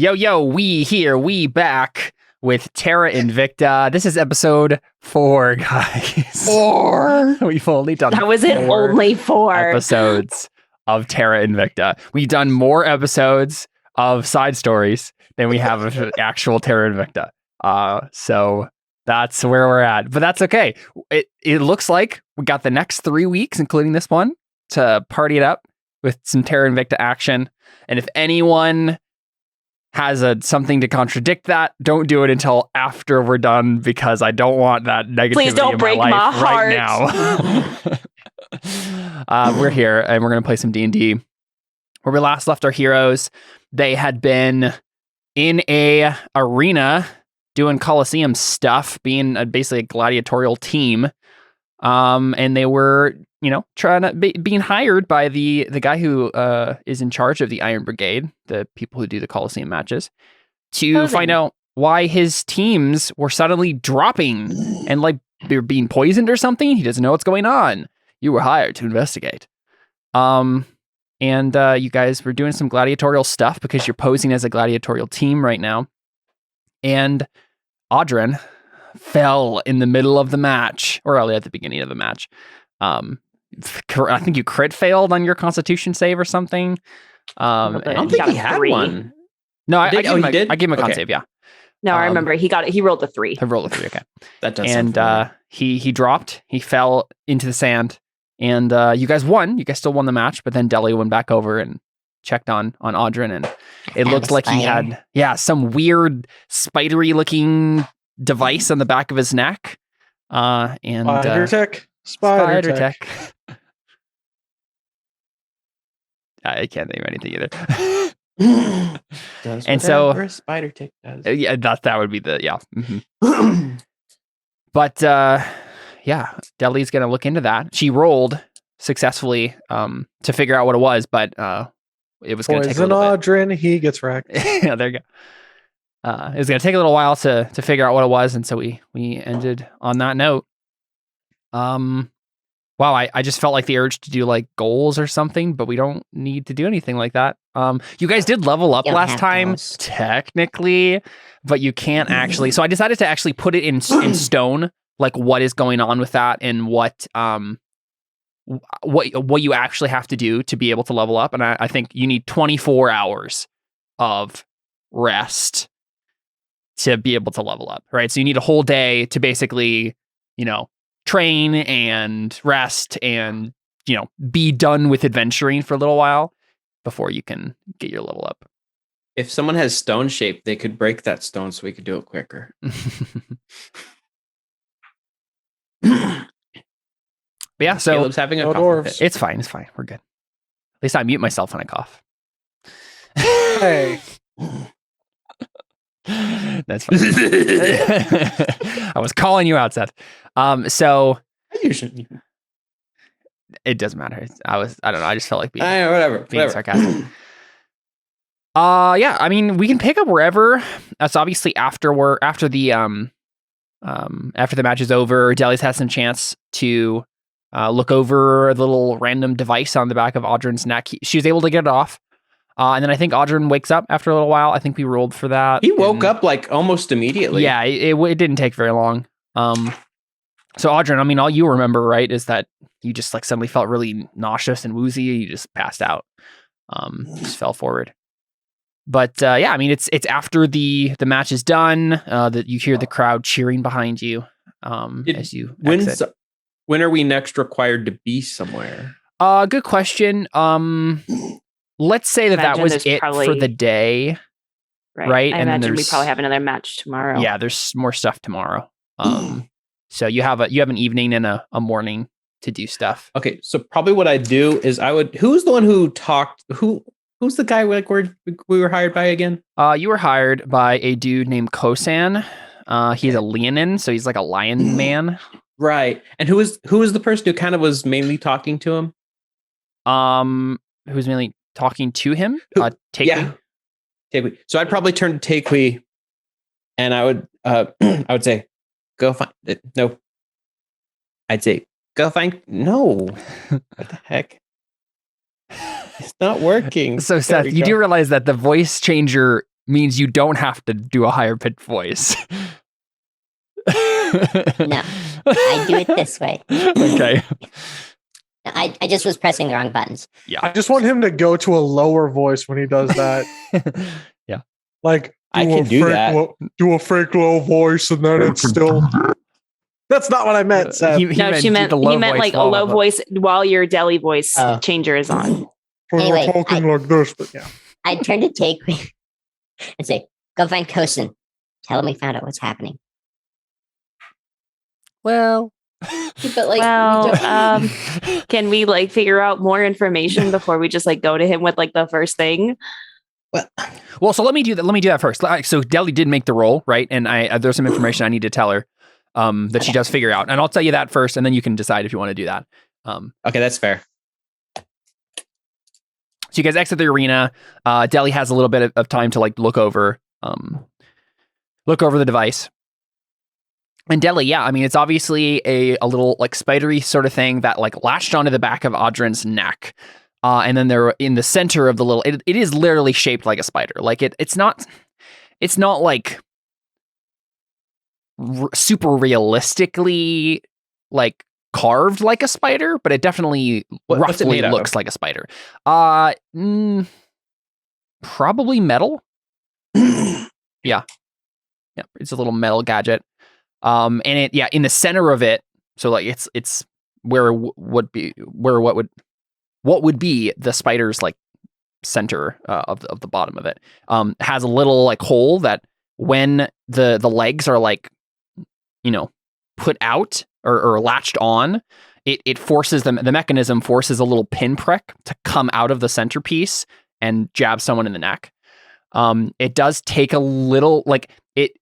Yo, we back with Terra Invicta. This is episode 4, guys. 4. We've only done How is it only 4 episodes of Terra Invicta? We've done more episodes of side stories than we have of actual Terra Invicta. So that's where we're at. But that's okay. It looks like we got the next 3 weeks, including this one, to party it up with some Terra Invicta action. And if anyone has something to contradict that, don't do it until after we're done, because I don't want that negativity. Please don't break my heart right now. We're here and we're going to play some D&D. Where we last left our heroes, they had been in a arena doing Coliseum stuff, being basically a gladiatorial team. And they were, trying to being hired by the guy who is in charge of the Iron Brigade, the people who do the Coliseum matches, to find out why his teams were suddenly dropping and like they were being poisoned or something. He doesn't know what's going on. You were hired to investigate. And you guys were doing some gladiatorial stuff because you're posing as a gladiatorial team right now. And Audrin fell in the middle of the match, or early at the beginning of the match. I think you crit failed on your Constitution save or something. I don't think he had one. No, I gave him a con Okay. save, yeah. No, I remember he got it. He rolled a 3. I rolled a 3, okay. That does. And he dropped. He fell into the sand, and you guys won. You guys still won the match, but then Deli went back over and checked on Audrin, and it looked like he had some weird spidery looking device on the back of his neck. And Spider tech. I can't think of anything either. And so a spider tick does. Yeah, that would be the Mm-hmm. But Deli's gonna look into that. She rolled successfully to figure out what it was, but it was gonna take a little bit. Audrin, he gets wrecked. Yeah, there you go. It was gonna take a little while to figure out what it was, and so we ended on that note. Wow, I just felt like the urge to do like goals or something, but we don't need to do anything like that. You guys did level up last time, technically, but you can't actually. So I decided to actually put it in stone, like what is going on with that and what you actually have to do to be able to level up. And I think you need 24 hours of rest to be able to level up, right? So you need a whole day to basically, train and rest and, be done with adventuring for a little while before you can get your level up. If someone has stone shape, they could break that stone so we could do it quicker. But yeah, so Caleb's having a cough fit. It's fine. We're good. At least I mute myself when I cough. Hey. That's fine. I was calling you out, Seth. So it doesn't matter. I don't know. I just felt like being sarcastic. Yeah. I mean, we can pick up wherever. That's obviously after the match is over. Deli's had some chance to look over a little random device on the back of Audrin's neck. She was able to get it off. And then I think Audrin wakes up after a little while. I think we rolled for that. He woke up like almost immediately. Yeah, it didn't take very long. So Audrin, I mean, all you remember, right, is that you just like suddenly felt really nauseous and woozy. You just passed out. Just fell forward. But yeah, I mean, it's after the match is done that you hear the crowd cheering behind you as you exit. When are we next required to be somewhere? Good question. Let's say that was it for the day, right? I imagine we probably have another match tomorrow. Yeah, there's more stuff tomorrow. So you have an evening and a morning to do stuff. Okay, so probably what I'd do is who's the one who talked? Who's the guy we were hired by again? You were hired by a dude named Kosan. He's a Leonin, so he's like a lion man. Right. And who was the person who kind of was mainly talking to him? Who's mainly talking to him? Takewee. Yeah. Takewee. So I'd probably turn to Takewee, and I would say, go find it. No. I'd say, go find. No. What the heck? It's not working. So Seth, you do realize that the voice changer means you don't have to do a higher pitched voice. No, I do it this way. Okay. I just was pressing the wrong buttons. Yeah. I just want him to go to a lower voice when he does that. Yeah. Like, I can do that. Do a fake low voice, and then it's still. That's not what I meant, Seth. She meant like a low voice while your deli voice changer is on. Anyway, we're talking like this, but yeah. I turned to Takeway and say, "Go find Kosin. Tell him we found out what's happening." Well, but like, can we like figure out more information before we just like go to him with like the first thing? Well, so let me do that. Let me do that first. So Deli did make the roll, right? And there's some information I need to tell her that she does figure out, and I'll tell you that first, and then you can decide if you want to do that. Okay, that's fair. So you guys exit the arena. Deli has a little bit of time to like look over the device. And Deli, yeah, I mean, it's obviously a little like spidery sort of thing that like latched onto the back of Audrin's neck. And then they're in the center of the little, it is literally shaped like a spider. Like it's not like super realistically like carved like a spider, but it definitely roughly looks like a spider. Probably metal. Yeah. It's a little metal gadget. And it, in the center of it, so like it's where what would be the spider's like center of the bottom of it, has a little like hole that when the legs are like, put out or latched on, it forces them, the mechanism forces a little pinprick to come out of the centerpiece and jab someone in the neck. It does take a little like it.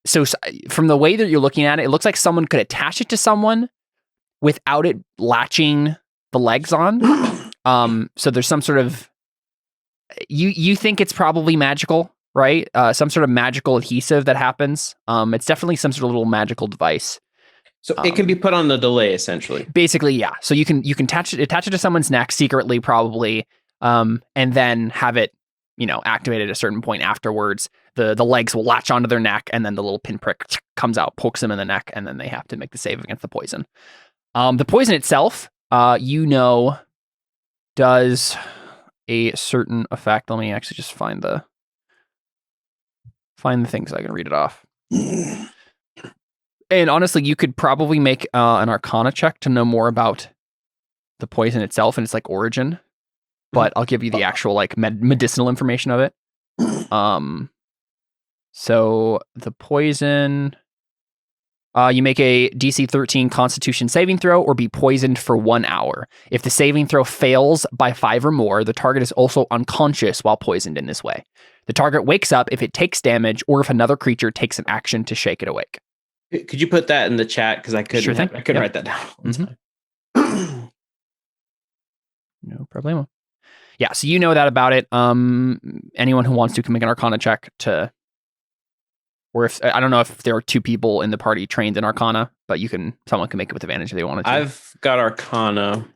So from the way that you're looking at it, it looks like someone could attach it to someone without it latching the legs on. So there's some sort of, you think it's probably magical, right? Some sort of magical adhesive that happens. It's definitely some sort of little magical device. So it can be put on the delay, essentially. Basically, yeah. So you can attach it to someone's neck secretly, probably, and then have it, activated at a certain point afterwards. The legs will latch onto their neck, and then the little pinprick comes out, pokes them in the neck, and then they have to make the save against the poison. The poison itself, does a certain effect. Let me actually just find the thing so I can read it off. And honestly, you could probably make an Arcana check to know more about the poison itself and its like origin. But I'll give you the actual like medicinal information of it. So the poison, you make a DC 13 Constitution saving throw or be poisoned for 1 hour. If the saving throw fails by 5 or more, the target is also unconscious while poisoned in this way. The target wakes up if it takes damage or if another creature takes an action to shake it awake. Could you put that in the chat? Because I couldn't. Sure thing. I couldn't write that down. Mm-hmm. No problemo. Yeah, so you know that about it. Anyone who wants to can make an Arcana check to, or if I don't know if there are 2 people in the party trained in Arcana, but someone can make it with advantage if they wanted to. I've got Arcana.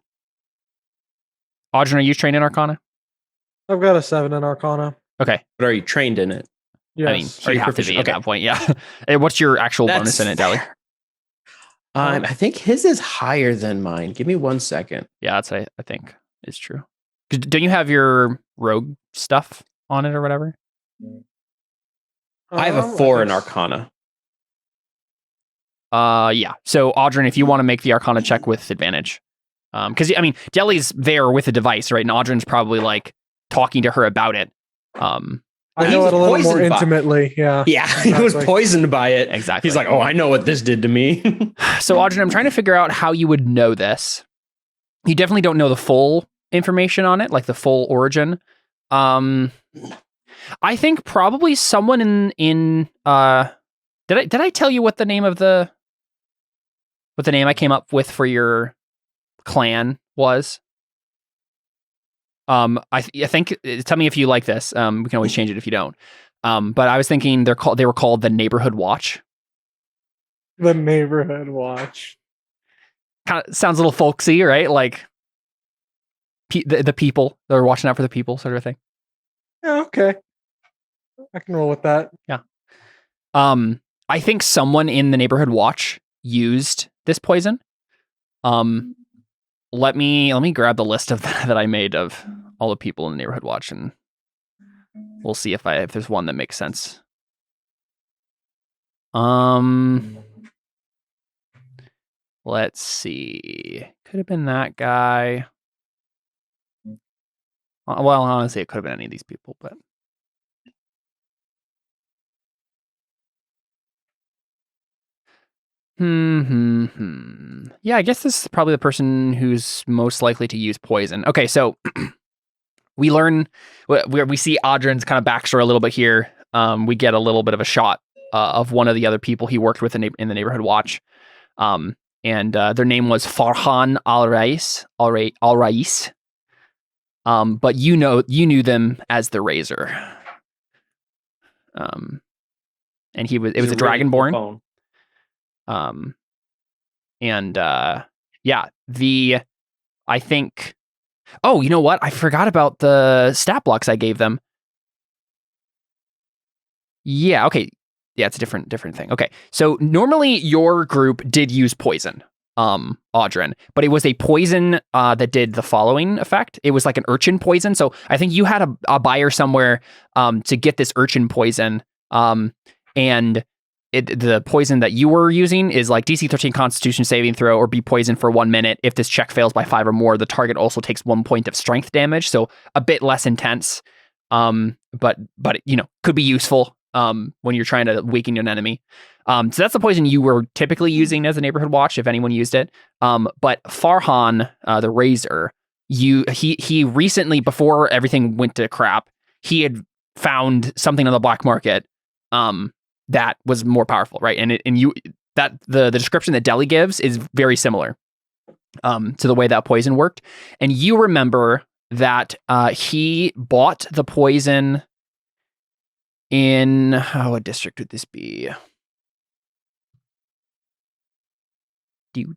Audrey, are you trained in Arcana? I've got a 7 in Arcana. Okay. But are you trained in it? Yes. I mean, you have to be at that point, yeah. And what's your actual bonus in it, Deli? I think his is higher than mine. Give me 1 second. Yeah, that's what I think is true. Don't you have your rogue stuff on it or whatever? I have a 4 in Arcana. Yeah. So Audrin, if you want to make the Arcana check with advantage, because I mean, Deli's there with the device, right? And Audrin's probably like talking to her about it. I know it a little more intimately. Yeah. Yeah. He was poisoned by it. Exactly. He's like, oh, I know what this did to me. So Audrin, I'm trying to figure out how you would know this. You definitely don't know the full information on it, like the full origin. I think probably someone in did I tell you what the name I came up with for your clan was? I think, tell me if you like this. We can always change it if you don't. But I was thinking they were called the Neighborhood Watch. The Neighborhood Watch. Kind of sounds a little folksy, right? Like the people, they're watching out for the people, sort of thing. Yeah, okay. I can roll with that. I think someone in the neighborhood watch used this poison. Let me grab the list of that I made of all the people in the neighborhood watch, and we'll see if there's one that makes sense. Let's see. Could have been that guy. Well, honestly, it could have been any of these people, but. Yeah, I guess this is probably the person who's most likely to use poison. Okay, so we learn we see Audrin's kind of backstory a little bit here. We get a little bit of a shot of one of the other people he worked with in the neighborhood watch, and their name was Farhan Al-Rais. But you knew them as the Razor. And it was a Dragonborn. I think. Oh, you know what? I forgot about the stat blocks I gave them. Yeah. Okay. Yeah, it's a different thing. Okay. So normally your group did use poison, Audrin, but it was a poison that did the following effect. It was like an urchin poison. So I think you had a buyer somewhere to get this urchin poison, and the poison that you were using is like DC 13 Constitution saving throw or be poisoned for 1 minute. If this check fails by 5 or more, the target also takes 1 point of strength damage. So a bit less intense, but could be useful when you're trying to weaken an enemy. So that's the poison you were typically using as a neighborhood watch, if anyone used it. But Farhan, the Razor, he recently, before everything went to crap, he had found something on the black market that was more powerful, right? And the description that Deli gives is very similar to the way that poison worked. And you remember that he bought the poison in what district would this be? It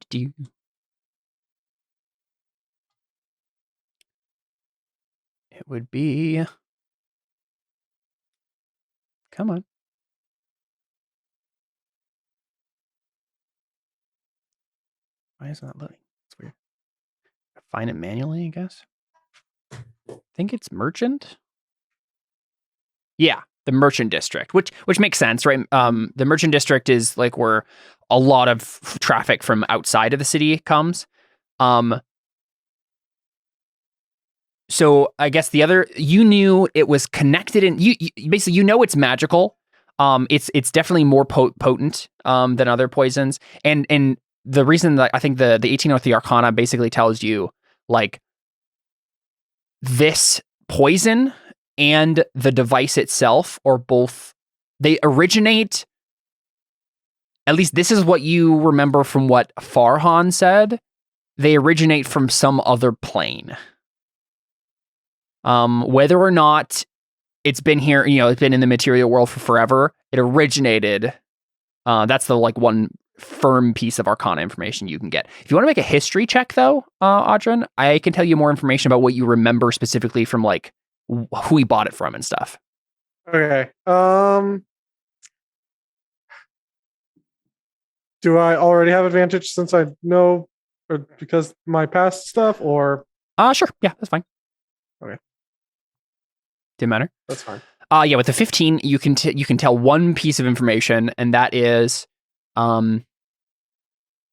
would be. Come on. Why is it not loading? It's weird. Find it manually, I guess. I think it's merchant. Yeah, the merchant district, which makes sense, right? The merchant district is like where a lot of traffic from outside of the city comes. So I guess you knew it was connected, and you basically it's magical. It's definitely more potent than other poisons, and the reason that I think the 1803 Arcana basically tells you like this poison and the device itself are both, they originate, at least this is what you remember from what Farhan said, they originate from some other plane. Whether or not it's been here, it's been in the material world for forever, it originated, that's the like one firm piece of Arcana information you can get. If you want to make a history check though, Audrin, I can tell you more information about what you remember specifically from like who he bought it from and stuff. Okay. Do I already have advantage since I know, or because my past stuff, or? Sure. Yeah, that's fine. Okay. Didn't matter. That's fine. Yeah, with the 15, you can tell one piece of information, and that is,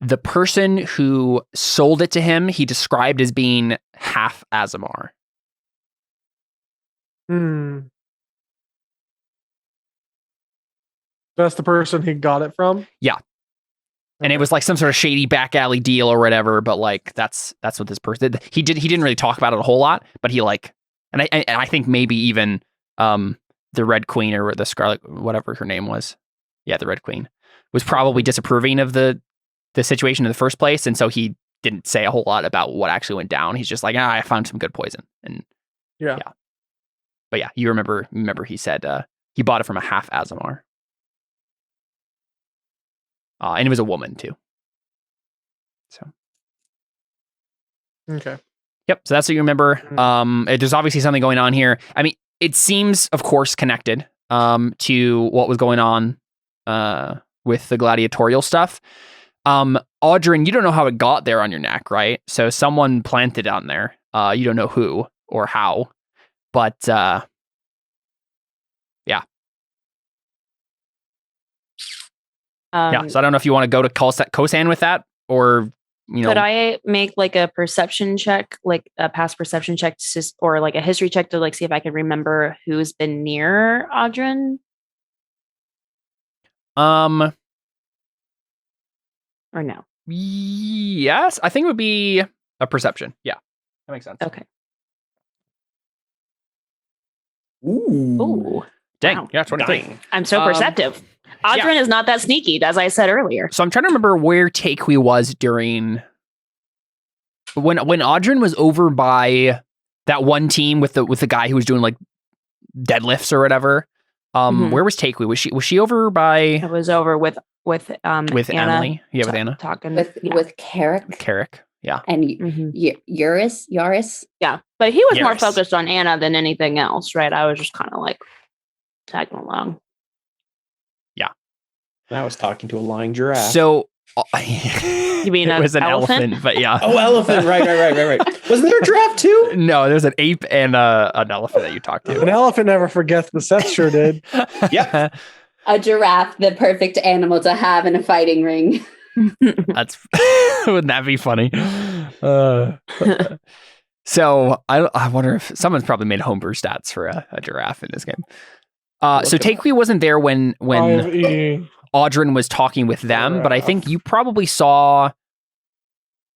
the person who sold it to him, he described as being half Aasimar. That's the person he got it from? Yeah. And it was like some sort of shady back alley deal or whatever, but like that's what this person did. He didn't really talk about it a whole lot, but he like, and I think maybe even the Red Queen or the Scarlet, whatever her name was, yeah, the Red Queen, was probably disapproving of the situation in the first place, and so he didn't say a whole lot about what actually went down. He's just like, I found some good poison, and yeah. But yeah, you remember he said he bought it from a half Aasimar. And it was a woman too. So. Okay. Yep. So that's what you remember. There's obviously something going on here. I mean, it seems, of course, connected. to what was going on with the gladiatorial stuff. Audrin, you don't know how it got there on your neck, right? So someone planted on there. You don't know who or how, but yeah. Yeah, so I don't know if you want to go to Kosan with that, or could I make like a perception check, like a past perception check, or like a history check to like see if I can remember who's been near Audrin? Or no? Yes, I think it would be a perception. Yeah, that makes sense. Okay. Ooh. Dang, Wow. yeah, 23. Dang. I'm so perceptive. Audrin is not that sneaky, as I said earlier. So I'm trying to remember where Takui was during when Audrin was over by that one team with the guy who was doing like deadlifts or whatever. Where was Takui? Was she over by? I was over with Anna, Emily. Yeah, with Anna. Talking with Carrick. Carrick. Yeah. And Yaris. Yeah, but he was more Yaris. focused on Anna than anything else, right? I was just kind of like tagging along. I was talking to a lying giraffe. So You mean it was an elephant? But yeah. Oh, elephant. Right. Wasn't there a giraffe too? No, there's an ape and an elephant that you talked An to. elephant never forgets, but Seth sure did. Yep. A giraffe, the perfect animal to have in a fighting ring. That's wouldn't that be funny? So I wonder if someone's probably made homebrew stats for a giraffe in this game. So Takui wasn't there when Audrin was talking with them, but I think you probably saw.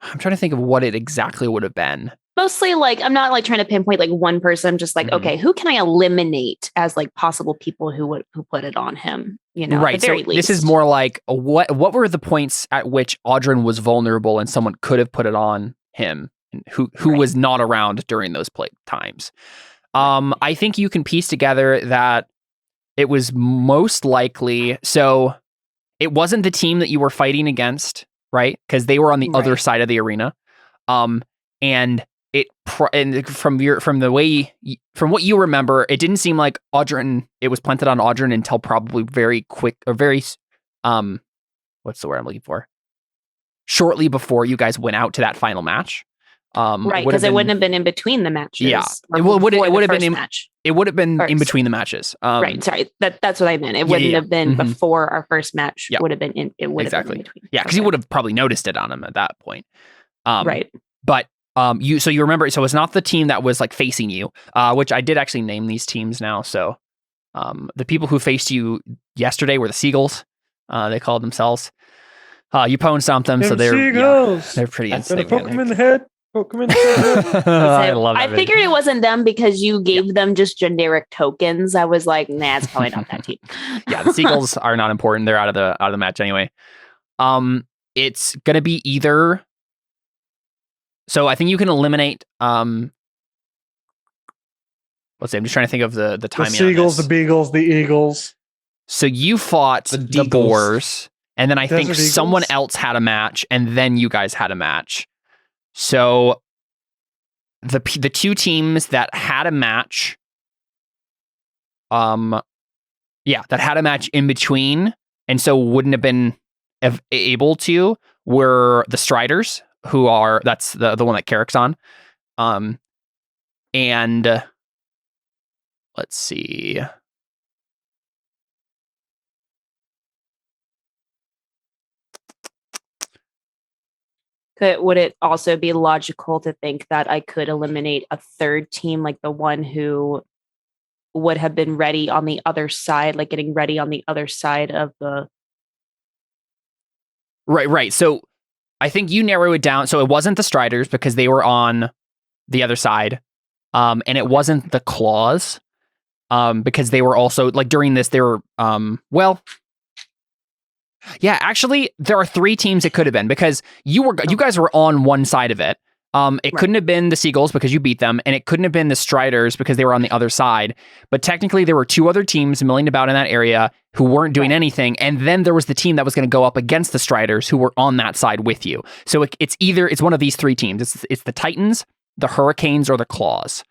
I'm trying to think of what it exactly would have been. Mostly like I'm not like trying to pinpoint like one person. I'm just like, okay, who can I eliminate as like possible people who put it on him? You know, Right. At the very So least. this is more like what were the points at which Audrin was vulnerable and someone could have put it on him, and who was not around during those times. I think you can piece together that it was most likely. So it wasn't the team that you were fighting against, right? Because they were on the other side of the arena. And from what you remember, it didn't seem like Audrin. It was planted on Audrin until probably very quick or very what's the word I'm looking for? Shortly before you guys went out to that final match. Right, because it wouldn't have been in between the matches. Yeah, it would have been match. It would have been First. in between the matches. Right, sorry, that's what I meant. It wouldn't have been before our first match. Yeah. Would have been in. It would have been in between. Yeah, because you would have probably noticed it on him at that point. Right, but you remember. So it's not the team that was like facing you, which I did actually name these teams now. So the people who faced you yesterday were the Seagulls. They called themselves. You pwned something, so they're Seagulls. they're pretty Gonna insane. poke him in the head. Poke him in the head. I love that. I figured it wasn't them because you gave them just generic tokens. I was like, nah, it's probably not that team. Yeah, the Seagulls are not important. They're out of the match anyway. It's gonna be either. So I think you can eliminate. Let's see. I'm just trying to think of the The timing. Seagulls, on this. the Beagles, the Eagles. So you fought The the Deagles. Boars, and then I think Desert someone Eagles? else had a match, and then you guys had a match. So the two teams that had a match, that had a match in between, and so wouldn't have been able to, were the Striders, that's the one that Carrick's on, and let's see. Would it also be logical to think that I could eliminate a third team, like the one who would have been ready on the other side, like getting ready on the other side of the... Right. So I think you narrow it down. So it wasn't the Striders because they were on the other side. And it wasn't the Claws because they were also, like, during this, they were, yeah, actually, there are three teams it could have been because you guys were on one side of it. It couldn't have been the Seagulls because you beat them, and it couldn't have been the Striders because they were on the other side. But technically, there were two other teams milling about in that area who weren't doing anything, and then there was the team that was going to go up against the Striders who were on that side with you. So it's one of these three teams. It's the Titans, the Hurricanes, or the Claws.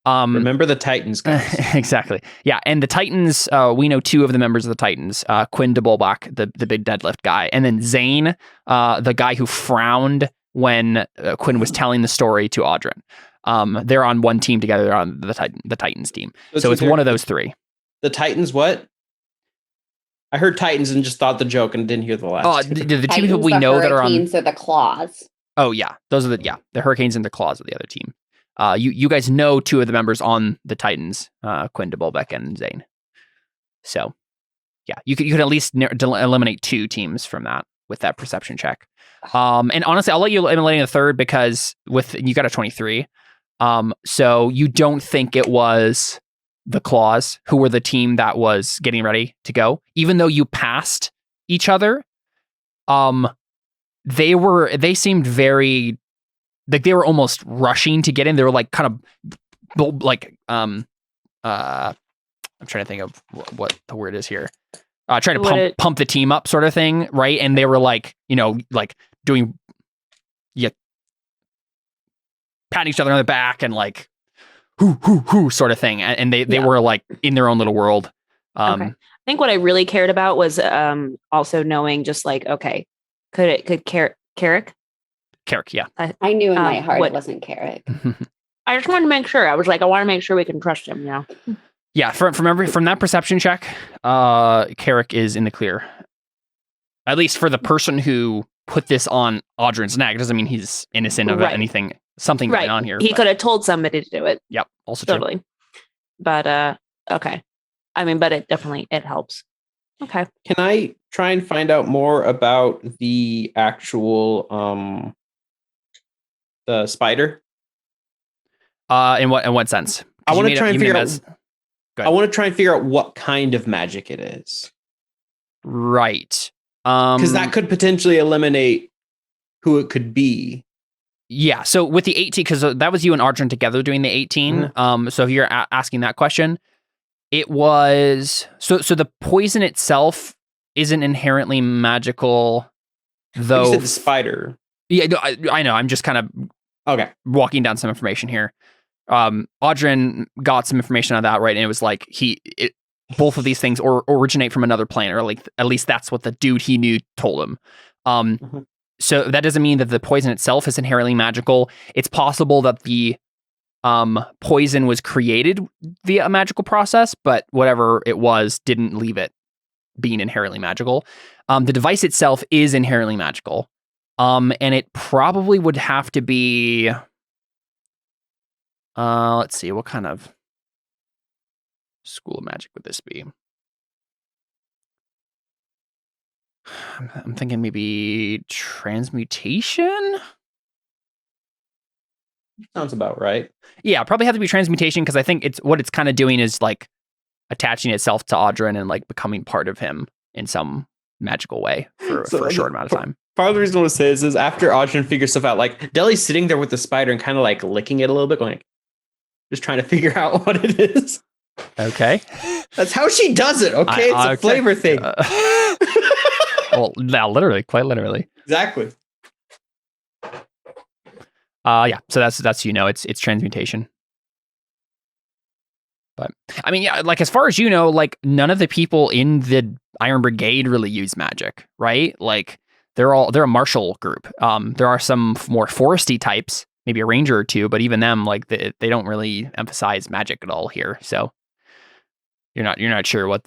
Remember the Titans, guys. Exactly. Yeah, and the Titans, we know 2 of the members of the Titans, Quinn de Bolbach, the big deadlift guy, and then Zane, the guy who frowned when Quinn was telling the story to Audrin. They're on one team together. They're on the Titans team. So it's one of those 3. The Titans, what? I heard Titans and just thought the joke and didn't hear the last. The 2 people we know that are on. Hurricanes or the claws. Oh yeah, those are the Hurricanes and the Claws of the other team. You guys know 2 of the members on the Titans, Quinn de Bolbach and Zane. So yeah, you could at least eliminate 2 teams from that with that perception check. And honestly, I'll let you eliminate a third because you got a 23. So you don't think it was the Claws who were the team that was getting ready to go, even though you passed each other. They seemed very like they were almost rushing to get in. They were like kind of like I'm trying to think of what the word is here. Trying to pump the team up, sort of thing, right? And they were like, like doing, patting each other on the back and like, whoo, sort of thing. And they were like in their own little world. Okay. I think what I really cared about was also knowing just like, okay, could Carrick? Carrick, yeah. I knew in my heart it wasn't Carrick. I just wanted to make sure. I was like, I want to make sure we can trust him, Yeah, from that perception check, Carrick is in the clear. At least for the person who put this on Audrin's neck. It doesn't mean he's innocent of anything, something going on here. He could have told somebody to do it. Yep, also totally. True. But okay. I mean, but it helps. Okay. Can I try and find out more about the actual the spider? In what sense? I want to try and figure out. I want to try and figure out what kind of magic it is. Right. Because that could potentially eliminate who it could be. Yeah. So with the 18, because that was you and Audrin together doing the 18. Mm-hmm. So if you're asking that question, it was so the poison itself isn't inherently magical, though. You said the spider. Yeah, I know. I'm just kind of walking down some information here. Audrin got some information on that, right? And it was like both of these things originate from another planet, or like at least that's what the dude he knew told him. So that doesn't mean that the poison itself is inherently magical. It's possible that the poison was created via a magical process, but whatever it was didn't leave it being inherently magical. The device itself is inherently magical, and it probably would have to be. Let's see, what kind of school of magic would this be? I'm thinking maybe transmutation? Sounds about right. Yeah, probably have to be transmutation because I think it's kind of doing is like attaching itself to Audrin and like becoming part of him in some magical way for a short amount of time. Part of the reason I want to say is after Audrin figures stuff out, like Deli's sitting there with the spider and kind of like licking it a little bit, going, just trying to figure out what it is. Okay. That's how she does it, okay? It's a flavor thing. Well, now literally, quite literally. Exactly. Yeah, so that's it's transmutation. But I mean, yeah, like as far as you know, like none of the people in the Iron Brigade really use magic, right? Like they're a martial group. There are some more foresty types, maybe a ranger or two, but even them, like they don't really emphasize magic at all here. So you're not sure what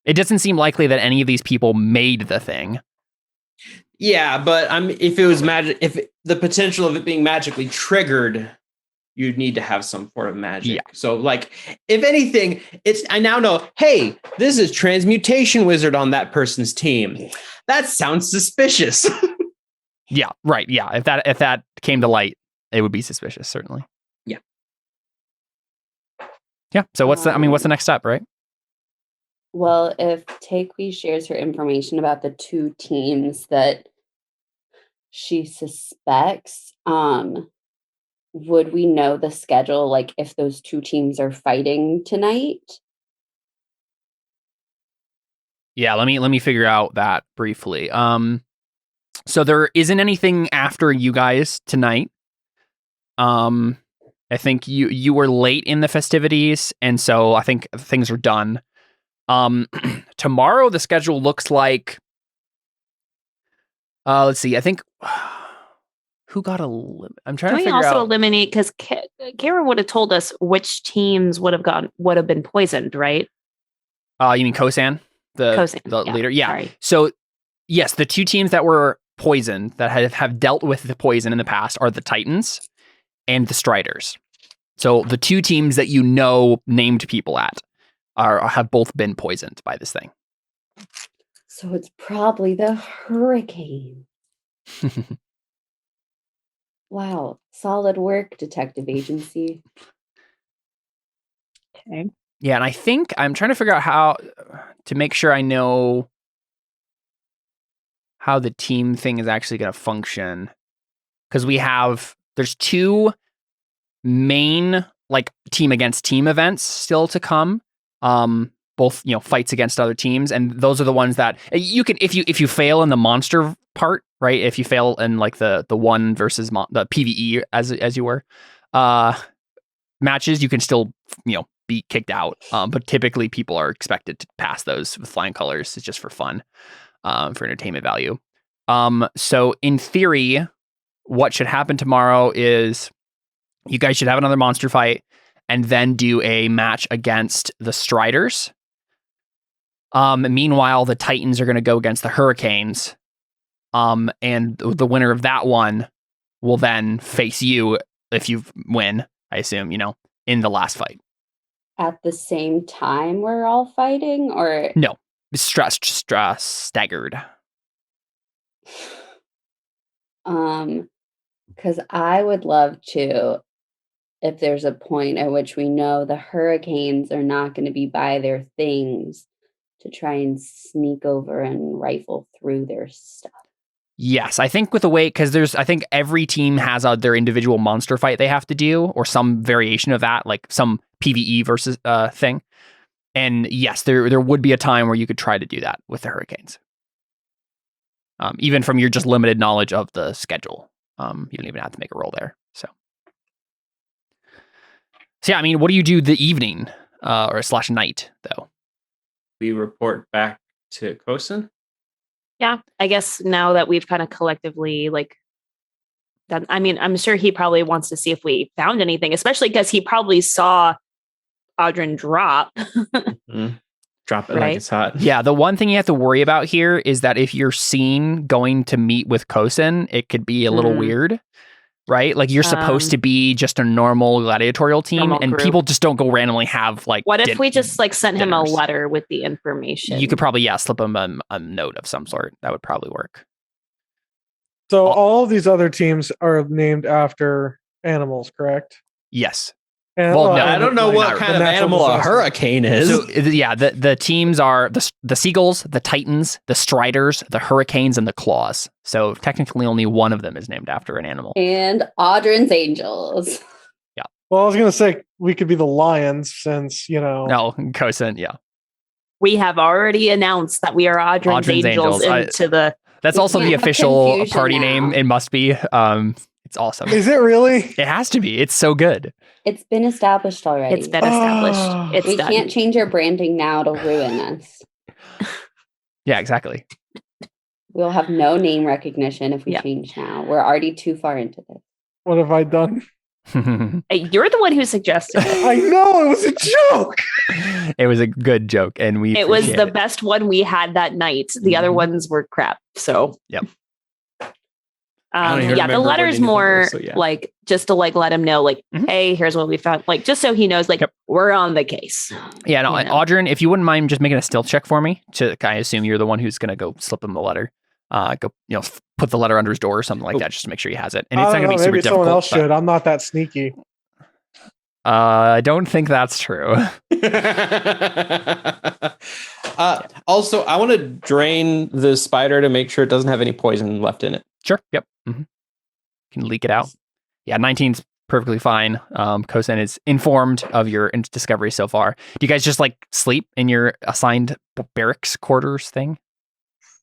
it doesn't seem likely that any of these people made the thing. Yeah, but if it was magic, if the potential of it being magically triggered, you'd need to have some form of magic. Yeah. So like, if anything, I now know, hey, this is transmutation wizard on that person's team. That sounds suspicious. Yeah, right. Yeah. If that came to light, it would be suspicious, certainly. Yeah. Yeah. So what's the next step, right? Well, if Takui shares her information about the 2 teams that she suspects, would we know the schedule, like if those 2 teams are fighting tonight? Yeah, let me figure out that briefly. So there isn't anything after you guys tonight. I think you were late in the festivities, and so I think things are done. Tomorrow the schedule looks like. Let's see. I think who got I'm trying Can to we figure also out. eliminate, because Kara would have told us which teams would have been poisoned, right? You mean Kosan, Kosan, the yeah, leader? Yeah. sorry. So yes, the two teams that were poisoned that have dealt with the poison in the past are the Titans and the Striders. So the two teams that named people at have both been poisoned by this thing. So it's probably the hurricane. Wow. Solid work, Detective Agency. Okay. Yeah, and I think I'm trying to figure out how to make sure I know how the team thing is actually going to function. Because there's two main like team against team events still to come. Both fights against other teams, and those are the ones that you can if you fail in the monster part, right? If you fail in like the one versus the PvE as you were matches, you can still be kicked out. But typically people are expected to pass those with flying colors. It's just for fun, for entertainment value. So in theory, what should happen tomorrow is you guys should have another monster fight and then do a match against the Striders. Meanwhile, the Titans are going to go against the Hurricanes. And the winner of that one will then face you if you win, I assume, in the last fight. At the same time we're all fighting, or No, staggered. Because I would love to, if there's a point at which we know the Hurricanes are not going to be by their things, to try and sneak over and rifle through their stuff. Yes, I think with the way, because I think every team has their individual monster fight they have to do, or some variation of that, like some PvE versus thing. And yes, there would be a time where you could try to do that with the Hurricanes. Even from your just limited knowledge of the schedule. You don't even have to make a roll there. So yeah, I mean, what do you do the evening or / night, though? We report back to Kosan. Yeah, I guess now that we've kind of collectively done, I mean, I'm sure he probably wants to see if we found anything, especially because he probably saw Audrin drop. Mm-hmm. Drop it Right. like it's hot. Yeah, the one thing you have to worry about here is that if you're seen going to meet with Kosan, it could be a little weird, right? Like you're supposed to be just a normal gladiatorial team, and group. People just don't go randomly have like. What if we just sent him a dinners. letter with the information? You could probably slip him a note of some sort. That would probably work. So all of these other teams are named after animals, correct? Yes. And, Well, no, I don't know what kind of animal a hurricane is. So yeah, the teams are the Seagulls, the Titans, the Striders, the Hurricanes, and the Claws. So technically only one of them is named after an animal. And Audrin's Angels. Well, I was going to say we could be the Lions since, No, Kosan, yeah. We have already announced that we are Audrin's Angels That's We also the can't have official confusion party now. name. It must be. It's awesome. Is it really? It has to be. It's so good. It's been established already. It's been established. It's we done. can't change our branding now to ruin us. Yeah, exactly. We'll have no name recognition if we Yeah. change now. We're already too far into this. What have I done? Hey, you're the one who suggested it. I know it was a joke. It was a good joke, and It was the best one we had that night. The other Mhm. ones were crap. So Yep. I don't even the remember what letter's anything more was, so yeah. like just to let him know, Mhm. hey, here's what we found. Like just so he knows, Yep. we're on the case. Yeah, no, You know. Audrin, if you wouldn't mind just making a stealth check for me, I assume you're the one who's going to go slip him the letter. Go, put the letter under his door or something like that, just to make sure he has it. And it's not going to be super maybe difficult. someone else but, should. I'm not that sneaky. I don't think that's true. Also, I want to drain the spider to make sure it doesn't have any poison left in it. Sure. Yep. Mm-hmm. Can leak it out. Yeah, 19's perfectly fine. Kosan is informed of your discovery so far. Do you guys just sleep in your assigned barracks quarters thing?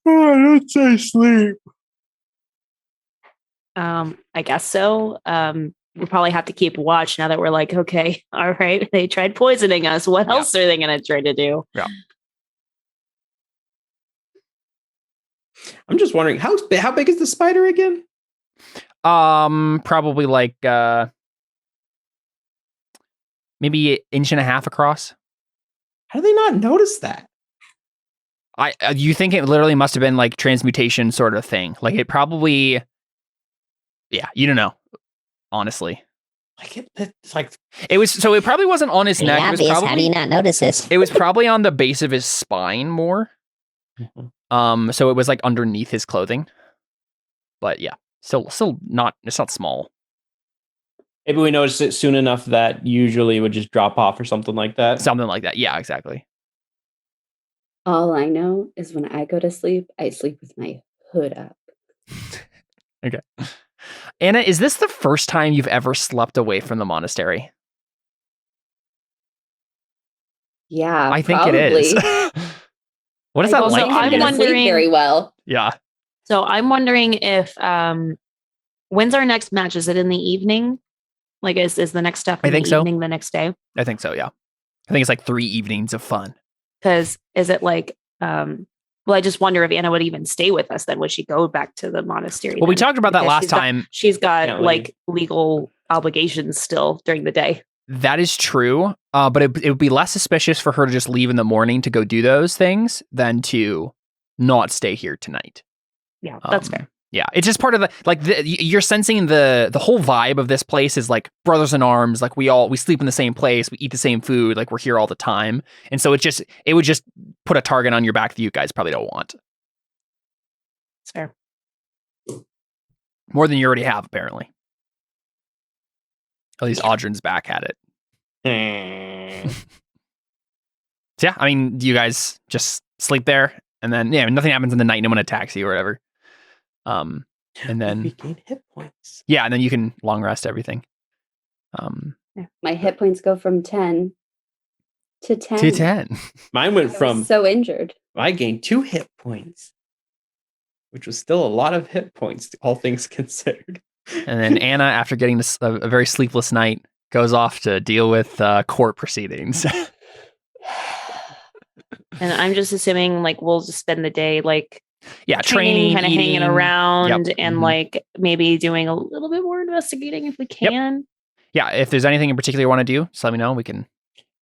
Oh, I don't say sleep. I guess so. we'll probably have to keep watch now that we're like, okay, all right, they tried poisoning us. What else are they going to try to do? Yeah. I'm just wondering how big is the spider again? Probably like maybe an inch and a half across. How do they not notice that? You think it literally must have been like transmutation sort of thing. Like it probably, yeah, you don't know, honestly. Like it's like It was, so it probably wasn't on his Pretty neck. It was obvious. How do probably, you not notice this? it was probably on the base of his spine more. So it was like underneath his clothing. But yeah, still not, it's not small. maybe we noticed it soon enough that usually it would just drop off or something like that. Something like that. Yeah, exactly. All I know is when I go to sleep, I sleep with my hood up. Okay. Anna, is this the first time you've ever slept away from the monastery? Yeah, I think probably. it is. What is that Also, like? I'm I'm gonna wondering- sleep very well. Yeah. So I'm wondering if when's our next match? Is it in the evening? Like is the next stuff in I think the so. evening the next day? I think so, yeah. I think it's like 3 evenings of fun. Because is it like well, I just wonder if Anna would even stay with us then. Would she go back to the monastery? Well, we then? talked about that Because last time. She's got Can't like legal obligations still during the day. That is true. But it would be less suspicious for her to just leave in the morning to go do those things than to not stay here tonight. Yeah, that's Um, fair. Yeah, it's just part of the, like, you're sensing the whole vibe of this place is like brothers in arms. Like we sleep in the same place, we eat the same food, like we're here all the time. And so it would just put a target on your back that you guys probably don't want. It's fair. More than you already have, apparently. At least Audryn's back at it. So yeah, I mean, do you guys just sleep there? And then, yeah, nothing happens in the night. No one attacks you or whatever. And then, regain hit points. yeah, and then you can long rest everything. My hit points go from 10 to 10. To 10. Mine I went was from so injured. I gained 2 hit points, which was still a lot of hit points, all things considered. And then Anna, after getting a very sleepless night, goes off to deal with court proceedings. And I'm just assuming like we'll just spend the day like Yeah, training, kind of hanging eating. around Yep. and Mhm. like maybe doing a little bit more investigating if we can. Yeah, if there's anything in particular you want to do, just let me know. We can.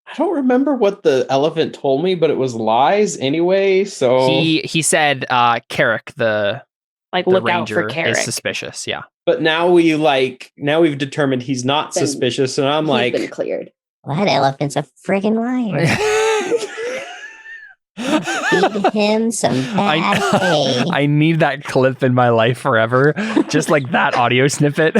I don't remember what the elephant told me, but it was lies anyway. So, He said Carrick, the Like look out ranger, for Carrick. is suspicious. Yeah. but now we've determined he's not Then suspicious, and I'm He's been like, cleared. Well, that elephant's a friggin' liar. Feed him some bad hay. I need that clip in my life forever. Just like that audio snippet.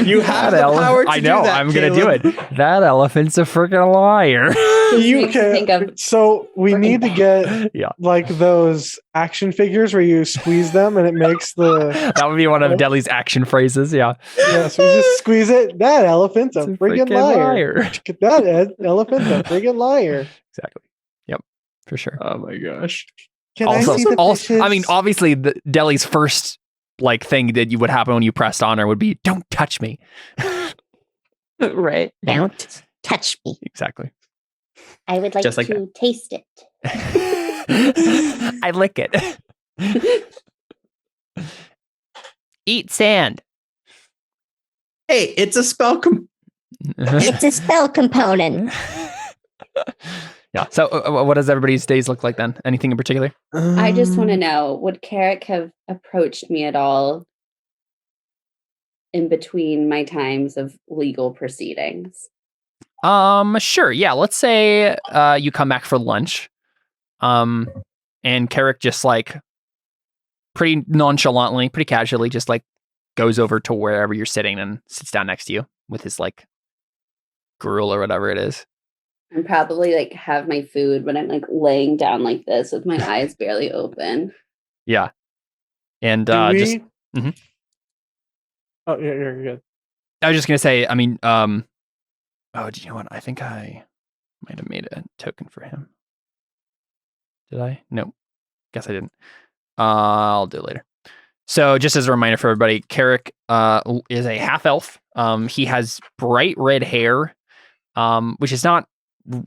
You have the power to I know, do that, I'm going to do Caleb. it. That elephant's a freaking liar. You Makes me think can. of So we freaking need to get Yeah. like those action figures where you squeeze them and it makes the. That would be one of Deli's action phrases. Yeah. Yeah, so you just squeeze it. That elephant's a It's a friggin' freaking liar. That elephant's a friggin' liar. Exactly. Yep. For sure. oh my gosh. Can Also, I see the fishes? I mean, obviously, Deli's first like thing that would happen when you pressed on her would be, "Don't touch me." Right. Don't touch me. Exactly. I would like Just like to taste it. I lick it. Eat sand. Hey, it's a spell. It's a spell component. Yeah. So, what does everybody's days look like then? Anything in particular? I just want to Um, know, would Carrick have approached me at all in between my times of legal proceedings? Sure. Yeah. Let's say you come back for lunch. And Carrick just like pretty nonchalantly, pretty casually, just like goes over to wherever you're sitting and sits down next to you with his like gruel or whatever it is. I'm probably like have my food, but I'm like laying down like this with my eyes barely open. Yeah. And Do we? just Mhm. Oh, yeah, you're good. I was just gonna say, I mean, oh, do you know what? I think I might have made a token for him. Did I? No. Guess I didn't. I'll do it later. So just as a reminder for everybody, Carrick is a half elf. He has bright red hair, which is not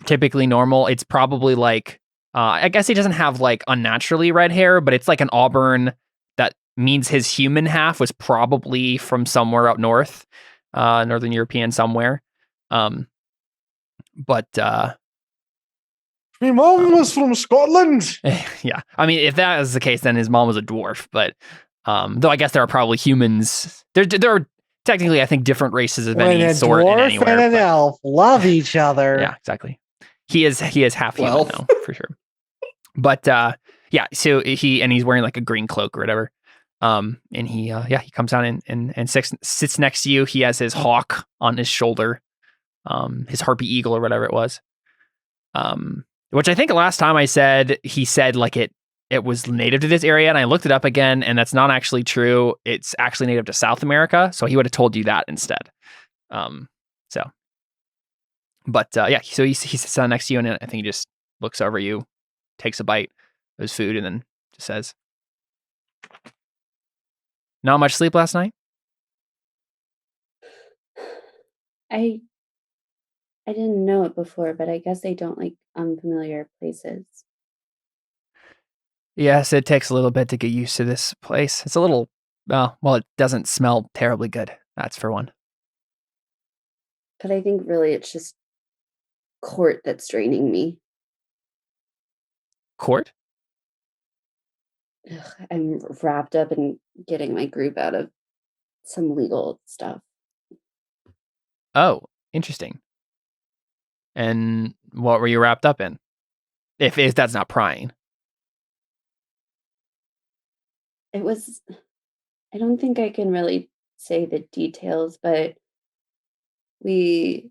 typically normal. It's probably like, I guess he doesn't have like unnaturally red hair, but it's like an auburn that means his human half was probably from somewhere up north, Northern European somewhere. But My mom was from Scotland. yeah, I mean, if that is the case, then his mom was a dwarf. But though I guess there are probably humans. There are technically, I think, different races of When any a sort dwarf anywhere. and an but- elf love each other. Yeah, exactly. He is half human Well. though, for sure. But yeah, so he's wearing like a green cloak or whatever. And he comes down and sits next to you. He has his hawk on his shoulder, his harpy eagle or whatever it was. Which I think last time he said like it was native to this area, and I looked it up again, and that's not actually true. It's actually native to South America, so he would have told you that instead. So he sits down next to you, and I think he just looks over you, takes a bite of his food, and then just says, "Not much sleep last night?" I didn't know it before, but I guess I don't like unfamiliar places. Yes, it takes a little bit to get used to this place. It's a little, well, it doesn't smell terribly good. That's for one. But I think really it's just court that's draining me. Court? Ugh, I'm wrapped up in getting my group out of some legal stuff. Oh, interesting. And what were you wrapped up in? If that's not prying. It was, I don't think I can really say the details, but it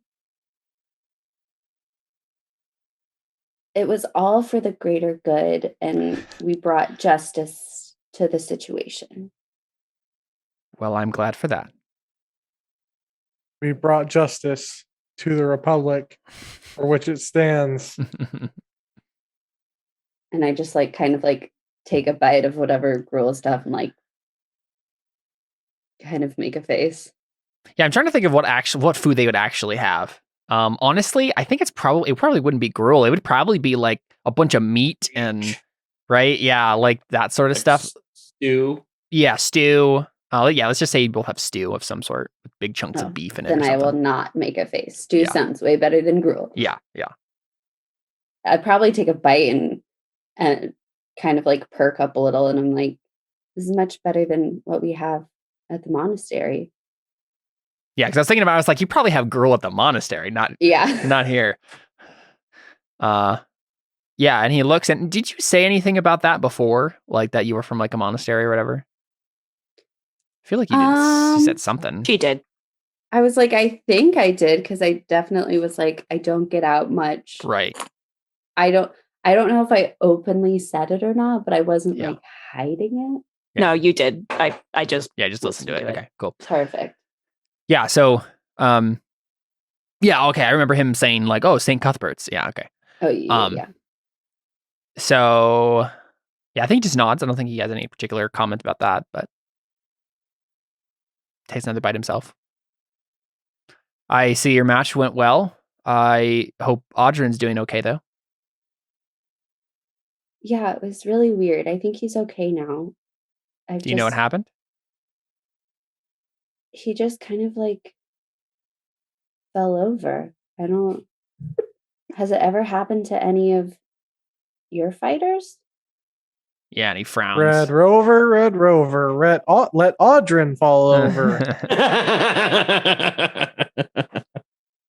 was all for the greater good, and we brought justice to the situation. Well, I'm glad for that. We brought justice to the Republic for which it stands. And I just like kind of like take a bite of whatever gruel stuff and like kind of make a face. Yeah, I'm trying to think of what food they would actually have. Honestly, I think it probably wouldn't be gruel. It would probably be like a bunch of meat and right, yeah, like that sort of stuff. Stew. Yeah, stew. Yeah, let's just say we'll have stew of some sort with big chunks Oh, of beef in it. Then or I will something. not make a face. Stew Yeah. sounds way better than gruel. Yeah. I'd probably take a bite and kind of like perk up a little, and I'm like, this is much better than what we have at the monastery. Yeah, because I was thinking about it, I was like, you probably have gruel at the monastery, not Yeah. here. Yeah, and he looks and did you say anything about that before? Like that you were from like a monastery or whatever? I feel like you did. You said something. She did. I was like, I think I did, because I definitely was like, I don't get out much. Right. I don't know if I openly said it or not, but I wasn't Yeah. like hiding Yeah. No, you did. I just Yeah, just listen to it. Okay, cool. it. Perfect. Yeah, so yeah, okay. I remember him saying like, "Oh, St. Cuthbert's." Yeah, okay. Oh yeah. Yeah. So yeah, I think he just nods. I don't think he has any particular comment about that, but takes another bite himself. I see your match went well. I hope Audrin's doing okay though. Yeah, it was really weird. I think he's okay now. Do you know what happened? He just kind of like fell over. Has it ever happened to any of your fighters? Yeah, and he frowns. Red Rover, let Audrin fall over.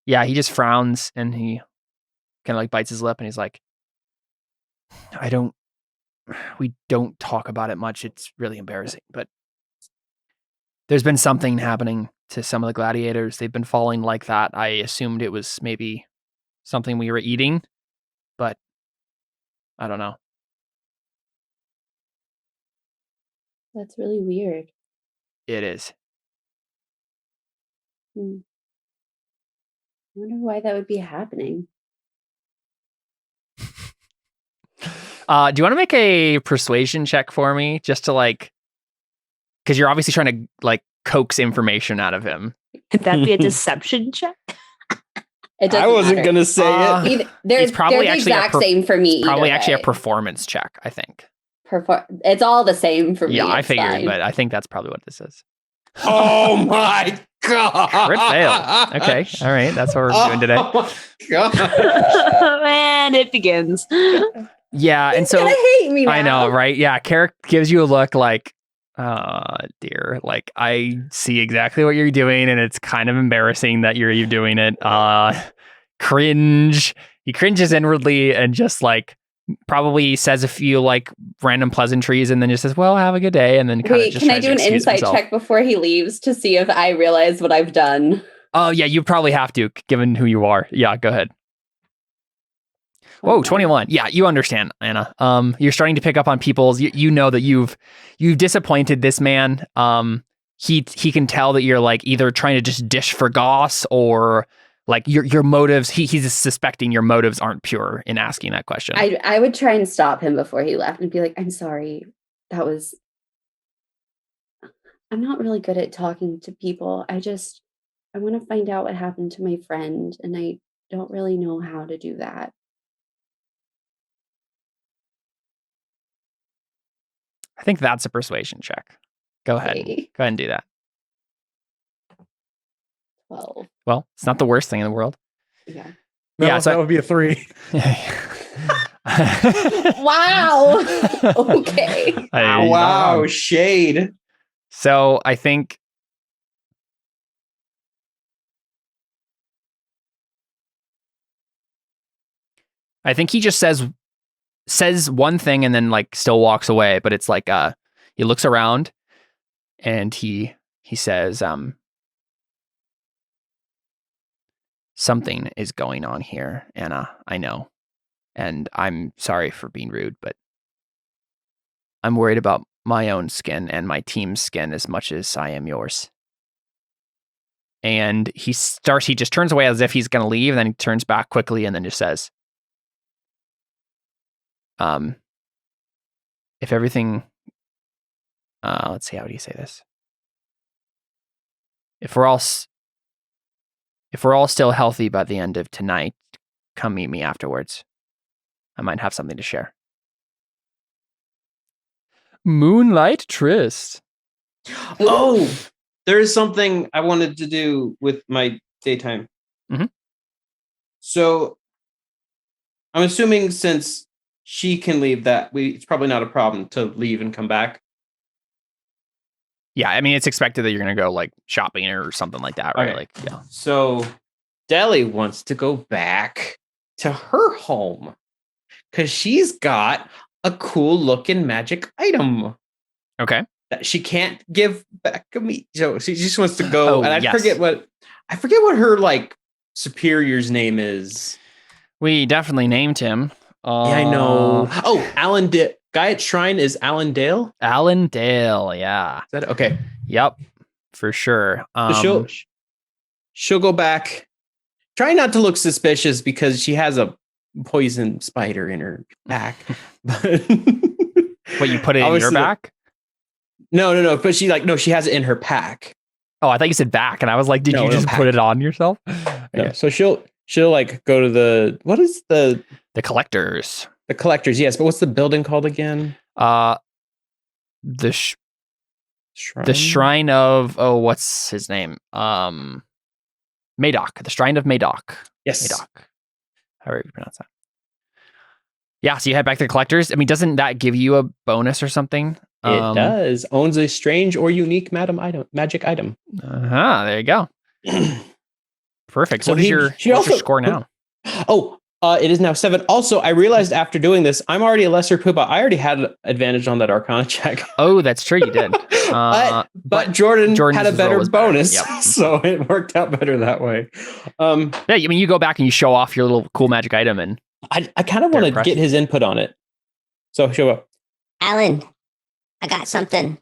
Yeah, he just frowns and he kind of like bites his lip and he's like, we don't talk about it much. It's really embarrassing, but there's been something happening to some of the gladiators. They've been falling like that. I assumed it was maybe something we were eating, but I don't know. That's really weird. It is. I wonder why that would be happening. Do you want to make a persuasion check for me just to like, because you're obviously trying to like coax information out of him. Could that be a deception check? It I doesn't wasn't matter. gonna say it. They're probably the actually a exact same for me. Probably either actually a way. performance check, I think. It's all the same for me. Yeah, I it's figured, fine. but I think that's probably what this is. Oh my god! Crit fail. Okay, all right, that's what we're doing today. Oh my god! And it begins. Yeah, and He's so gonna hate me now. I know, right? Yeah, Carrick gives you a look like, oh dear, like I see exactly what you're doing, and it's kind of embarrassing that you're doing it. Cringe. He cringes inwardly and just like probably says a few like random pleasantries, and then just says, "Well, have a good day," and then kind of Wait, just can I tries do to an excuse insight himself. check before he leaves to see if I realize what I've done? Oh yeah, you probably have to, given who you are. Yeah, go ahead. Whoa, 21. Yeah, you understand, Anna. You're starting to pick up on people's. You know that you've disappointed this man. He can tell that you're like either trying to just dish for goss or like your motives. He's suspecting your motives aren't pure in asking that question. I would try and stop him before he left and be like, "I'm sorry. I'm not really good at talking to people. I want to find out what happened to my friend, and I don't really know how to do that." I think that's a persuasion check. Go ahead. Okay. Go ahead and do that. 12. Well, it's not the worst thing in the world. Yeah. No, Yeah, so that would be a 3. Wow. Okay. Wow, shade. So I think he just says one thing and then like still walks away, but it's like he looks around and he says something is going on here, Anna. I know. And I'm sorry for being rude, but I'm worried about my own skin and my team's skin as much as I am yours. And he just turns away as if he's going to leave, and then he turns back quickly and then just says, if everything, let's see, how do you say this? If we're all still healthy by the end of tonight, come meet me afterwards. I might have something to share. Moonlight tryst. Oh, there is something I wanted to do with my daytime. Mhm. So I'm assuming since she can leave, it's probably not a problem to leave and come back. Yeah, I mean, it's expected that you're going to go like shopping or something like that, right? Okay. Like, yeah. So Deli wants to go back to her home because she's got a cool looking magic item Okay. that she can't give back to me. So she just wants to go. Oh, And I yes. forget what her like superior's name is. We definitely named him. Yeah, I know. Oh, Alan guy at Shrine is Alan Dale. Alan Dale, yeah. Is that okay? Yep, for sure. So she'll go back. Try not to look suspicious because she has a poison spider in her back. But What, you put it in your back? No. But she has it in her pack. Oh, I thought you said back, and I was like, did No, you no, just pack. put it on yourself? No, Okay. so she'll like go to the The collectors. the collectors. Yes, but what's the building called again? The shrine of, what's his name? Madoc. The Shrine of Madoc. Yes. Madoc. However you pronounce that. Yeah, so you head back to the collectors. I mean, doesn't that give you a bonus or something? It does. Owns a strange or unique magic item. There you go. Perfect. So What's your score now? Oh, it is now 7. Also, I realized after doing this, I'm already a lesser Poopa. I already had advantage on that Arcana check. Oh, that's true. You did. But Jordan had a Jordan's roll better was better. bonus, Yep. so it worked out better that way. Yeah, I mean, you go back and you show off your little cool magic item, and I kind of want to impressed. get his input on it. So show up. Alan, I got something.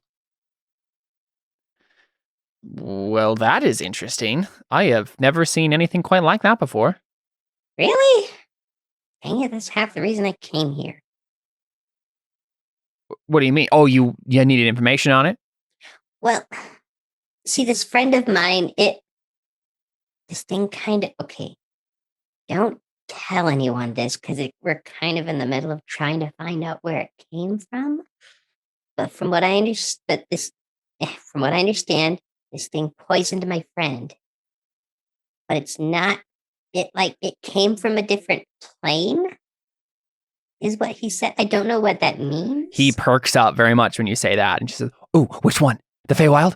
well, that is interesting. I have never seen anything quite like that before. Really? Dang it, that's half the reason I came here. What do you mean? Oh, you needed information on it? Well, see, this friend of mine, this thing kind of, okay, don't tell anyone this because we're kind of in the middle of trying to find out where it came from. But from what I understand, this thing poisoned my friend. But it's not, it came from a different plane, is what he said. I don't know what that means. He perks up very much when you say that. And she says, oh, which one? The Feywild?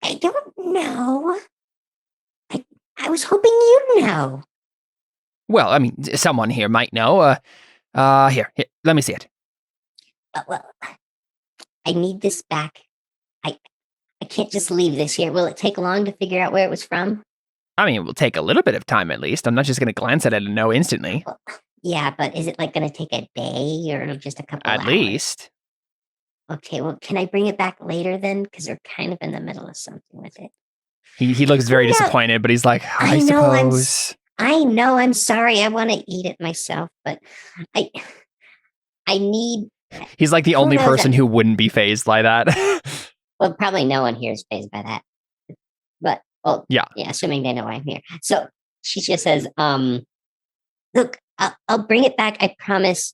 I don't know. I was hoping you'd know. Well, I mean, someone here might know. Here, let me see it. Well, I need this back. I can't just leave this here. Will it take long to figure out where it was from? I mean, it will take a little bit of time at least. I'm not just going to glance at it and know instantly. Well, yeah, but is it like going to take a day or just a couple At hours? least. Okay, well, can I bring it back later then? Because we're kind of in the middle of something with it. He looks very No. disappointed, but he's like, I know, suppose. I know, I'm sorry. I want to eat it myself, but I need... He's like the Who only knows? person who wouldn't be phased by that. Well, probably no one here is fazed by that. But, well, Yeah. assuming they know I'm here. So she just says, look, I'll bring it back. I promise.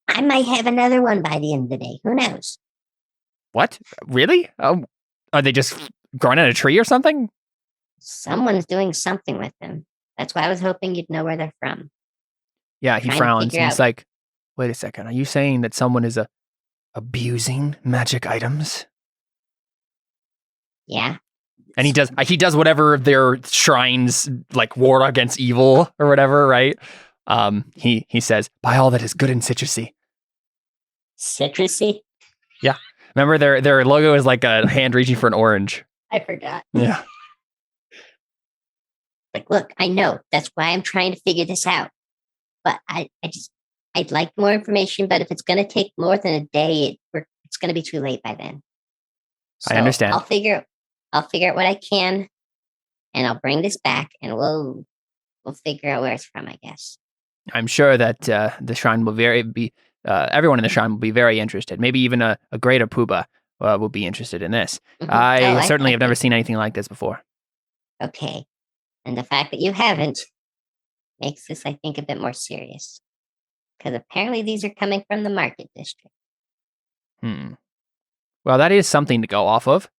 I might have another one by the end of the day. Who knows? What? Really? Are they just growing on a tree or something? Someone's doing something with them. That's why I was hoping you'd know where they're from. Yeah, he Trying to frowns figure and he's out- like, wait a second. Are you saying that someone is abusing magic items? Yeah. And he does whatever their shrines like ward against evil or whatever, right? He says, by all that is good and citrusy. Citrusy? Remember their logo is like a hand reaching for an orange. I forgot. Yeah. Like, look, I know. That's why I'm trying to figure this out. But I'd like more information, but if it's going to take more than a day, it's going to be too late by then. I understand. I'll figure out what I can, and I'll bring this back, and we'll figure out where it's from, I guess. I'm sure that the shrine will everyone in the shrine will be very interested. Maybe even a greater Puba will be interested in this. Mhm. I Oh, certainly have never think- seen anything like this before. Okay. And the fact that you haven't makes this, I think, a bit more serious. Because apparently these are coming from the market district. Well, that is something to go off of.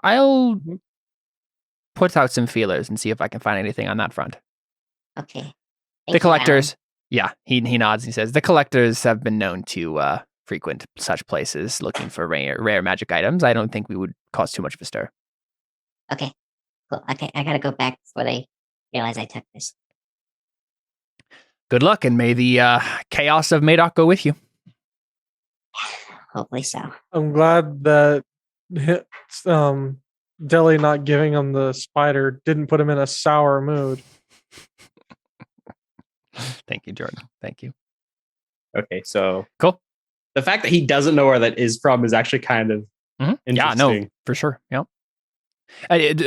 I'll put out some feelers and see if I can find anything on that front. Okay. Thank The you, collectors, yeah, he nods. He says the collectors have been known to frequent such places looking for rare magic items. I don't think we would cause too much of a stir. Alan. Okay. Cool. Okay. I gotta go back before they realize I took this. Good luck, and may the chaos of Madoc go with you. Hopefully so. I'm glad that Deli not giving him the spider didn't put him in a sour mood. Thank you, Jordan. Thank you. Okay, so Cool. the fact that he doesn't know where that is from is actually kind of Yeah, no, interesting. for sure. Yeah.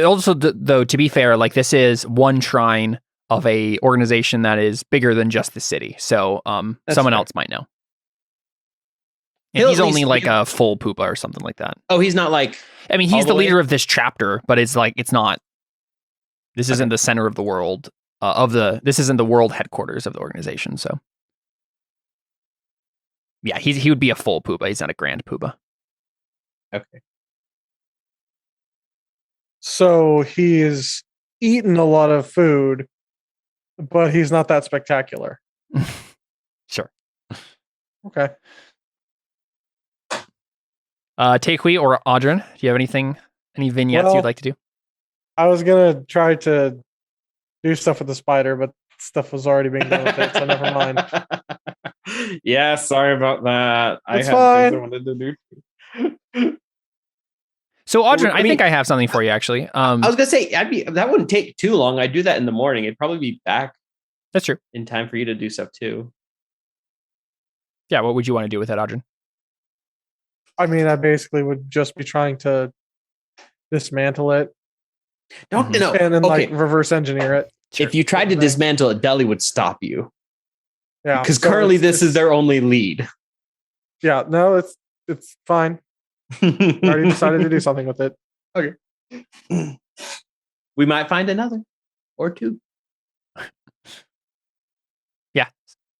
Also, though, to be fair, like this is one shrine of a organization that is bigger than just the city. So, That's someone fair. else might know. And He'll he's at only least like be- a full Poopa or something like that. Oh, he's not like I mean, All he's the the way? leader of this chapter, but it's like it's not. This isn't the center of the world This isn't the world headquarters of the organization. So, yeah, he would be a full Poopa. He's not a grand Poopa. okay. So he's eaten a lot of food, but he's not that spectacular. Sure. Okay. Takui or Audrin, do you have any vignettes Well- you'd like to do? I was gonna try to do stuff with the spider, but stuff was already being done with it, so never mind. Yeah, sorry about that. It's I had fine. things I wanted to do. So, Audrin, I I mean- think I have something for you, actually. I was gonna say that wouldn't take too long. I'd do that in the morning. It'd probably be back That's true. in time for you to do stuff too. Yeah, what would you want to do with that, Audrin? I mean, I basically would just be trying to dismantle it No, Mhm. no. and then Okay, like reverse engineer it. if you tried to Okay. dismantle it, Deli would stop you Yeah, because so currently it's- this is their only lead. Yeah, no, it's fine. I already decided to do something with it. Okay. We might find another or two. Yeah.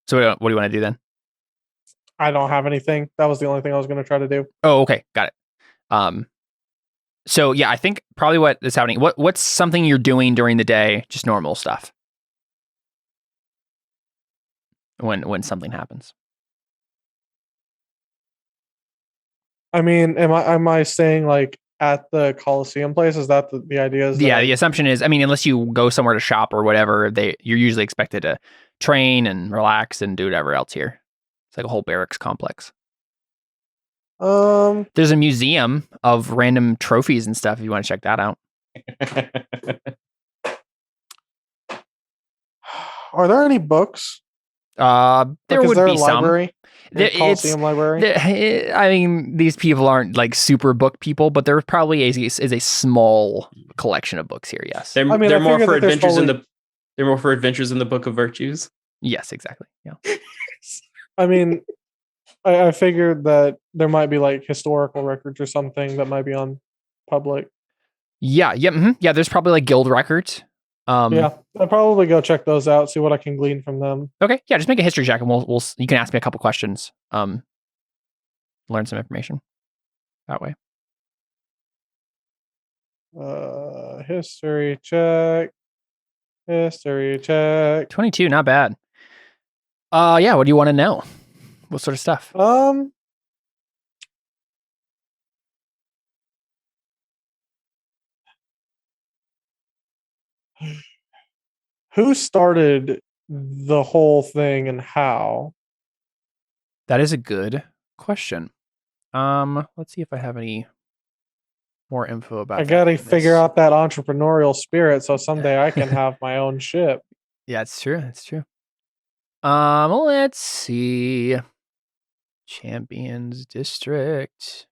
So what do you want to do then? I don't have anything. That was the only thing I was going to try to do. Oh, okay. Got it. So yeah, I think probably what is happening. What's something you're doing during the day? Just normal stuff. When something happens. I mean, am I staying like at the Coliseum place? Is that the idea? Is Yeah, that the assumption is, I mean, unless you go somewhere to shop or whatever, you're usually expected to train and relax and do whatever else here. It's like a whole barracks complex. There's a museum of random trophies and stuff if you want to check that out. Are there any books? There Like, would is there be a some. library? Coliseum library? I mean, these people aren't like super book people, but there probably is a small collection of books here. Yes. They're more for adventures in the. They're more for adventures in the Book of Virtues. Yes, exactly. Yeah. I mean, I figured that there might be like historical records or something that might be on public. Yeah. Yeah. Mm-hmm. Yeah. There's probably like guild records. Yeah, I'll probably go check those out, see what I can glean from them. Okay. Yeah. Just make a history check, and we'll you can ask me a couple questions. Learn some information that way. History check. History check. 22, not bad. Yeah. What do you want to know? What sort of stuff? Who started the whole thing and how? That is a good question. Let's see if I have any more info about. I gotta figure out that entrepreneurial spirit so someday I can have my own ship. Yeah, it's true. It's true. Let's see. Champions District.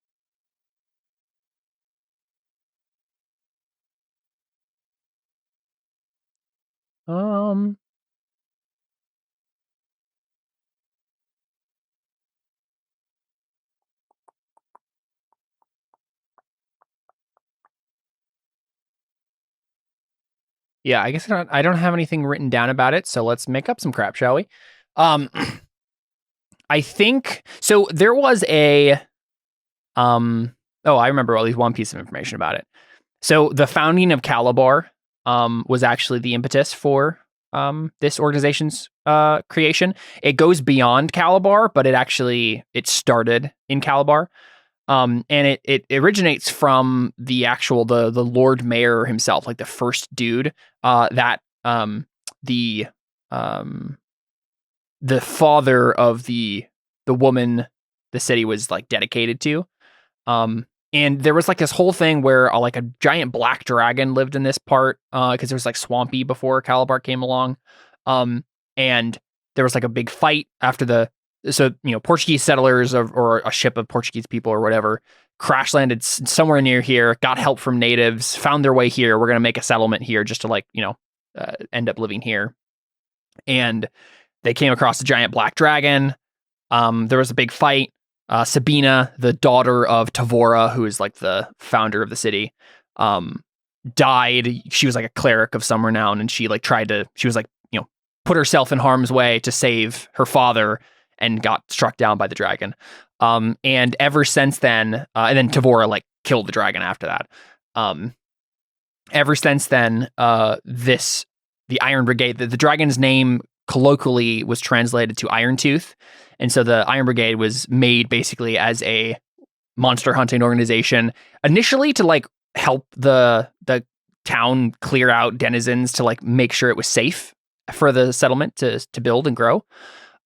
Yeah, I guess I don't have anything written down about it, so let's make up some crap, shall we? I think so. There was a I remember at least one piece of information about it. So the founding of Calabar was actually the impetus for this organization's creation. It goes beyond Calabar, but it started in Calabar. And it originates from the actual the Lord Mayor himself, like the first dude that the father of the woman the city was like dedicated to. And there was like this whole thing where like a giant black dragon lived in this part because it was like swampy before Calabar came along. And there was like a big fight after Portuguese settlers or a ship of Portuguese people or whatever crash landed somewhere near here, got help from natives, found their way here. We're going to make a settlement here just to end up living here. And they came across a giant black dragon. There was a big fight. Sabina, the daughter of Tavora, who is like the founder of the city, died. She was like a cleric of some renown, and she was put herself in harm's way to save her father and got struck down by the dragon. And ever since then, and then Tavora like killed the dragon after that. Ever since then, the Iron Brigade, the dragon's name colloquially was translated to Iron Tooth. And so the Iron Brigade was made basically as a monster hunting organization, initially to like help the town clear out denizens to like make sure it was safe for the settlement to build and grow.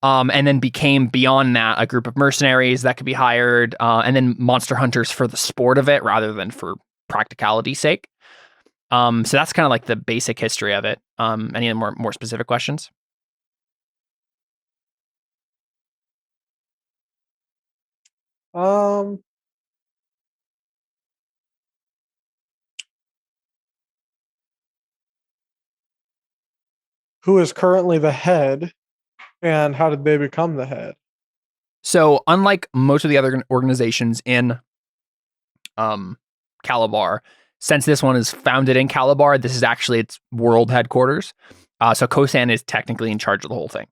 And then became beyond that a group of mercenaries that could be hired, and then monster hunters for the sport of it rather than for practicality's sake. So that's kind of like the basic history of it. Any more specific questions? Who is currently the head, and how did they become the head? So unlike most of the other organizations in Calabar, since this one is founded in Calabar, this is actually its world headquarters. So Kosan is technically in charge of the whole thing.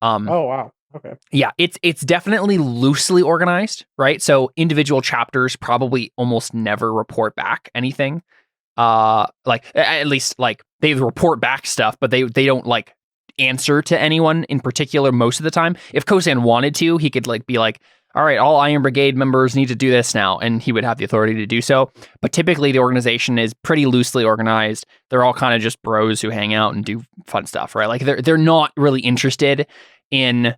Oh wow. Okay. Yeah, it's definitely loosely organized, right? So individual chapters probably almost never report back anything. Like at least like they report back stuff, but they don't like answer to anyone in particular most of the time. If Kosan wanted to, he could like be like, all right, all Iron Brigade members need to do this now, and he would have the authority to do so. But typically the organization is pretty loosely organized. They're all kind of just bros who hang out and do fun stuff, right? Like they're not really interested in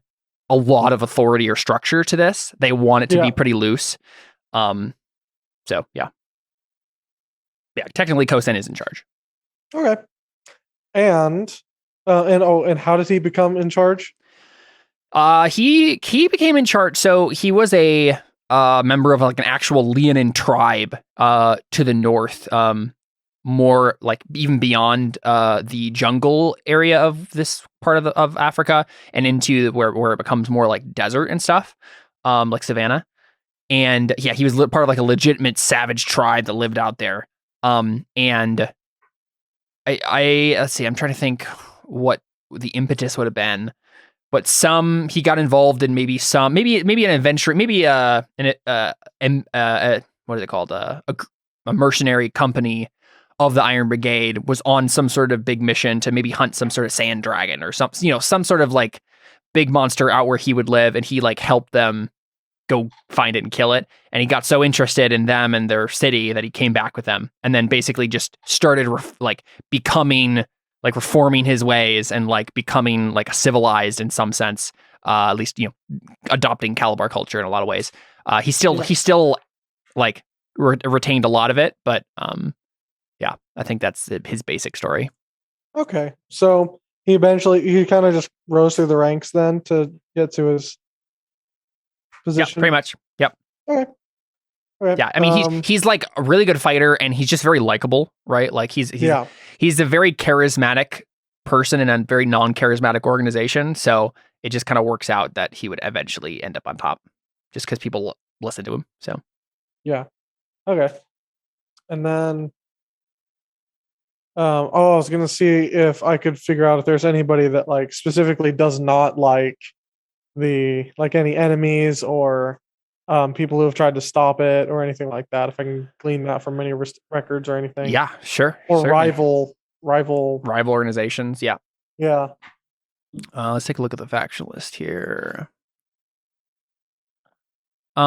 a lot of authority or structure to this. They want it to be pretty loose. So yeah. Yeah, technically Kosan is in charge. Okay. And how did he become in charge? He became in charge. So he was a member of like an actual Leonin tribe to the north, more like even beyond the jungle area of this part of Africa and into where it becomes more like desert and stuff, like savanna. And yeah, he was part of like a legitimate savage tribe that lived out there. And I let's see, I'm trying to think what the impetus would have been. But he got involved in maybe an adventure, maybe what is it called? A mercenary company of the Iron Brigade was on some sort of big mission to maybe hunt some sort of sand dragon or some sort of like big monster out where he would live, and he like helped them go find it and kill it. And he got so interested in them and their city that he came back with them, and then basically just started becoming like reforming his ways and like becoming like civilized in some sense, at least, adopting Calabar culture in a lot of ways. He still like retained a lot of it, but yeah, I think that's his basic story. Okay. So he kind of just rose through the ranks then to get to his position. Yeah, pretty much. Yep. Okay. Right. Yeah, I mean he's like a really good fighter, and he's just very likable, right? Like he's a very charismatic person in a very non-charismatic organization, so it just kind of works out that he would eventually end up on top, just because people listen to him. So yeah, okay. And then, I was gonna see if I could figure out if there's anybody that like specifically does not like any enemies or people who have tried to stop it or anything like that. If I can glean that from any records or anything. Yeah, sure. Or certainly. rival organizations. Yeah. Yeah. Let's take a look at the faction list here. They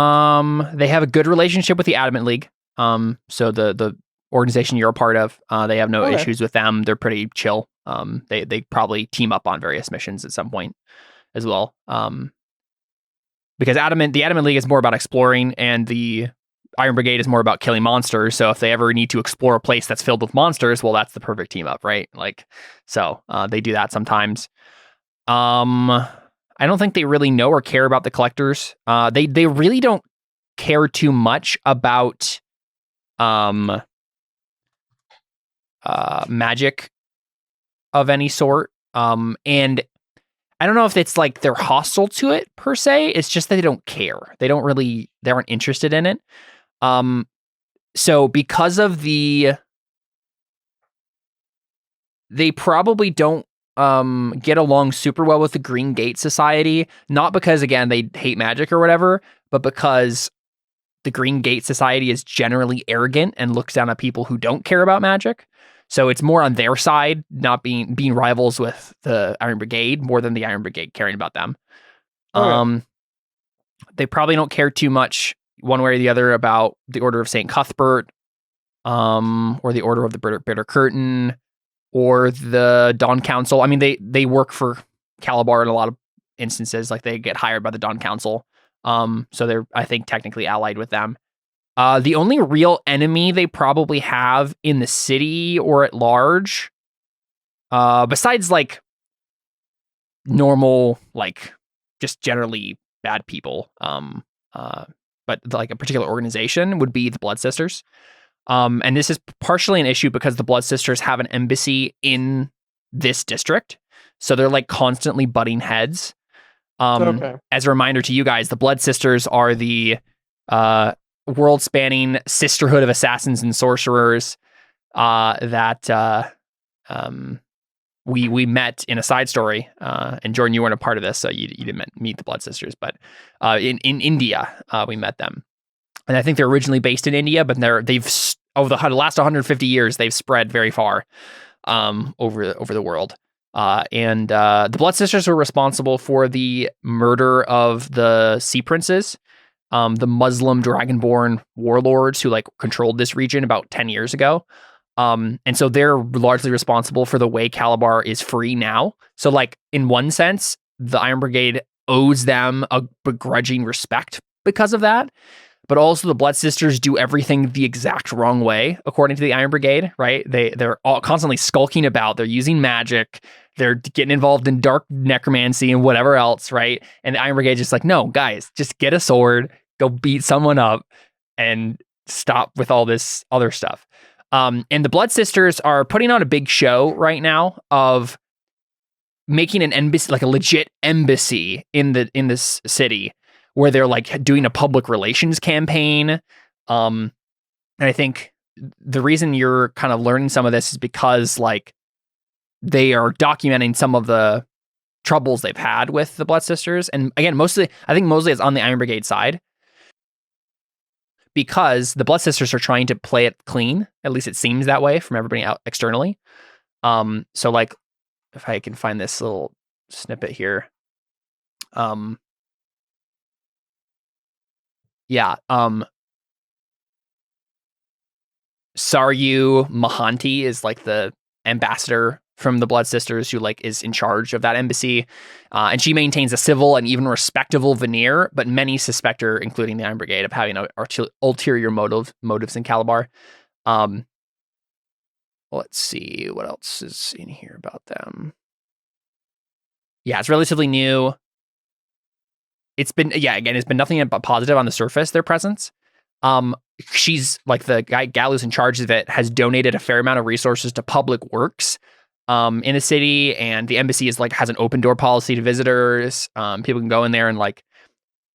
have a good relationship with the Adamant League. So the organization you're a part of, they have no issues with them. They're pretty chill. They probably team up on various missions at some point as well. Because the Adamant League is more about exploring, and the Iron Brigade is more about killing monsters. So if they ever need to explore a place that's filled with monsters, well, that's the perfect team up, right? Like, so they do that sometimes. I don't think they really know or care about the collectors. They really don't care too much about magic of any sort. And I don't know if it's like they're hostile to it per se. It's just that they don't care. They aren't interested in it. So because of they probably don't get along super well with the Green Gate Society, not because again they hate magic or whatever, but because the Green Gate Society is generally arrogant and looks down at people who don't care about magic. So it's more on their side, not being rivals with the Iron Brigade more than the Iron Brigade caring about them. They probably don't care too much one way or the other about the Order of St. Cuthbert, or the Order of the Bitter Curtain, or the Dawn Council. I mean, they work for Calabar in a lot of instances. Like they get hired by the Dawn Council. So they're, I think, technically allied with them. The only real enemy they probably have in the city or at large, besides like normal, like just generally bad people, but like a particular organization would be the Blood Sisters. And this is partially an issue because the Blood Sisters have an embassy in this district. So they're like constantly butting heads. As a reminder to you guys, the Blood Sisters are the world-spanning sisterhood of assassins and sorcerers that we met in a side story. And Jordan, you weren't a part of this, so you didn't meet the Blood Sisters, but in India we met them, and I think they're originally based in India, but they've over the last 150 years they've spread very far over the world. And the Blood Sisters were responsible for the murder of the Sea Princes, the Muslim dragonborn warlords who like controlled this region about 10 years ago. And so they're largely responsible for the way Calabar is free now. So like in one sense, the Iron Brigade owes them a begrudging respect because of that. But also the Blood Sisters do everything the exact wrong way, according to the Iron Brigade, right? They're all constantly skulking about. They're using magic. They're getting involved in dark necromancy and whatever else, right? And the Iron Brigade just like, no, guys, just get a sword, go beat someone up, and stop with all this other stuff. And the Blood Sisters are putting on a big show right now of making an embassy, like a legit embassy in this city, where they're like doing a public relations campaign. And I think the reason you're kind of learning some of this is because like they are documenting some of the troubles they've had with the Blood Sisters. And again, I think mostly it's on the Iron Brigade side, because the Blood Sisters are trying to play it clean. At least it seems that way from everybody out externally. So like if I can find this little snippet here. Saryu Mahanti is like the ambassador from the Blood Sisters who like is in charge of that embassy. And she maintains a civil and even respectable veneer, but many suspect her, including the Iron Brigade, of having ulterior motives in Calabar. Let's see what else is in here about them. Yeah, it's relatively new. It's been nothing but positive on the surface, their presence. She's like the gal who's in charge of it has donated a fair amount of resources to public works in the city, and the embassy has an open door policy to visitors. People can go in there and like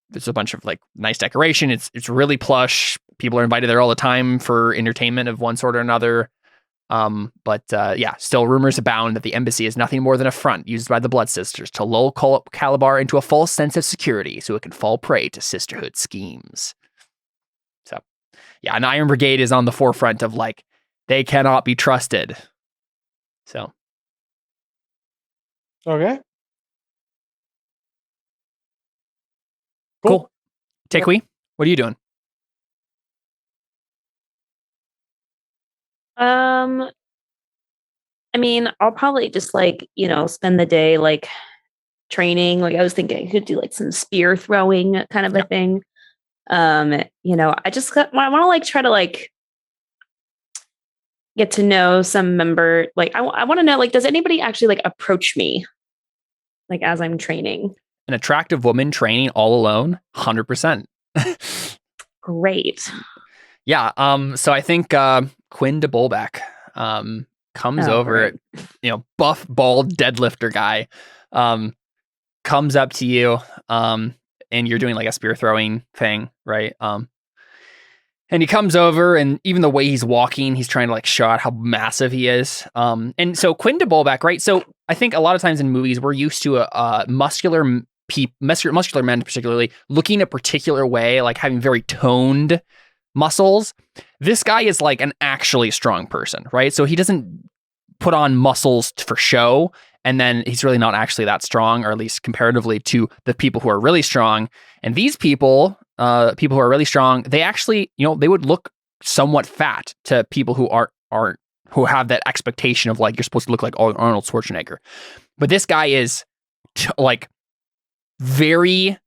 there's a bunch of like nice decoration. It's really plush. People are invited there all the time for entertainment of one sort or another. But still rumors abound that the embassy is nothing more than a front used by the Blood Sisters to lull Calabar into a false sense of security so it can fall prey to sisterhood schemes. So, yeah, an Iron Brigade is on the forefront of like, they cannot be trusted. So. Okay. Cool. Takui, what are you doing? I mean, I'll probably just spend the day like training. Like I was thinking I could do like some spear throwing kind of a thing. I just want to like try to like get to know some member. Like I want to know, like, does anybody actually like approach me like as I'm training? An attractive woman training all alone, 100%. Great. Yeah. So I think Quinn de Bolbeck comes over, right. Buff, bald deadlifter guy, comes up to you, and you're doing like a spear throwing thing, right? And he comes over, and even the way he's walking, he's trying to like show out how massive he is. And so Quinn de Bolbeck, right? So I think a lot of times in movies, we're used to a muscular men, particularly looking a particular way, like having very toned muscles. This guy is like an actually strong person, right? So he doesn't put on muscles for show, and then he's really not actually that strong, or at least comparatively to the people who are really strong. And these people who are really strong, they actually, they would look somewhat fat to people who who have that expectation of like you're supposed to look like Arnold Schwarzenegger. But this guy is like very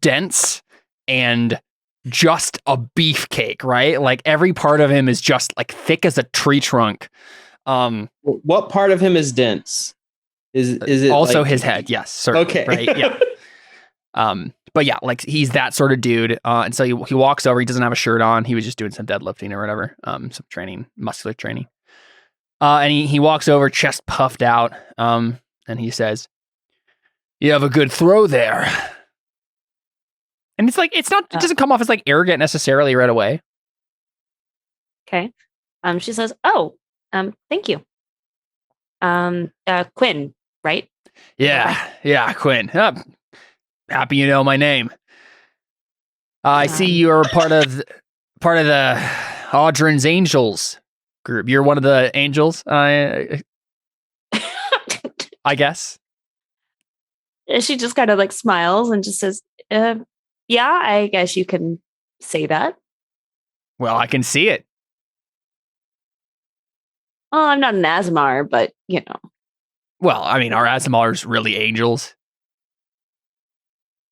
dense and just a beefcake, right? Like every part of him is just like thick as a tree trunk. What part of him is dense? Is it also like, his head? Yes, certainly. Okay, right? Yeah. But yeah, like he's that sort of dude. And so he walks over. He doesn't have a shirt on. He was just doing some deadlifting or whatever. Some training, muscular training. And he walks over, chest puffed out. And he says, "You have a good throw there." And it's like, it doesn't come off as like arrogant necessarily right away. Okay. She says, "Oh, Thank you. Quinn, right? Yeah, Quinn. Happy you know my name. I see you're part of the Audrin's Angels group. You're one of the angels, I guess. She just kind of like smiles and just says, yeah, I guess you can say that. Well, I can see it. Oh, I'm not an Asmar, but you know. Well, I mean, are Asmars really angels?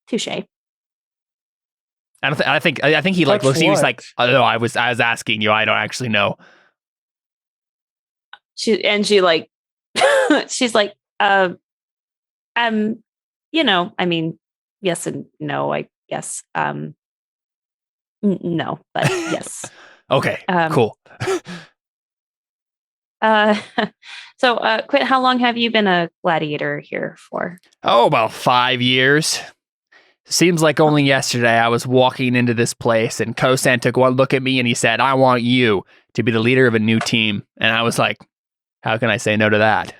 Touche. I think he like Touch looks at you. He's what? like, oh, no, I was asking you. I don't actually know. She like, she's like, you know, I mean, yes and no, I guess. No, but yes. Okay, cool. So, Quinn, how long have you been a gladiator here for? Oh, about 5 years. Seems like only yesterday I was walking into this place and Kosan took one look at me and he said, I want you to be the leader of a new team. And I was like, how can I say no to that?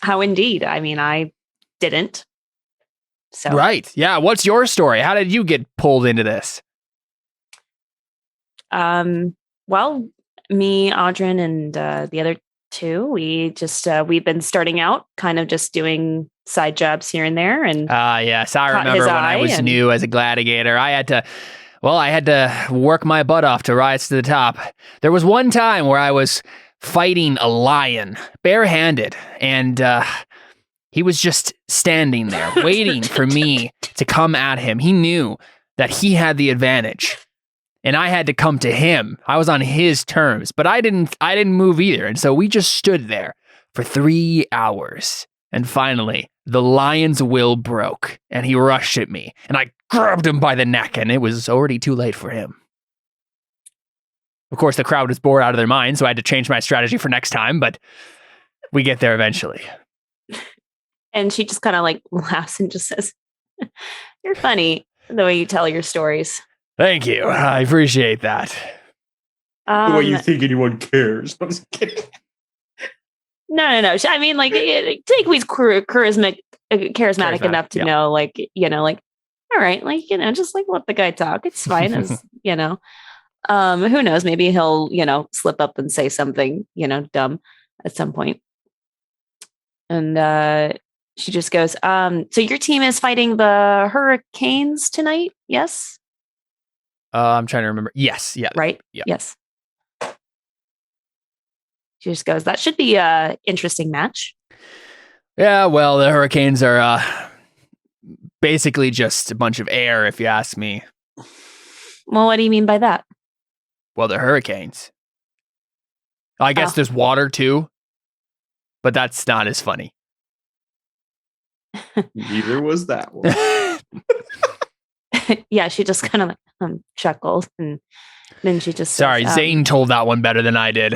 How indeed. I mean, I didn't. So Right. Yeah. What's your story? How did you get pulled into this? Well, me, Audrin, and the other two, we've been starting out kind of just doing side jobs here and there. And Yes, I caught remember his when I eye was and- new as a gladiator. I had to work my butt off to rise to the top. There was one time where I was fighting a lion barehanded, and he was just standing there waiting for me to come at him. He knew that he had the advantage, and I had to come to him. I was on his terms, but I didn't move either. And so we just stood there for 3 hours. And finally, the lion's will broke, and he rushed at me, and I grabbed him by the neck, and it was already too late for him. Of course, the crowd was bored out of their minds, so I had to change my strategy for next time, but we get there eventually. And she just kind of like laughs and just says, you're funny the way you tell your stories. Thank you. I appreciate that. The way you think anyone cares. I'm just kidding. No. I mean, like, Takewee's charismatic enough to yeah. know, like, you know, like, all right, like, you know, just like let the guy talk. It's fine. As, you know, who knows? Maybe he'll, you know, slip up and say something, you know, dumb at some point. And she just goes, so your team is fighting the hurricanes tonight? Yes. I'm trying to remember. Yes. Yeah. Right. Yeah. Yes. She just goes, that should be a interesting match. Yeah. Well, the hurricanes are basically just a bunch of air, if you ask me. Well, what do you mean by that? Well, they're hurricanes. I guess Oh. there's water too, but that's not as funny. Neither was that one. Yeah, she just kind of like chuckles, and then she just Sorry, says, Zane told that one better than I did.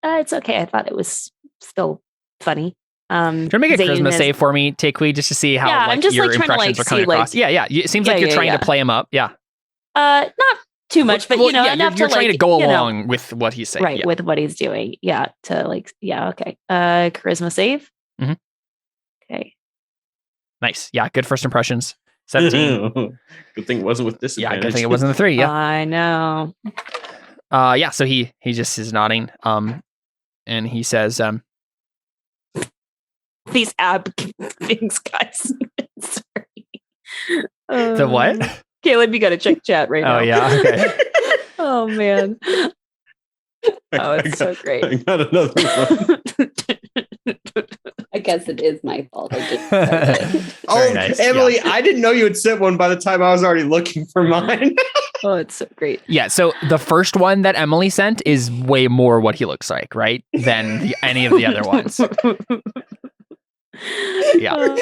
it's okay. I thought it was still funny. Can you make a Zane charisma is- save for me, Takewee, just to see how Yeah, like, I'm just, your like, trying to, impressions like, are coming see, like- across? Yeah. It seems like Yeah, you're trying to play him up. Yeah. Not too much, but Well, you know, yeah, enough you're to trying like, to go you know, along with what he's saying. right, Yeah. with what he's doing. Yeah, to like, yeah, okay. Charisma save. Mhm. Okay. Nice. Yeah. Good first impressions. 17. Good thing it wasn't with Yeah. disadvantage. Good thing it wasn't the 3. Yeah. I know. Yeah. So he just is nodding. And he says, These ab things, guys. Sorry. the what? Caleb, you got to check chat right now. Oh yeah. Okay. Oh man. Oh, it's so great. I got another one. I guess it is my fault. I just said it. Very nice, Emily, yeah. I didn't know you had sent one by the time I was already looking for mine. Oh, it's so great. Yeah, so the first one that Emily sent is way more what he looks like, right? Than any of the other ones. Yeah.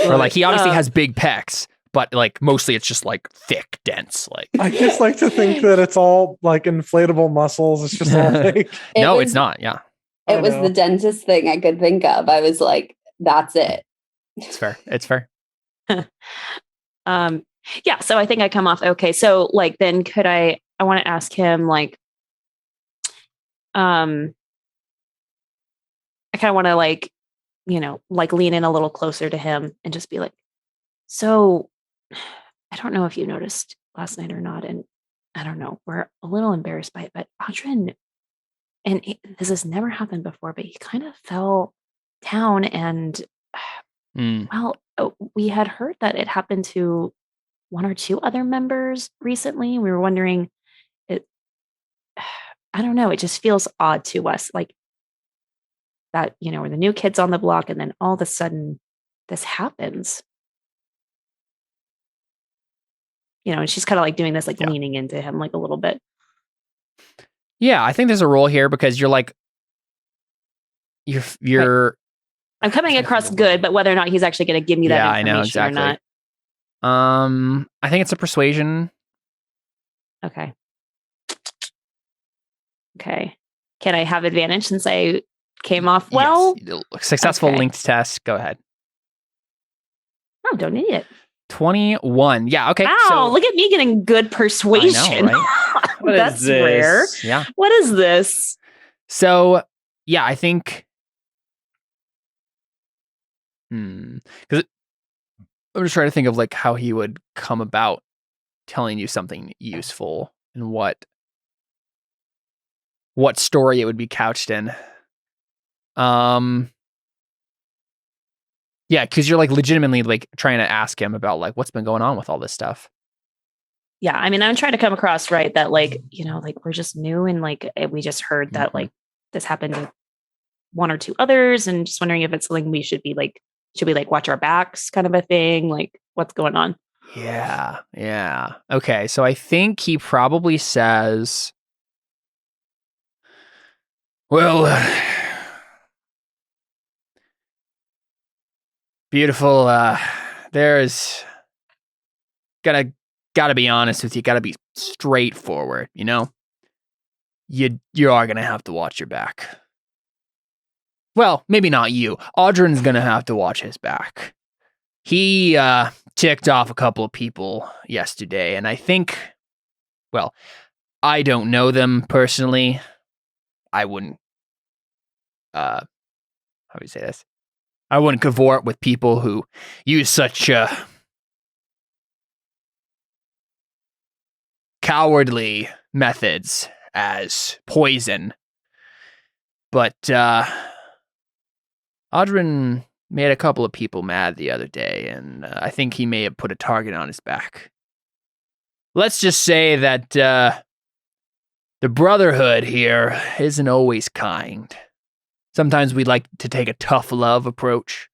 Or like he obviously has big pecs, but like mostly it's just like thick, dense. Like I just like to think that it's all like inflatable muscles. It's just all fake. no, was- it's not. Yeah, It I was know. the dentist thing I could think of. I was like, that's it. it's fair. It's fair. Yeah, so I think I come off okay. So like then could I want to ask him like, I kind of want to like, like lean in a little closer to him and just be like, so I don't know if you noticed last night or not. And I don't know, we're a little embarrassed by it, but Audrin, this has never happened before, but he kind of fell down and well, we had heard that it happened to one or two other members recently. We were wondering I don't know. It just feels odd to us. Like that, we're the new kids on the block. And then all of a sudden this happens, and she's kind of like doing this, like leaning into him like a little bit. Yeah. I think there's a role here because you're like, you're, right. I'm coming across good, but whether or not he's actually going to give me that information exactly. or not. I think it's a persuasion. Okay. Can I have advantage since I came off well? Yes. Successful linked test. Go ahead. Oh, don't need it. 21. Yeah. Okay. Wow. So, look at me getting good persuasion. I know, right? What That's is this? rare. Yeah. What is this? So, yeah, I think. Because I'm just trying to think of like how he would come about telling you something useful and what story it would be couched in. Yeah, because you're like legitimately like trying to ask him about like what's been going on with all this stuff. Yeah, I mean, I'm trying to come across right that like, like we're just new and like we just heard that like this happened to one or two others and just wondering if it's something we should be like, watch our backs kind of a thing? Like what's going on? Yeah. Okay, so I think he probably says, well, beautiful, there's gotta be honest with you, gotta be straightforward, you are gonna have to watch your back. Well, maybe not you. Audrin's gonna have to watch his back. He ticked off a couple of people yesterday, and I think, well, I don't know them personally. I wouldn't, how do you say this? I wouldn't cavort with people who use such cowardly methods as poison. But Audrin made a couple of people mad the other day, and I think he may have put a target on his back. Let's just say that the Brotherhood here isn't always kind. Sometimes we like to take a tough love approach,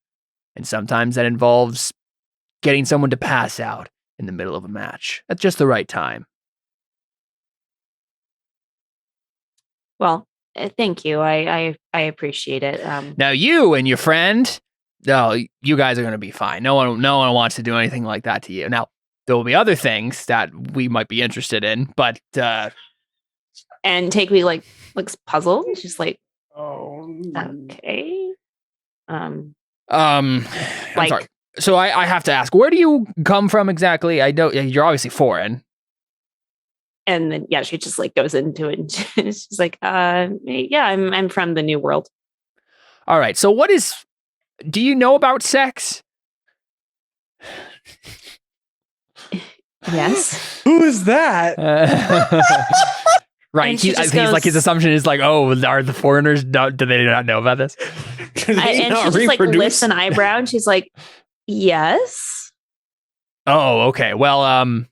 and sometimes that involves getting someone to pass out in the middle of a match at just the right time. Well, thank you. I appreciate it. Now you and your friend, you guys are going to be fine. No one wants to do anything like that to you. Now, there will be other things that we might be interested in, but and Takewee like looks puzzled. She's like, Oh, okay. I'm sorry. So I have to ask, where do you come from exactly? I know you're obviously foreign. And then she just like goes into it and she's like, yeah, I'm from the New World. All right. So do you know about sex? Yes. who is that? Right. And she just he's like, goes- his assumption is like, oh, are the foreigners, do they not know about this? And she just like lifts an eyebrow and she's like, yes. Oh, okay. Well,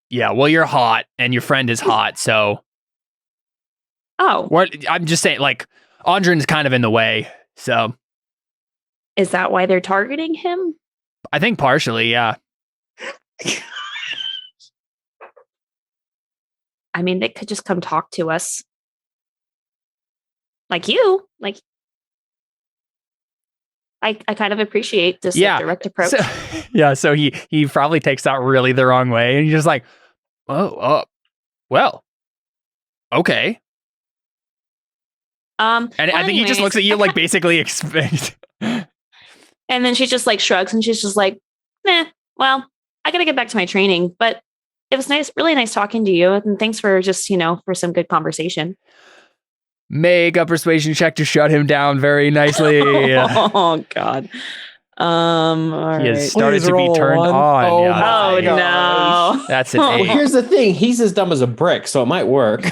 yeah, well, you're hot and your friend is hot. So I'm just saying, like, Audrin's kind of in the way. So is that why they're targeting him? I think partially, yeah. I mean, they could just come talk to us. Like you. Like, I kind of appreciate this direct approach. So he probably takes that really the wrong way. And he's just like, well, okay. And I think he just looks at you like basically expect. And then she just like shrugs and she's just like, well, I got to get back to my training, but it was nice, really nice talking to you. And thanks for just, for some good conversation. Make a persuasion check to shut him down very nicely. Oh God. All He has right. started Please to be roll turned one. on. Oh yeah. my Oh gosh. no. That's an Well, Well, eight. here's the thing. He's as dumb as a brick, so it might work.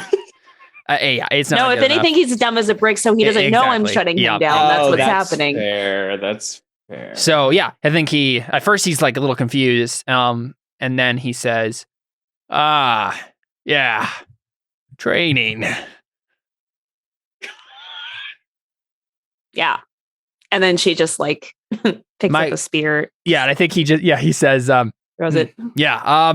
Yeah, it's not No, if good anything, enough. he's dumb as a brick, so he doesn't know I'm Exactly. shutting Yeah. him down. That's Oh, what's happening. Fair. That's fair. So yeah, I think at first he's like a little confused. And then he says, yeah, training. Yeah. And then she just like picks up a spear, Yeah, and I think he says, throws it. yeah,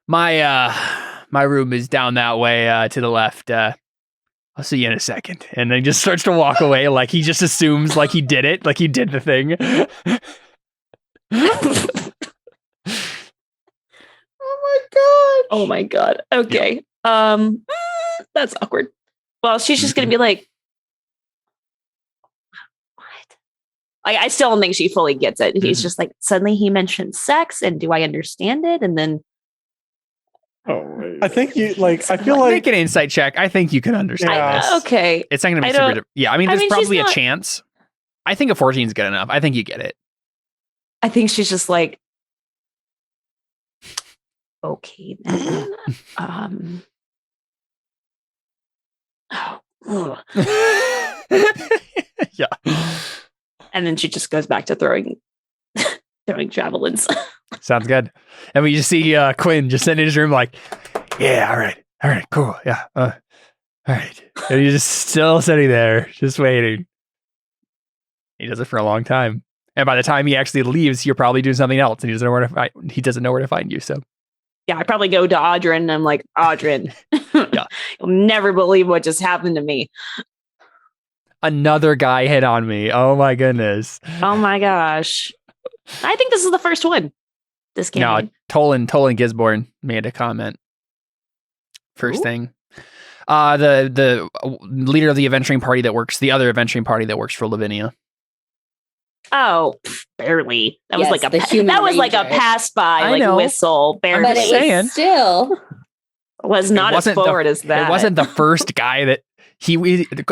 my room is down that way to the left. I'll see you in a second. And then he just starts to walk away like he just assumes like he did it, like he did the thing. Oh my God. Okay. That's awkward. Well, she's just gonna be like, what? I still don't think she fully gets it. He's just like, suddenly he mentioned sex, and do I understand it? And then I think you I feel like Make an insight check. I think you can understand. Yeah. okay. It's not going to I be super. don't- Yeah, I mean, I there's mean, she's probably a not- chance. I think a 14 is good enough. I think you get it. I think she's just like, okay then. Ugh. Yeah. And then she just goes back to throwing javelins. Sounds good. And we just see Quinn just sitting in his room like, yeah, all right, cool. Yeah. All right. And he's just still sitting there, just waiting. He does it for a long time. And by the time he actually leaves, you're probably doing something else and he doesn't know where to find you. So Yeah, I probably go to Audrin and I'm like, Audrin, Yeah. you'll never believe what just happened to me. another guy hit on me. Oh my goodness. Oh my gosh. I think this is the first one. This No, campaign. Tolan Gisborne made a comment. First Ooh. thing. The leader of the adventuring party the other adventuring party that works for Lavinia. Oh, barely. That was Yes, like the human that was like a ranger. pass by, I like know. whistle. Barely. But it saying. was still. was not as wasn't forward as that. It wasn't the first guy that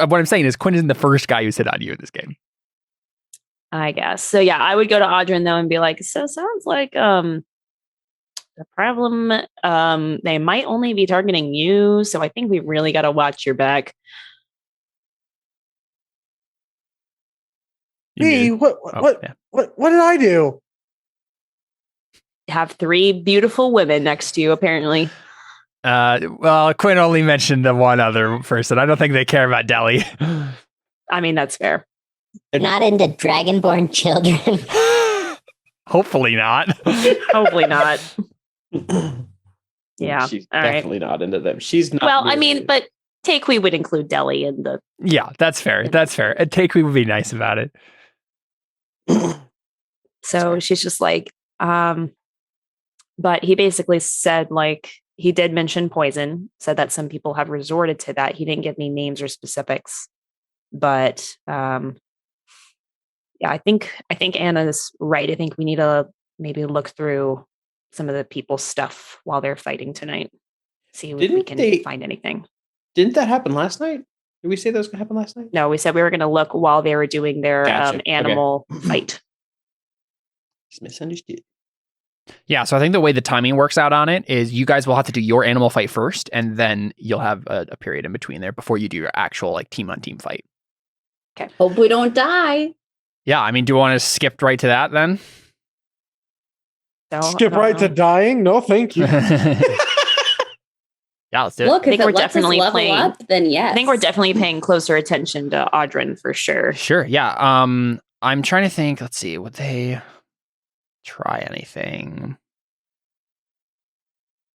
what I'm saying is Quinn isn't the first guy who's hit on you in this game. I guess. So yeah, I would go to Audrin though and be like, so sounds like the problem they might only be targeting you, so I think we really got to watch your back. me. What yeah. what did I do? Have 3 beautiful women next to you apparently. Well, Quinn only mentioned the one other person. I don't think they care about Delhi. I mean, that's fair. Not into dragonborn children. Hopefully not. Hopefully not. Yeah. She's All right. definitely not into them. She's not. Well, I nearly- mean, but Takui would include Delhi in the Yeah, that's fair. That's fair. And Takui would be nice about it. so she's just like, but he basically said like he did mention poison, said that some people have resorted to that. He didn't give me names or specifics, but yeah, I think Anna's right. I think we need to maybe look through some of the people's stuff while they're fighting tonight. See if we Didn't can they- find anything. Didn't that happen last night? Did we say that was going to happen last night? No, we said we were going to look while they were doing their Gotcha. Okay. animal fight. It's misunderstood. Yeah, so I think the way the timing works out on it is you guys will have to do your animal fight first, and then you'll have a period in between there before you do your actual like team on team fight. Hope we don't die. Yeah, I mean, do you want to skip right to that then? So, Skip I don't right to know. dying? No, thank you. Yeah, let's do it. Look, think if we're it lets us definitely level playing. up, then yes. I think we're definitely paying closer attention to Audrin for sure. Sure. Yeah. I'm trying to think. Let's see. Would they try anything?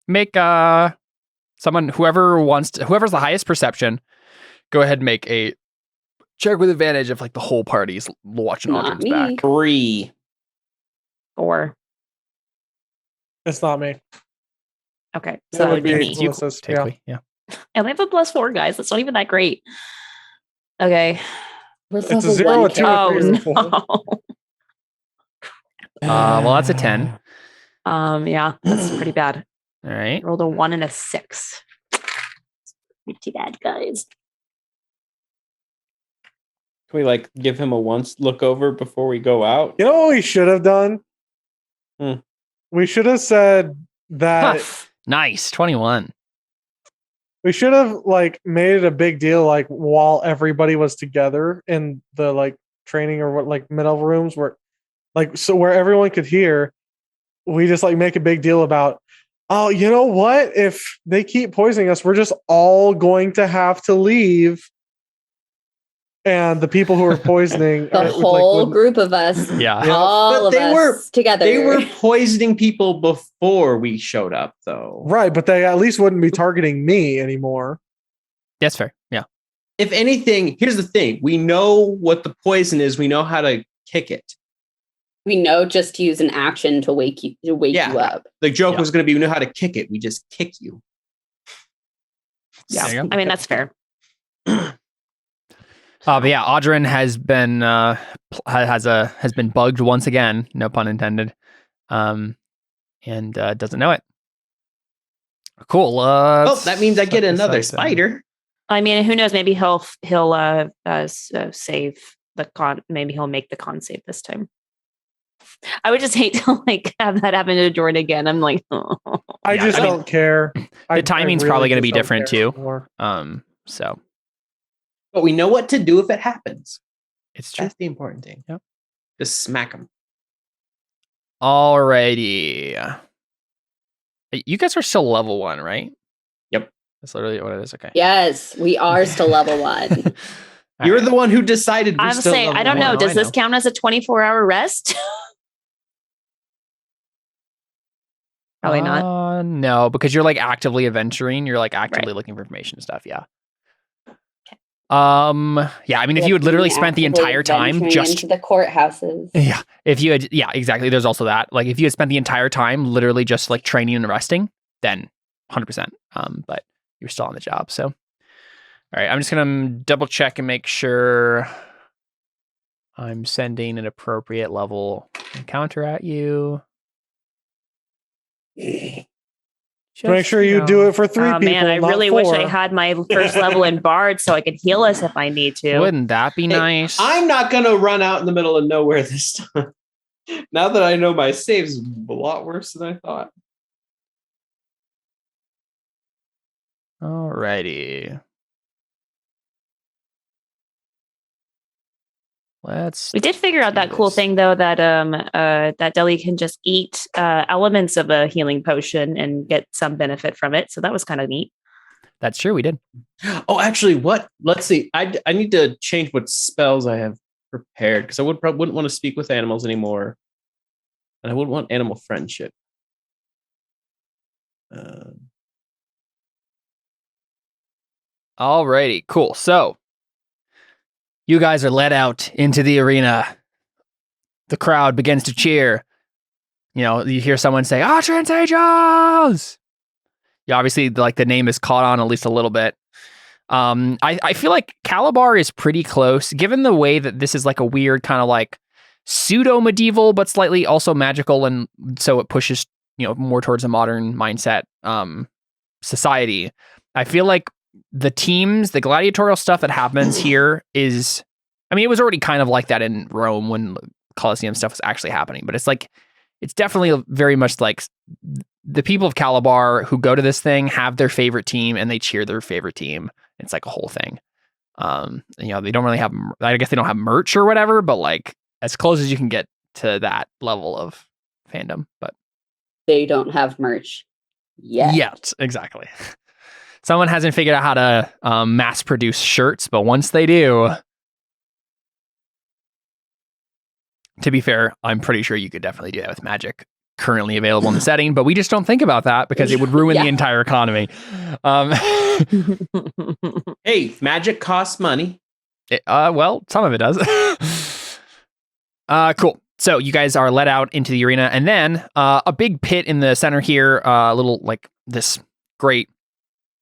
Make someone whoever's the highest perception. Go ahead and make a check with advantage if like the whole party's watching Not Audrin's me. back. 3. Or It's not me. okay, so That that would would be be me. Melissa's, yeah. Technically, yeah. And I have a +4, guys. That's not even that great. Okay. What's It's a level 0, one a 2, count? Oh or 3, or 4. no. Well, that's a 10. Yeah, that's pretty bad. All right. Rolled a 1 and a 6. Not too bad, guys. Can we like give him a once look over before we go out? You know what we should have done? Hmm. We should have said that Nice. 21. we should have like made it a big deal, like while everybody was together in the like training or what like middle rooms where like so where everyone could hear, we just like make a big deal about, oh, you know what? If they keep poisoning us, we're just all going to have to leave. And the people who are poisoning The whole group of us, Yeah. all But of us together. They were poisoning people before we showed up, though. Right, but they at least wouldn't be targeting me anymore. That's fair. Yeah. If anything, here's the thing: we know what the poison is. We know how to kick it. We know just to use an action to wake you up. The joke was going to be, we know how to kick it. We just kick you. There you Yeah, go. I mean, that's fair. But yeah, Audrin has been has been bugged once again, no pun intended, and doesn't know it. Cool. Oh, that means I get another spider. I mean, who knows? Maybe he'll save the con. Maybe he'll make the con save this time. I would just hate to like have that happen to Jordan again. I'm like, oh. I just don't care. The timing's really probably going to just be don't different care too. anymore. So But we know what to do if it happens. it's true. That's the important thing. Yep. Just smack them. Alrighty. You guys are still level 1, right? Yep. That's literally what it is. Okay. Yes, we are still level 1. You're the one who decided. I'm saying, I don't know. one. Does I this know. count as a 24-hour rest? Probably not. No, because you're like actively adventuring. You're like actively looking for information and stuff. Yeah. Yeah. I mean, if you had literally spent the entire time just into the courthouses. yeah, if you had exactly. There's also that. Like, if you had spent the entire time literally just like training and resting, then 100%. But you're still on the job. So, all right, I'm just gonna double check and make sure I'm sending an appropriate level encounter at you. Make sure you do it for 3 people. Man, I not really 4. wish I had my first level in Bard so I could heal us if I need to. Wouldn't that be nice? I'm not going to run out in the middle of nowhere this time. Now that I know my save's a lot worse than I thought. Alrighty. We did figure out that cool thing though that that Deli can just eat elements of a healing potion and get some benefit from it. So that was kind of neat. That's true. We did. Oh, actually, what? Let's see. I need to change what spells I have prepared because I wouldn't want to speak with animals anymore, and I wouldn't want animal friendship. Alrighty, cool. So you guys are led out into the arena. The crowd begins to cheer. You know, you hear someone say, "Audrin Angels!" Yeah, obviously, like the name is caught on at least a little bit. I feel like Calabar is pretty close, given the way that this is like a weird kind of like pseudo medieval, but slightly also magical, and so it pushes more towards a modern mindset society. I feel like the teams, the gladiatorial stuff that happens here is, I mean, it was already kind of like that in Rome when Colosseum stuff was actually happening, but it's like, it's definitely very much like the people of Calabar who go to this thing have their favorite team and they cheer their favorite team. It's like a whole thing. They don't really have, I guess they don't have merch or whatever, but like as close as you can get to that level of fandom, but they don't have merch yet. Yet, exactly. Someone hasn't figured out how to mass produce shirts, but once they do, to be fair, I'm pretty sure you could definitely do that with magic currently available in the setting, but we just don't think about that because it would ruin the entire economy. Hey, magic costs money. Well, some of it does. Cool. So you guys are let out into the arena, and then a big pit in the center here, little like this grate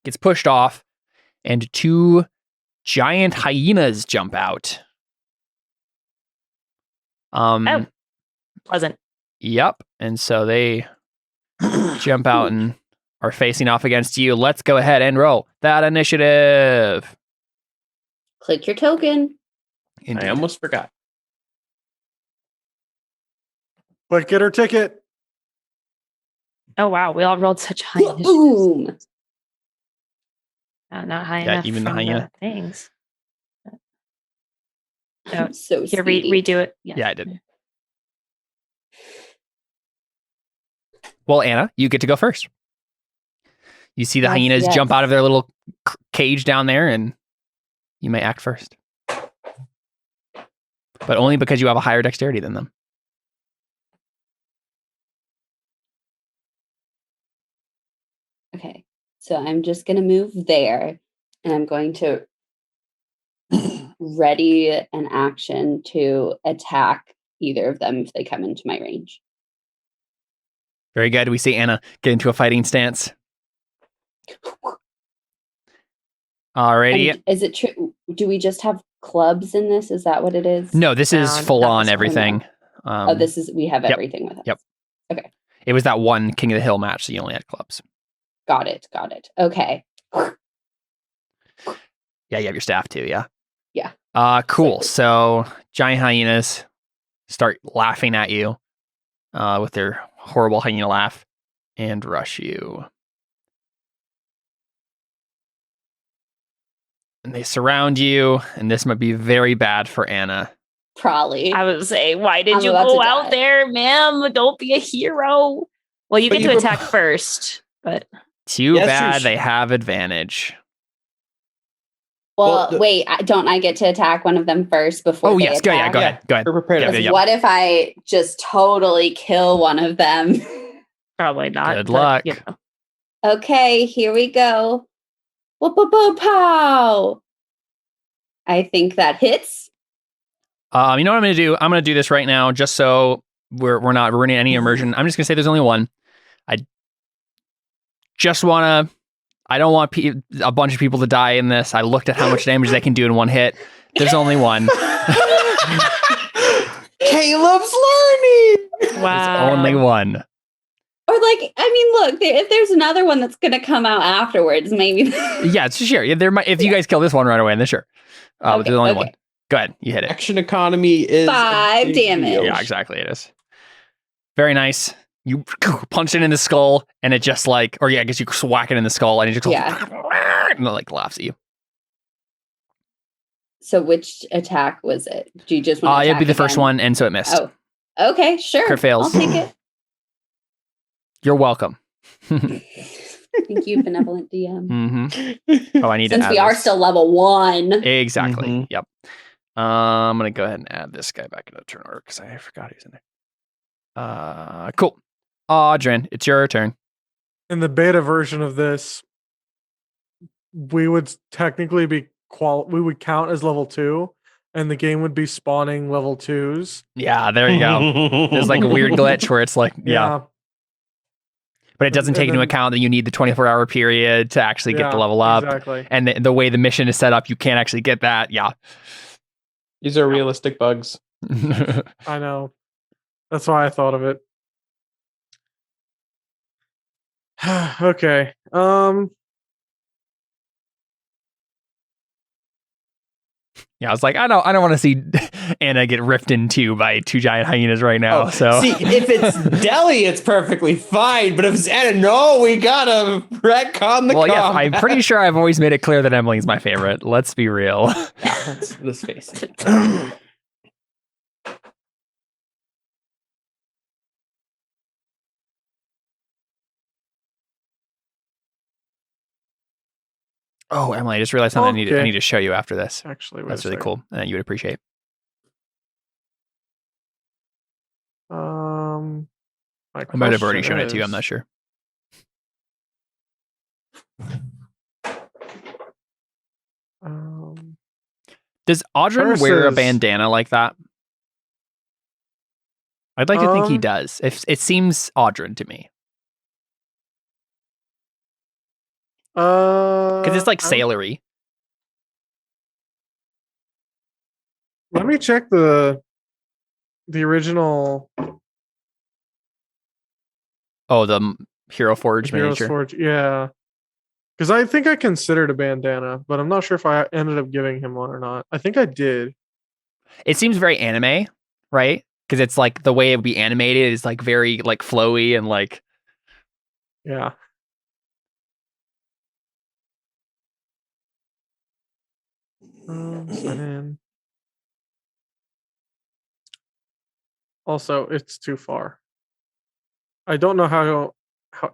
gets pushed off, and 2 giant hyenas jump out. Pleasant. Yep. And so they jump out and are facing off against you. Let's go ahead and roll that initiative. Click your token. Indeed. I almost forgot. But get her ticket. Oh wow, we all rolled such high initiatives. Boom. Not high Yeah, enough even the from hyena. the things. Oh, I'm so here, speedy. redo it. Yes. Yeah, I did. Well, Anna, you get to go first. You see the Yes, hyenas yes. jump out of their little cage down there, and you may act first. But only because you have a higher dexterity than them. Okay, so I'm just going to move there, and I'm going to ready an action to attack either of them if they come into my range. Very good. We see Anna get into a fighting stance. Alrighty. And is it true? Do we just have clubs in this? Is that what it is? No, this is Down, full that on was everything. Oh, this is, we have yep, everything with us. yep. Okay. It was that one King of the Hill match, so you only had clubs. Got it. Okay. Yeah, you have your staff too, yeah? Yeah. Cool. So giant hyenas start laughing at you with their horrible hyena laugh and rush you. And they surround you, and this might be very bad for Anna. Probably. I would say, why did I'm you about go to out die. there, ma'am? Don't be a hero. Well, you But get you to prep- attack first, but Too Yes, bad you they have advantage. Well, Well, wait, don't I get to attack one of them first before Oh, they yes. Go attack? ahead. Go ahead. We're prepared. Yeah, Because yeah. what if I just totally kill one of them? probably not. Good but, luck. you know. Okay, here we go. Pow! I think that hits. You know what I'm going to do? I'm going to do this right now just so we're not ruining any immersion. I'm just going to say there's only one. I don't want a bunch of people to die in this. I looked at how much damage they can do in one hit. There's only one. Caleb's learning. Wow. Only one. Or like, I mean, look, if there's another one that's going to come out afterwards, maybe. Yeah, sure. Yeah, there might, if you guys kill this one right away, then sure. But there's only one. Go ahead. You hit it. Action economy is 5 a big damage. deal. Yeah, exactly. It is. Very nice. You punch it in the skull, and it just like, or yeah, I guess you whack it in the skull, and it just goes, and it like laughs at you. So which attack was it? Do you just want to It'd be the attack first again? one, and so it missed. Oh, okay, sure. Crit fails. I'll take it. You're welcome. Thank you, benevolent DM. Mm-hmm. Oh, I need to Since add we are this. still level 1. Exactly. Mhm. Yep. I'm gonna go ahead and add this guy back into turn order because I forgot he was in there. Cool. Audrin, it's your turn. In the beta version of this, we would technically be we would count as level 2, and the game would be spawning level 2s. Yeah, there you go. There's like a weird glitch where it's like, yeah. But it doesn't take into account that you need the 24-hour period to actually get the level up. Exactly. And the way the mission is set up, you can't actually get that. Yeah. These are realistic bugs. I know. That's why I thought of it. Okay. Yeah, I was like, I don't want to see Anna get ripped in two by 2 giant hyenas right now. So see, if it's Delhi, it's perfectly fine. But if it's Anna, no, we gotta retcon the well, yes, combat. I'm pretty sure I've always made it clear that Emily's my favorite. Let's be real. Yeah, let's face it. Oh, Emily, I just realized something I Okay. need to show you after this. Actually, wait That's a really second. cool. And you would appreciate. My I might have already question shown it to you. I'm is- not sure. Does Audrin wear a versus- bandana like that? I'd like to think he does. It seems Audrin to me. Because it's like sailory. Let me check the original. Oh, Hero Forge Heroes miniature. Forge, yeah. Because I think I considered a bandana, but I'm not sure if I ended up giving him one or not. I think I did. It seems very anime, right? Because it's like the way it would be animated is like very like flowy and like Yeah. Sign in. Also, it's too far. I don't know how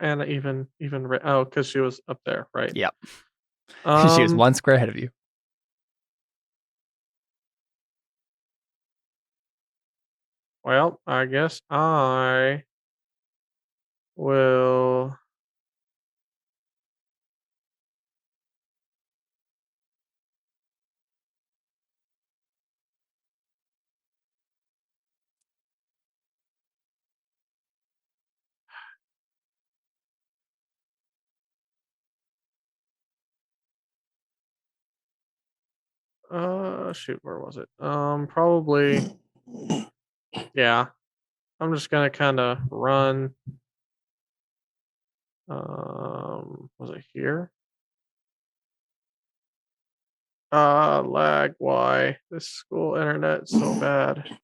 Anna even because she was up there, right? Yep. She was 1 square ahead of you. Well, I guess I will. Shoot, where was it? Probably. Yeah. I'm just gonna kind of run. Was it here? Lag. Why? This school internet's so bad.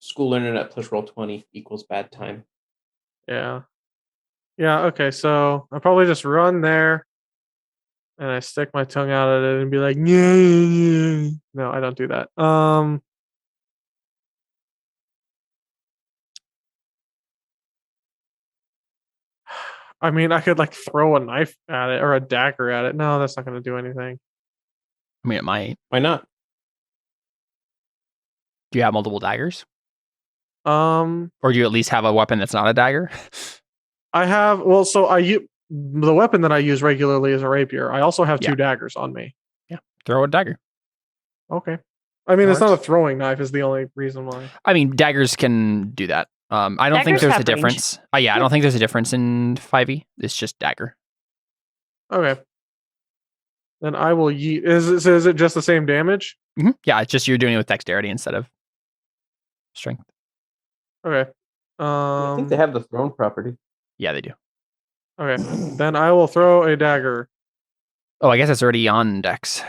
School internet plus roll 20 equals bad time. Yeah. Yeah. Okay. So I probably just run there, and I stick my tongue out at it and be like, yeah. No, I don't do that. I mean, I could like throw a knife at it or a dagger at it. No, that's not going to do anything. I mean, it might. Why not? Do you have multiple daggers? Um, Or do you at least have a weapon that's not a dagger? I have. Well, so the weapon that I use regularly is a rapier. I also have Yeah. 2 daggers on me. Throw a dagger. Okay. I mean, That it's not a works. throwing knife. Is the only reason why. I mean, daggers can do that. I don't think Daggers there's a have range. difference. I don't think there's a difference in 5e. It's just dagger. Okay. Then I will yeet. Is it just the same damage? Yeah, it's just you're doing it with dexterity instead of strength. Okay. I think they have the thrown property. Yeah, they do. Okay. Then I will throw a dagger. Oh, I guess it's already on dex.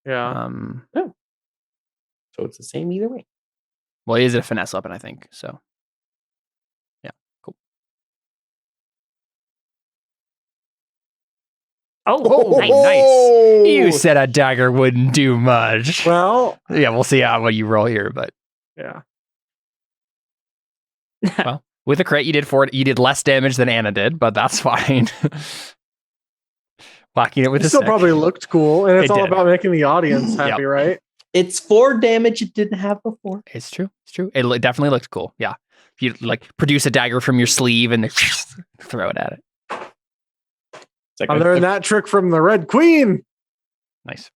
Yeah. So it's the same either way. Well, it is a finesse weapon, I think. So, yeah, cool. Oh, nice. Nice. You said a dagger wouldn't do much. Well. Yeah, we'll see what you roll here, but Yeah. well, with a crit, you did less damage than Anna did, but that's fine. Whacking it with It a still stick. probably looked cool, and it's It all did. about making the audience happy, right? It's 4 damage it didn't have before. It's true. It's true. It definitely looked cool. Yeah. If you like produce a dagger from your sleeve and throw it at it. It's like I learned that trick from the Red Queen. Nice.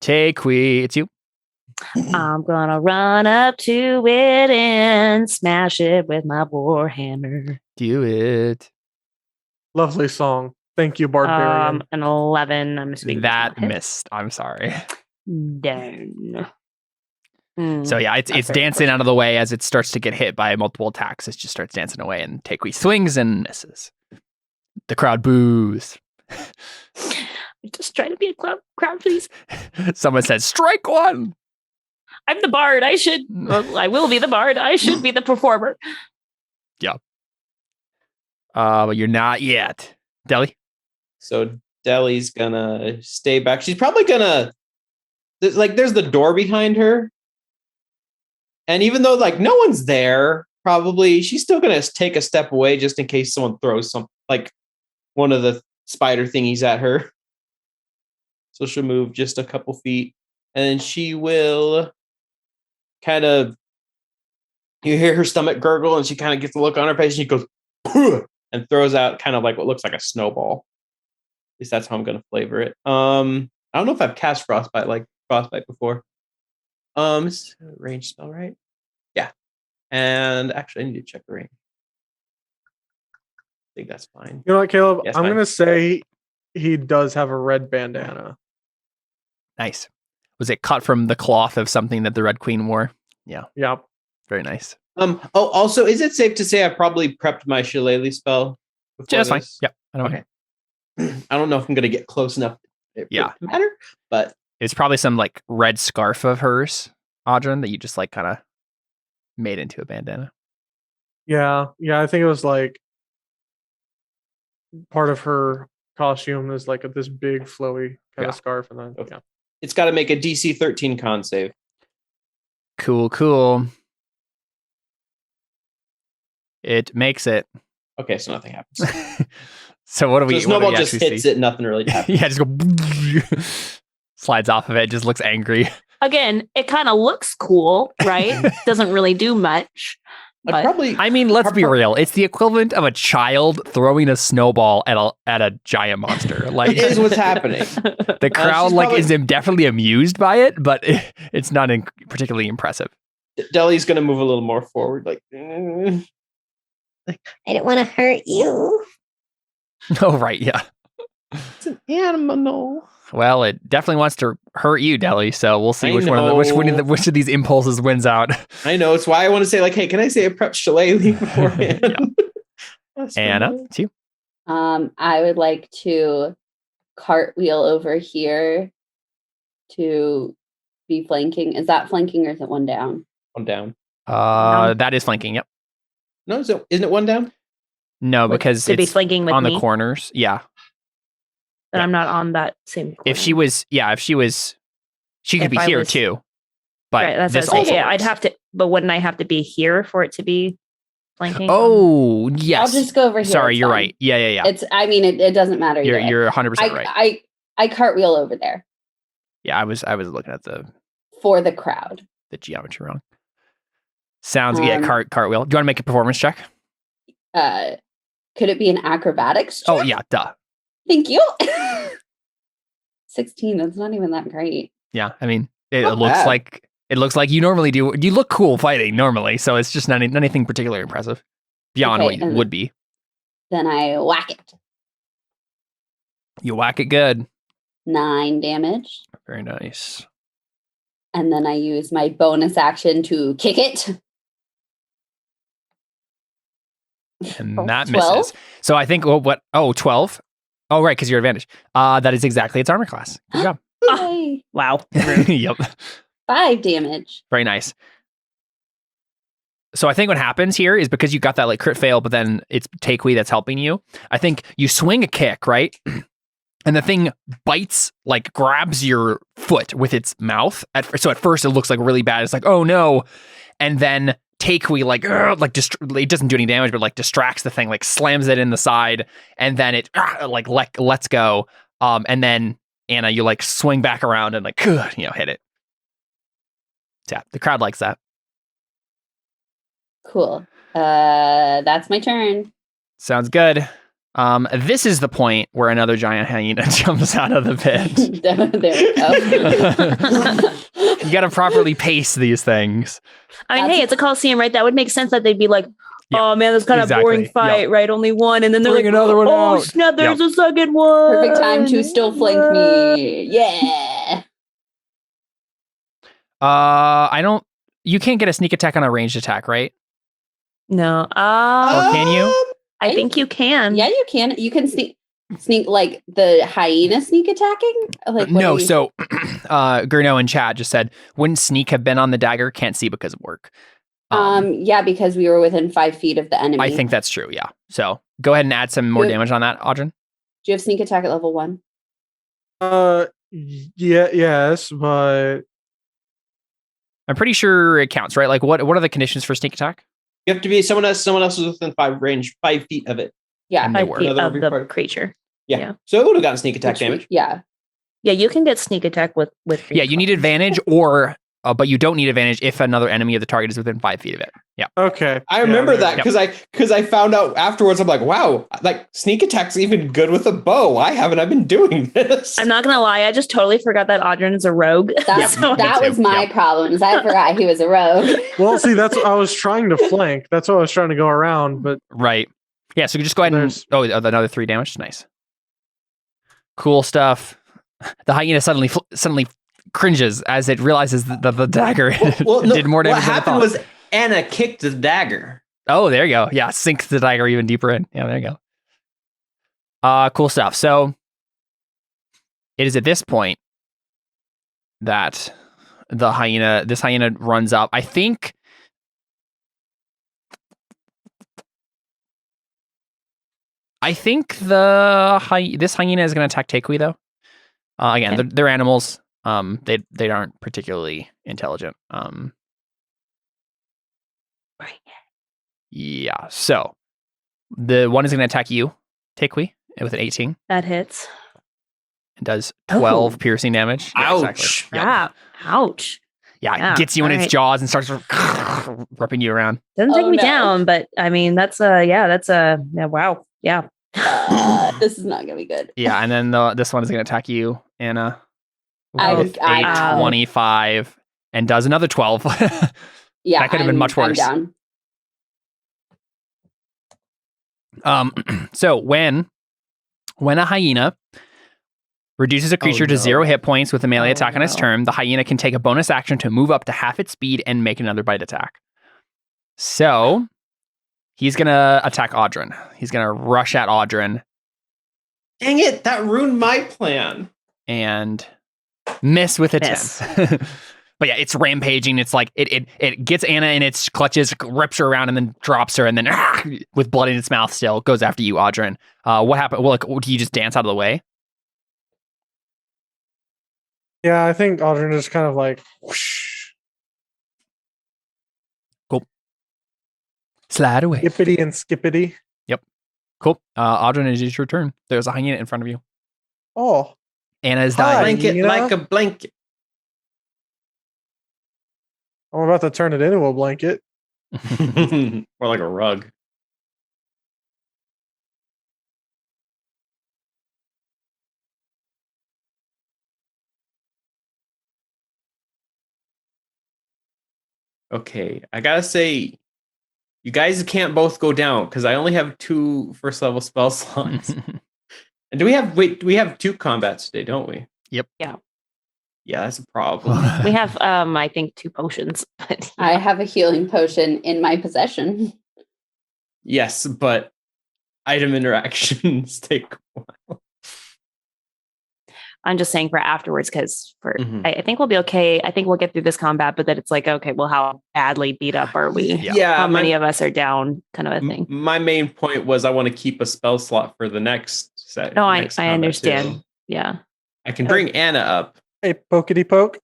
Takui, it's you. I'm gonna run up to it and smash it with my warhammer. Do it. Lovely song. Thank you, Barbarian. An 11. I'm assuming That does not hit. missed. I'm sorry. Dang. So yeah, it's very dancing out of the way as it starts to get hit by multiple attacks. It just starts dancing away, and Takui swings and misses. The crowd boos. I'm just trying to be a crowd, please. Someone said, "Strike one." I'm the bard. I will be the bard. I should be the performer. But you're not yet. Deli? So Deli's gonna stay back. She's probably gonna there's the door behind her. And even though like no one's there, probably she's still gonna take a step away just in case someone throws some like one of the spider thingies at her. So she'll move just a couple feet. And then she will kind of you hear her stomach gurgle and she kind of gets a look on her face and she goes and throws out kind of like what looks like a snowball. At least that's how I'm gonna flavor it. I don't know if I've cast frostbite before. Is range spell right? Yeah. And actually I need to check the range. I think that's fine. You know what, Caleb? Yes, I'm fine. gonna say he does have a red bandana. Nice. Was it cut from the cloth of something that the Red Queen wore? Yep. Very nice. Also, is it safe to say I probably prepped my shillelagh spell? Yeah, that's fine. this? Yeah, I don't Okay. I don't know if I'm gonna get close enough. It Yeah. would matter, but It's probably some like red scarf of hers, Audrey, that you just like kind of made into a bandana. Yeah, I think it was like part of her costume is like this big flowy kind Yeah. of scarf, and then Okay. It's got to make a DC 13 con save. Cool. It makes it. Okay, so nothing happens. So what do we? So Snowball what do we just actually hits see? it, nothing really happens. Yeah, just go slides off of it. Just looks angry. Again, it kind of looks cool, right? Doesn't really do much. I'd But probably. I mean, let's be real. It's the equivalent of a child throwing a snowball at a giant monster. Like is what's happening. the crowd she's like probably- is definitely amused by it, but it's not particularly impressive. Deli's gonna move a little more forward, like. I don't want to hurt you. Oh right, yeah. It's an animal. Well, it definitely wants to hurt you, Deli. So we'll see I which which of these impulses wins out. I know. It's why I want to say, like, hey, can I say a prep shillelagh beforehand? That's Anna, fine. it's you. I would like to cartwheel over here to be flanking. Is that flanking or is it one down? One down. That is flanking. Yep. No, isn't it one down? No, Like, because to be it's flanking with on me, the corners. Yeah. but I'm not on that same corner. If she was, she could If be I here was- too. But right, that's this what I was also saying. Yeah, I'd works. have to, but wouldn't I have to be here for it to be flanking? Oh yes. I'll just go over here. Sorry, it's you're fine. right. Yeah. It's. I mean, it doesn't matter. either way. You're 100% right. I cartwheel over there Yeah, I was looking at the for the crowd. geometry wrong. Sounds cartwheel. Do you want to make a performance check? Could it be an acrobatics check? Oh yeah, duh. Thank you. 16. That's not even that great. Yeah, I mean it Not looks bad. like you normally do. You look cool fighting normally, so it's just not anything particularly impressive beyond Okay, what you and- would be. Then I whack it. You whack it good. 9 damage. Very nice. And then I use my bonus action to kick it. And Oh, that 12? misses. So I think 12. Oh right, because you're advantage. That is exactly its armor class. Good job. Yay. Wow. Yep. 5 damage. Very nice. So I think what happens here is because you got that like crit fail, but then it's Takewee that's helping you. I think you swing a kick, right? And the thing bites, like grabs your foot with its mouth. So at first it looks like really bad. It's like, oh no. And then Takewee it doesn't do any damage, but like distracts the thing, like slams it in the side, and then it lets go. And then Anna, you like swing back around and like hit it. Yeah, the crowd likes that. Cool. That's my turn. Goes good. This is the point where another giant hyena jumps out of the pit. There we go. You got to properly pace these things. I mean, That's- hey, it's a Coliseum, right? That would make sense that they'd be like, Yeah, oh man, that's kind of exactly. boring fight, right? Only one. And then they're Bring like, another one oh out. snap, there's a second one. Perfect time to still flank me. Yeah. You can't get a sneak attack on a ranged attack, right? No. Or can you? I think you can. Yeah, you can. You can sneak like the hyena sneak attacking. Like what No, are you- so Gurno in chat just said, wouldn't sneak have been on the dagger? Can't see because of work. yeah, because we were within 5 feet of the enemy. I think that's true, yeah. So go ahead and add some more Good. damage on that, Audrey. Do you have sneak attack at level 1? Yes, but I'm pretty sure it counts, right? Like what are the conditions for sneak attack? You have to be someone else is within 5 feet of it. Yeah. And they 5 were. feet Another of would be the part- creature. Yeah. Yeah. So it would have gotten sneak attack damage. Yeah. Yeah, you can get sneak attack with Yeah, you need advantage but you don't need advantage if another enemy of the target is within 5 feet of it. Yeah. okay. I remember that Yep. because I found out afterwards. I'm like, wow, like sneak attack's even good with a bow. Why haven't I been doing this? I'm not gonna lie, I just totally forgot that Audrin's a rogue. That, So- that Me was too. my Yep. problem. Is I forgot he was a rogue. Well, see, that's what I was trying to flank. That's what I was trying to go around, but Right. Yeah, so you just go ahead and There's- another 3 damage. Nice. Cool stuff. The hyena suddenly cringes as it realizes that the dagger Well, no, did more damage what than it happened thought. was Anna kicked the dagger. Oh, there you go. Yeah, sink the dagger even deeper in. Yeah, there you go. Cool stuff. So it is at this point that this hyena runs up. I think this hyena is going to attack Takui though. Again, Okay. they're animals. They aren't particularly intelligent. Right. Yeah. So the one is going to attack you, Takui, with an 18. That hits. It does 12 Oh. piercing damage. Yeah, Ouch. exactly. Yep. Yeah. Ouch. Yeah, Yeah, it gets you in its alright. jaws and starts ripping you around. Doesn't take Oh, me no. down, but I mean, that's wow. Yeah. This is not gonna be good. Yeah, and then this one is going to attack you, Anna. With I- a 25 and does another 12. Yeah, That could have been much I'm worse. down. So when a hyena reduces a creature to 0 hit points with a melee Oh, attack on its no. turn, the hyena can take a bonus action to move up to half its speed and make another bite attack. So he's going to attack Audryn. He's going to rush at Audryn Dang it, that ruined my plan. and miss with a Miss. 10. But yeah, it's rampaging. It's like it gets Anna in its clutches, rips her around, and then drops her, and then with blood in its mouth still goes after you, Audryn. What happened? Well, do you just dance out of the way? Yeah, I think Audryn is kind of like whoosh, Slide away. skippity and skippity. Cool. Audryn, it is your turn. There's a hyena in front of you. Oh, Anna is Hi. dying. Blanket Hyena? like a blanket. I'm about to turn it into a blanket. Or like a rug. Okay, I gotta say, you guys can't both go down because I only have 2 first level spell slots. And do we have 2 combats today, don't we? Yep. Yeah. Yeah, that's a problem. We have I think 2 potions. But I have a healing potion in my possession. Yes, but item interactions take a while. I'm just saying for afterwards, because Mhm. I think we'll be okay. I think we'll get through this combat, but then it's like, okay, well, how badly beat up are we? Yeah. How many of us are down? Kind of a thing. My main point was I want to keep a spell slot for the next set. No, next I combat understand. too. Yeah. I can bring Anna up. Hey, pokety poke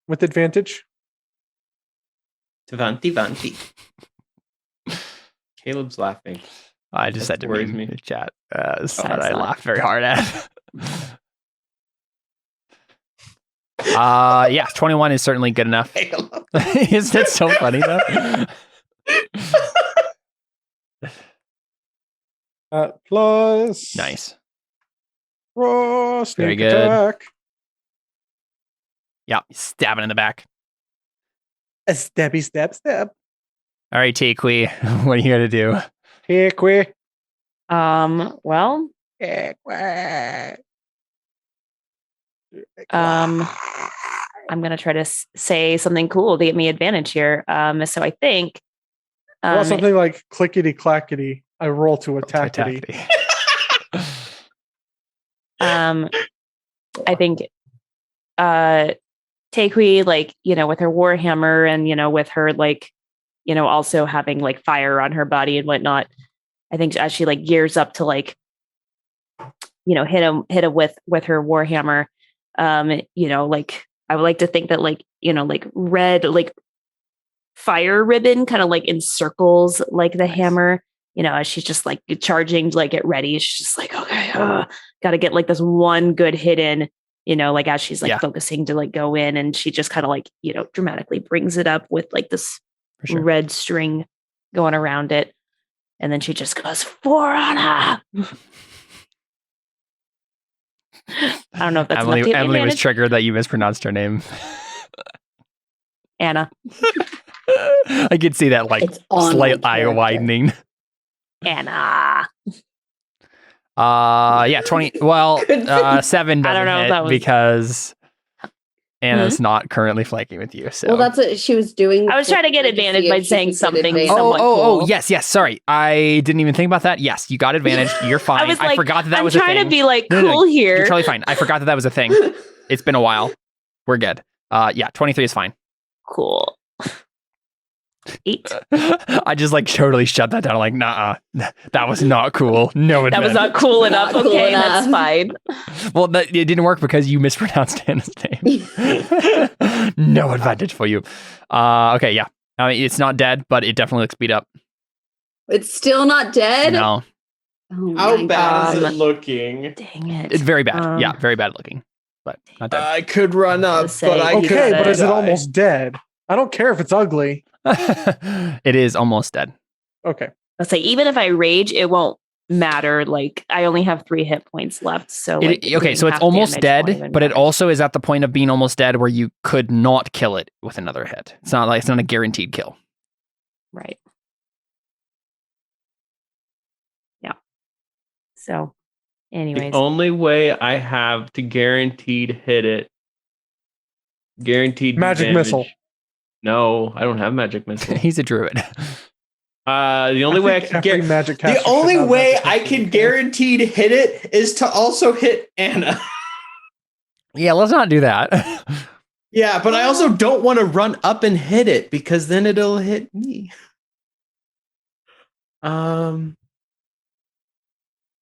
with advantage. Vanti. Caleb's laughing. I just That said to worries me me. in the chat that I not- laughed very hard at. Yeah, 21 is certainly good enough. Caleb. Isn't it so funny though? Plus Nice. Raw sneak Very good. attack. Yeah, stabbing in the back. A stabby stab stab. All right, Takui, what are you gonna do? Here, quick. Well, I'm gonna try to say something cool to get me advantage here. So I think Well, something like clickety clackety. I roll to attackity. I think Takui, like, with her warhammer and with her, like, also having like fire on her body and whatnot, I think as she like gears up to like hit him with her warhammer, like I would like to think that like like red like fire ribbon kind of like encircles like the hammer, as she's just like charging to like get ready. She's just like, okay, gotta get like this one good hit in, like as she's like focusing to like go in, and she just kind of like dramatically brings it up with like this For sure. red string going around it, and then she just goes for Anna. I don't know if that's enough to get me Emily was advantage. triggered that you mispronounced her name. Anna. I could see that like It's on slight my eye character. widening. Anna. Yeah, 20. Well, 7 I don't doesn't know if hit that was- because Anna's not currently flanking with you. So Well, that's what she was doing. I was trying to get advantage by saying something somewhat Oh, cool. yes. Sorry. I didn't even think about that. Yes, you got advantage. You're fine. I was like, forgot that I'm was a thing. trying to be like No, cool here. You're totally fine. I forgot that was a thing. It's been a while. We're good. Yeah, 23 is fine. Cool. 8. I just like totally shut that down. I'm like, nah, that was not cool. No, That was not cool enough. Not cool Okay, enough. that's fine. Well, it didn't work because you mispronounced Anna's name. No advantage for you. Okay, yeah. I mean, it's not dead, but it definitely looks beat up. It's still not dead. No, Oh How my bad is God. it looking? Dang it. it's very bad. Yeah, very bad looking, but not dead. I could run up, Say, but I you could Okay, gotta but is it die. almost dead? I don't care if it's ugly. It is almost dead. Okay. Let's say even if I rage, it won't matter. Like I only have 3 hit points left. So like, Okay, so it's half almost damage won't dead, even but it matter. also is at the point of being almost dead where you could not kill it with another hit. It's not a guaranteed kill. Right. Yeah. So anyways. The only way I have to guaranteed hit it, guaranteed Magic advantage- missile. No, I don't have magic missile. He's a druid. The only way I think can every get magic the caster should only have way magic I missile. can guaranteed hit it is to also hit Anna. Yeah, let's not do that. Yeah, but I also don't want to run up and hit it because then it'll hit me.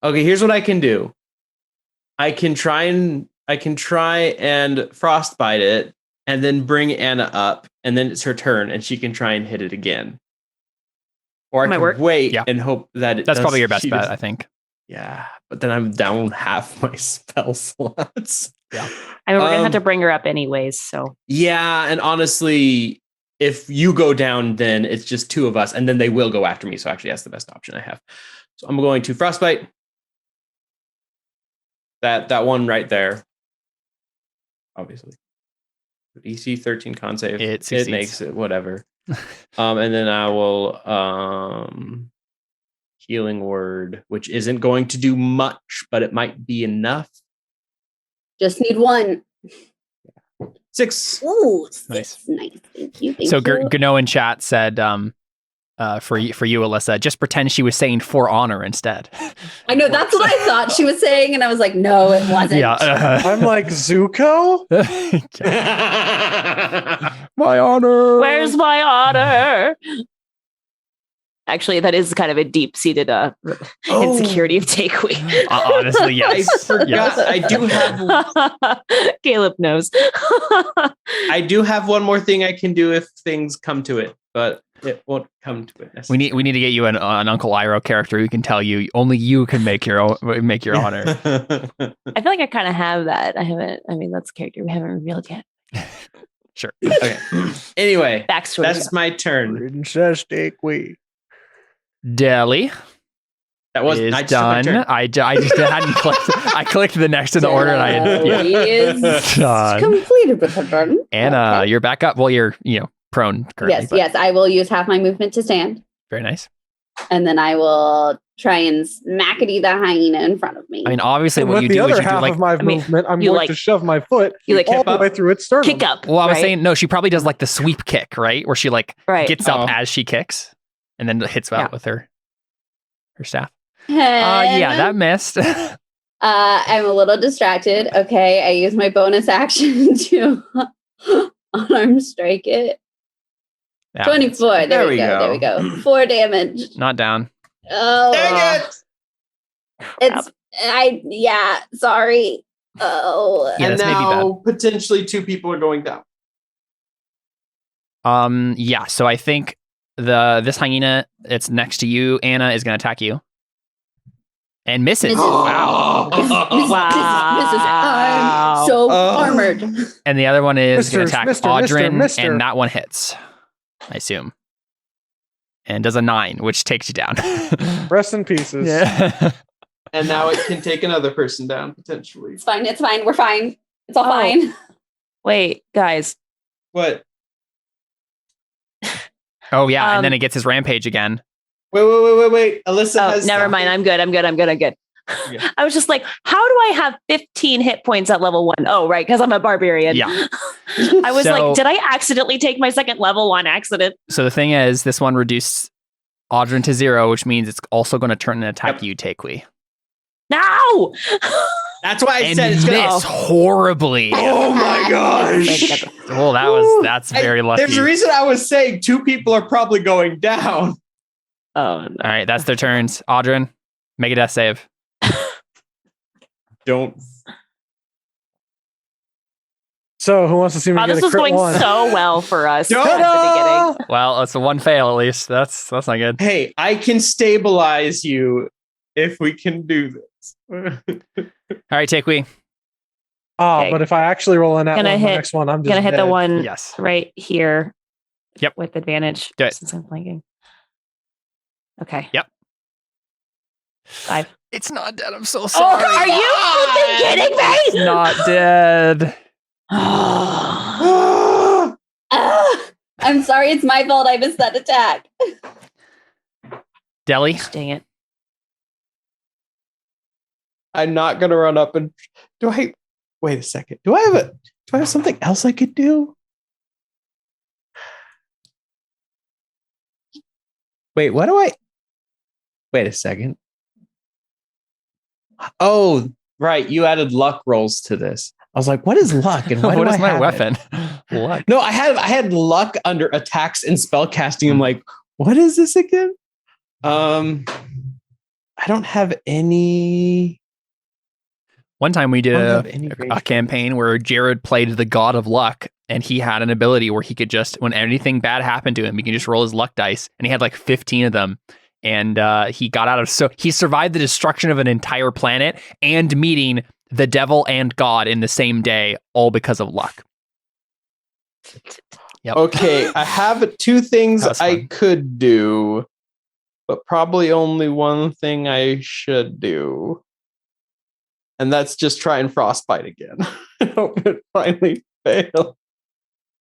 Okay, here's what I can do. I can try and frostbite it and then bring Anna up and then it's her turn and she can try and hit it again. Or I Might can work. wait Yeah. and hope that it That's does- probably your best she bet, does- I think. Yeah, but then I'm down half my spell slots. Yeah. I mean, we're gonna have to bring her up anyways. So Yeah, and honestly, if you go down, then it's just 2 of us, and then they will go after me. So actually, that's the best option I have. So I'm going to frostbite. That one right there. Obviously. EC 13 con save. It succeeds. makes it whatever. And then I will healing word, which isn't going to do much, but it might be enough. Just need 1. 6. Ooh, Nice. nice. Thank you. Thank So you. Gano in chat said, for you, Alyssa, just pretend she was saying for honor instead. I know that's what I thought she was saying, and I was like, no, it wasn't. Yeah. I'm like, Zuko? My honor. where's my honor? Actually, that is kind of a deep-seated insecurity of Takewee. Honestly, I yes. forgot. Yes. I do have Caleb knows. I do have one more thing I can do if things come to it, but it won't come to it. We need to get you an Uncle Iroh character who can tell you only you can make your honor. I feel like I kind of have that. I mean, that's a character we haven't revealed yet. Sure. Okay. Anyway, Backstory. that's my turn. Princess Takewee. Deli That was is I just took my done. turn. I just hadn't clicked. I clicked the next in the order, and I Deli is Done. completed with her turn. Anna, Okay. you're back up. Well, you're prone currently. Yes, but yes. I will use half my movement to stand, Very nice. and then I will try and smackety the hyena in front of me. I mean, obviously, And what with you the do is other you do half like. of my mean, movement, I'm you going like- to shove my foot you like all kick the up? way through its sternum. kick up. Well, I was right? saying no. She probably does like the sweep kick, right, where she like right. gets up Oh. as she kicks, and then hits out Yeah. with her staff. And, Yeah, that missed. I'm a little distracted. Okay, I use my bonus action to unarmed strike it. Yeah, 24. There we go. There we go. 4 damage. not down. Oh, Dang it! it's sorry. Oh, Yeah, and this may be now potentially 2 people are going down. Yeah. So I think this hyena that's next to you, Anna, is going to attack you, and misses. Misses. Wow. I'm so Oh. armored. And the other one is going Misters, to attack mister, Audrin, mister. and that one hits, I assume, and does a 9, which takes you down. Rest in pieces. Yeah. And now it can take another person down potentially. It's fine. It's fine. We're fine. It's all Oh. fine. Wait, guys. What? Oh yeah, and Um, then it gets his rampage again. Wait. Alyssa Oh, has never mind. I'm good. Yeah. I was just like, how do I have 15 hit points at level 1? Oh, right, because I'm a barbarian. Yeah. I was So- like, did I accidentally take my second level on accident? So the thing is, this one reduced Audrey to 0, which means it's also going to turn and attack you, Takewee. No! That's why I And said it's gonna. miss horribly. Oh my gosh! Oh, that's very lucky. There's a reason I was saying 2 people are probably going down. Oh, no. All right, that's their turns. Audrey, make a death save. Don't. So who wants to see me Wow, get this a was crit going one? so well for us at the Ta-da! beginning. Well, it's a 1 fail at least. That's not good. Hey, I can stabilize you if we can do this. All right, Takewee. Ah, Okay. but if I actually roll in that Gonna one, hit- the next one, I'm just Gonna hit the dead. one Yes. right here. Yep. With advantage. Do it. Since I'm flanking. Okay. Yep. 5. It's not dead. I'm so Oh, sorry. are you flipping kidding It's me? not dead. I'm sorry, it's my fault. I missed that attack. Deli. Dang it. I'm not gonna run up and wait a second. Do I have something else I could do? Wait, wait a second. Oh, right. You added luck rolls to this. I was like, what is luck? And why What do is I my have weapon? it? Luck. No, I had luck under attacks and spell casting. I'm like, what is this again? I don't have any. One time we did I don't have a any range. campaign where Jared played the god of luck, and he had an ability where he could just, when anything bad happened to him, he can just roll his luck dice, and he had like 15 of them. And he got out of, so he survived the destruction of an entire planet and meeting the devil and God in the same day, all because of luck. Yep. Okay, I have 2 things That was I fun. could do, but probably only one thing I should do. And that's just try and frostbite again. I hope it finally fails.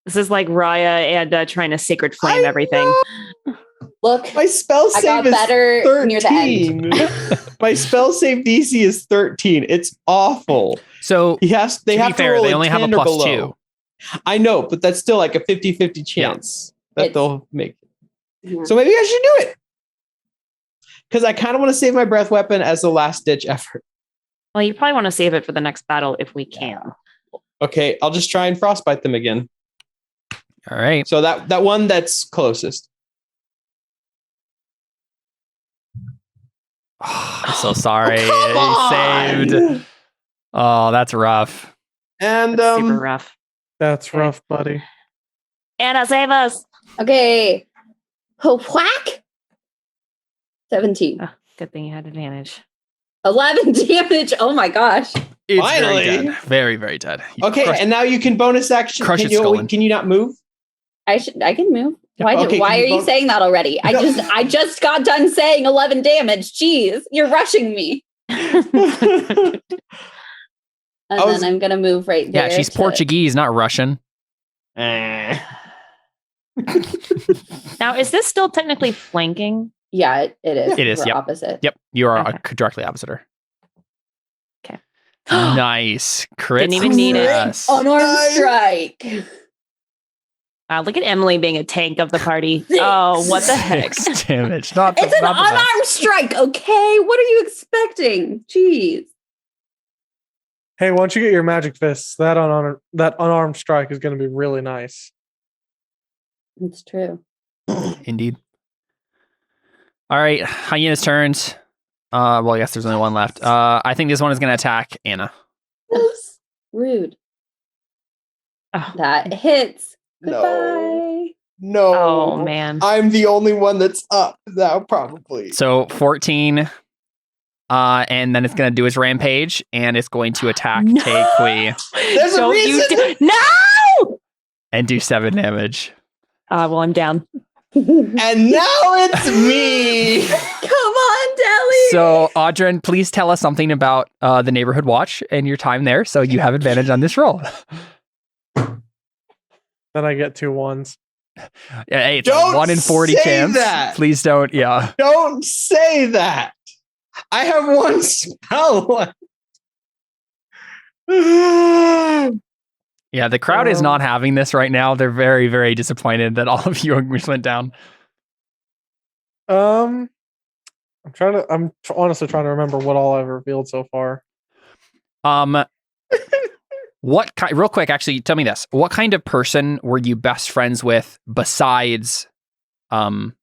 This is like Raya and trying to sacred flame I everything. know. Look, My spell I save got is better near the 13. My spell save DC is 13. It's awful. So They to have be to fair, roll they only have a 10 or plus below. 2. I know, but that's still like a 50-50 chance that It's- they'll make it. Yeah. So maybe I should do it. Because I kind of want to save my breath weapon as a last ditch effort. Well, you probably want to save it for the next battle if we can. Okay, I'll just try and frostbite them again. All right. So that one that's closest. I'm so sorry. Come He on! saved. Oh, that's rough. And That's super rough. That's Okay. rough, buddy. Anna, save us. Okay. Oh, whack. 17. Oh, good thing you had advantage. 11 damage. Oh my gosh. It's Finally. very dead. Very, very dead. You okay, crushed- and now you can bonus action. Crush Can its skull in. can you not move? I can move. Yeah, Why, okay, why can are you you vote- saying that already? No. I just got done saying 11 damage. Jeez, you're rushing me. And I was- then I'm gonna move right there. yeah, she's to- Portuguese, not Russian. Eh. Now, is this still technically flanking? Yeah, it is. It is, We're yep. opposite. Yep, you are Okay. directly opposite her. Okay. Nice. Crit Didn't even need it. success. Unarmed Nice. strike. Wow, look at Emily being a tank of the party. Oh, what the heck? 6 damage. Not the, It's an not the best. unarmed strike, okay? What are you expecting? Jeez. Hey, once you get your magic fists, that unarmed strike is going to be really nice. It's true. Indeed. All right, Hyena's turns. Well, I guess there's only one left. I think this one is going to attack Anna. Oops. Rude. Oh, That hits. No. Goodbye. No. oh man. I'm the only one that's up now, probably. So 14, and then it's going to do its rampage, and it's going to attack No! Takewee There's a Don't you reason. do- no! and do 7 damage. Well, I'm down. And now it's me. Come on, Deli. So, Audrey, please tell us something about the Neighborhood Watch and your time there, so you have advantage on this roll. Then I get 2 1s. Hey, it's Don't a 1 in 40 say chance. that. Please don't. Yeah. Don't say that. I have one spell left. Yeah, the crowd is not having this right now. They're very, very disappointed that all of you went down. I'm honestly trying to remember what all I've revealed so far. Real quick, actually, tell me this. What kind of person were you best friends with besides the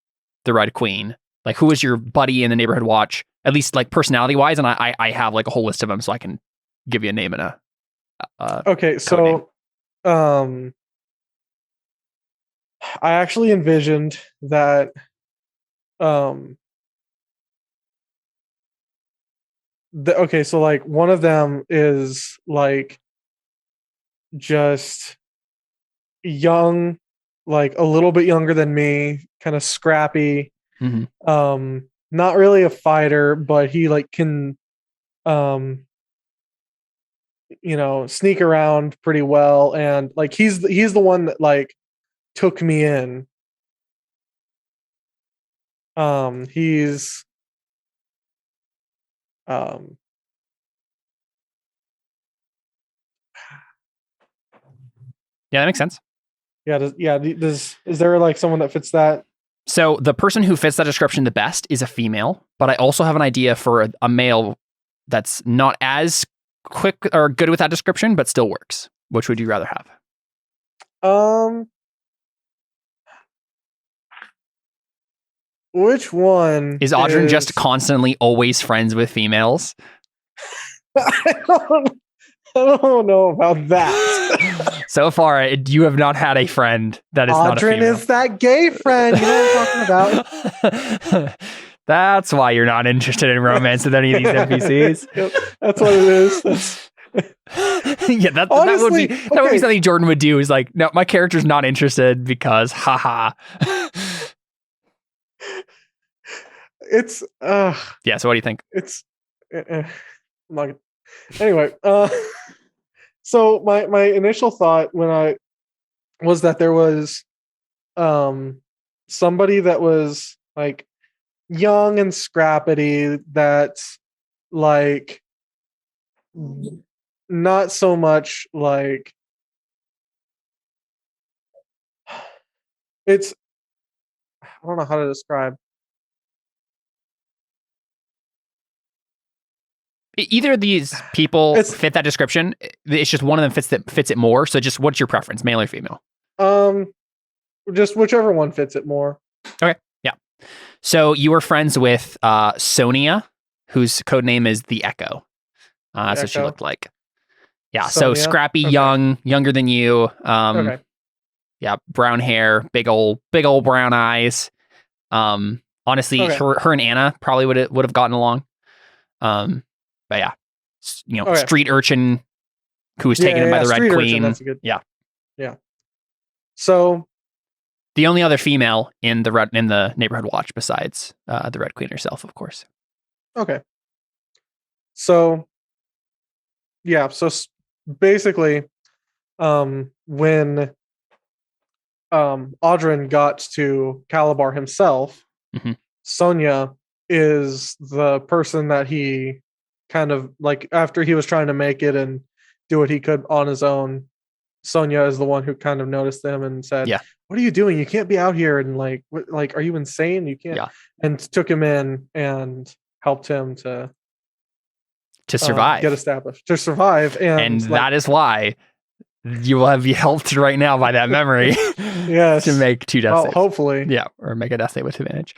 Red Queen? Like, who was your buddy in the neighborhood watch? At least, like, personality-wise, and I have, like, a whole list of them, so I can give you a name and a okay, so I actually envisioned that so like one of them is like just young, like a little bit younger than me, kind of scrappy. Mhm. Not really a fighter, but he like can sneak around pretty well, and like he's the one that like took me in. He's Yeah, that makes sense. Is there like someone that fits that? So the person who fits that description the best is a female, but I also have an idea for a male that's not as quick or good with that description, but still works. Which would you rather have? Which one is Audrey just constantly always friends with females? I don't know about that. So far, you have not had a friend that is not a female. Audrey is that gay friend. You know what I'm talking about? That's why you're not interested in romance with any of these NPCs. Yep, that's what it is. Yeah, that would be something Jordan would do. Is like, no, my character's not interested because, haha. It's yeah. So what do you think? It's anyway. So my initial thought was that there was somebody that was like young and scrappy, that's like not so much like I don't know how to describe. Either of these people fit that description. It's just one of them fits it more. So just what's your preference, male or female? Just whichever one fits it more. Okay. Yeah. So you were friends with Sonia, whose code name is the Echo. That's what she looked like. Yeah. Sonia? So scrappy, okay. Younger than you. Okay. Yeah. Brown hair, big old brown eyes. Honestly, okay. her and Anna probably would have gotten along. But yeah, street urchin who was taken in by the Red Queen. That's a good. Yeah. So the only other female in the neighborhood watch besides the Red Queen herself, of course. Okay. So yeah, so basically, when Audrin got to Calabar himself, mm-hmm. Sonia is the person that he kind of like after he was trying to make it and do what he could on his own. Sonia is the one who kind of noticed them and said, yeah. What are you doing? You can't be out here. And like, are you insane? You can't. Yeah. And took him in and helped him to survive, get established, to survive. And that is why you will have be helped right now by that memory. Yes. To make 2 death saves. Hopefully. Yeah. Or make a death save with advantage.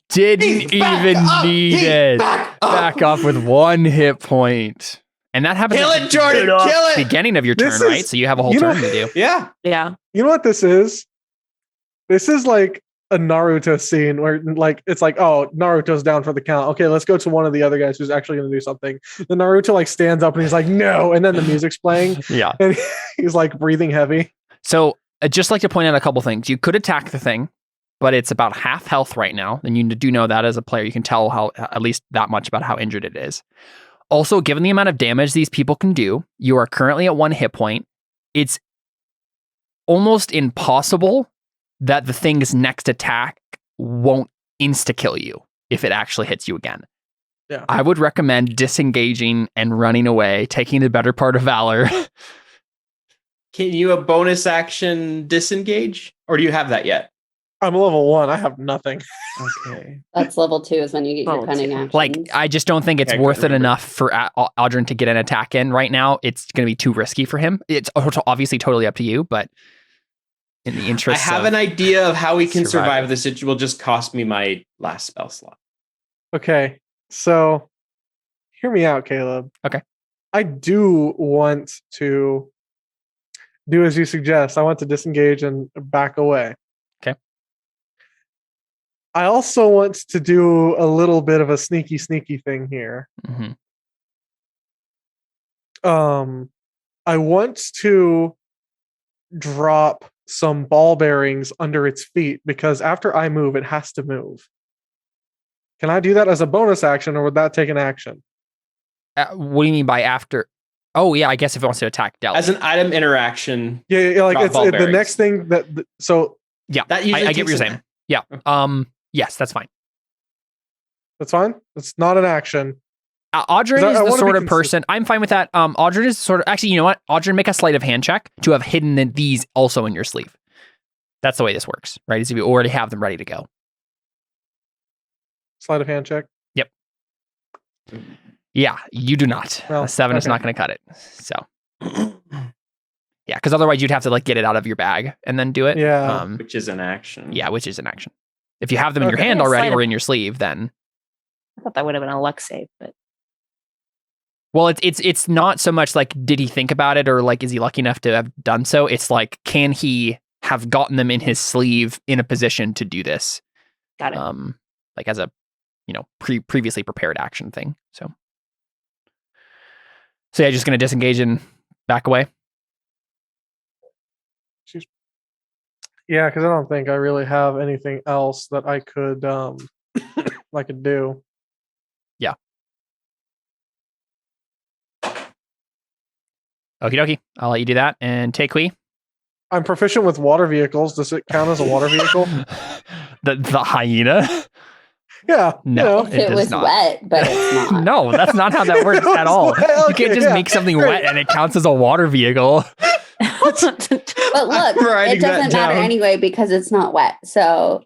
Didn't even need it. Back up with 1 hit point. And that happens Kill it, Jordan. Kill it. Beginning of your turn, right? So you have a whole turn to do. Yeah. Yeah. You know what this is? This is like a Naruto scene where like it's like, oh, Naruto's down for the count. Okay, let's go to one of the other guys who's actually going to do something. The Naruto like stands up and he's like, no, and then the music's playing. Yeah, and he's like breathing heavy. So I'd just like to point out a couple things. You could attack the thing, but it's about half health right now, and you do know that as a player. You can tell how at least that much about how injured it is. Also, given the amount of damage these people can do, you are currently at 1 hit point. It's almost impossible that the thing's next attack won't insta-kill you if it actually hits you again. Yeah. I would recommend disengaging and running away, taking the better part of valor. Can you a bonus action disengage? Or do you have that yet? I'm level 1. I have nothing. Okay. That's level 2 is when you get your Level cunning 2. actions. Like, I just don't think it's Okay, I worth it couldn't remember. enough for Audrin to get an attack in right now. It's going to be too risky for him. It's obviously totally up to you, but in the I interest have of an idea of how we can survival. survive this. It will just cost me my last spell slot. Okay. So hear me out, Caleb. Okay. I do want to do as you suggest. I want to disengage and back away. Okay. I also want to do a little bit of a sneaky thing here. Mhm. I want to drop some ball bearings under its feet because after I move, it has to move. Can I do that as a bonus action, or would that take an action? What do you mean by after? Oh, yeah, I guess if it wants to attack Deli. As an item interaction, Yeah, like Drop it's ball the bearings. next thing that. So Yeah, that usually I get what you're takes saying. Yeah. Yes, that's fine. that's fine. It's not an action. Audrin 'Cause I is the wanna be sort of consistent. person. I'm fine with that. Audrin is sort of actually. You know what? Audrin, make a sleight of hand check to have hidden these also in your sleeve. That's the way this works, right? Is if you already have them ready to go. Sleight of hand check. Yeah, you do not. Well, A 7 is okay. not going to cut it. So yeah, because otherwise you'd have to like get it out of your bag and then do it. Yeah. which is an action. Yeah, which is an action. If you have them in your Okay. hand Yeah, already sleight or of- in your sleeve, then I thought that would have been a luck save, but well, it's not so much like did he think about it or like is he lucky enough to have done so? It's like can he have gotten them in his sleeve in a position to do this? got it. Like as a previously prepared action thing. So yeah, just gonna disengage and back away. Yeah, because I don't think I really have anything else that I could I could do. Okie dokie. I'll let you do that and take we. I'm proficient with water vehicles. Does it count as a water vehicle? the hyena? Yeah. No. if it it does was not. wet, but it's not. No, that's not how that If it works at was all. wet, You okay, can't just yeah, make something great. wet and it counts as a water vehicle. But look, writing it that doesn't matter down. anyway because it's not wet. So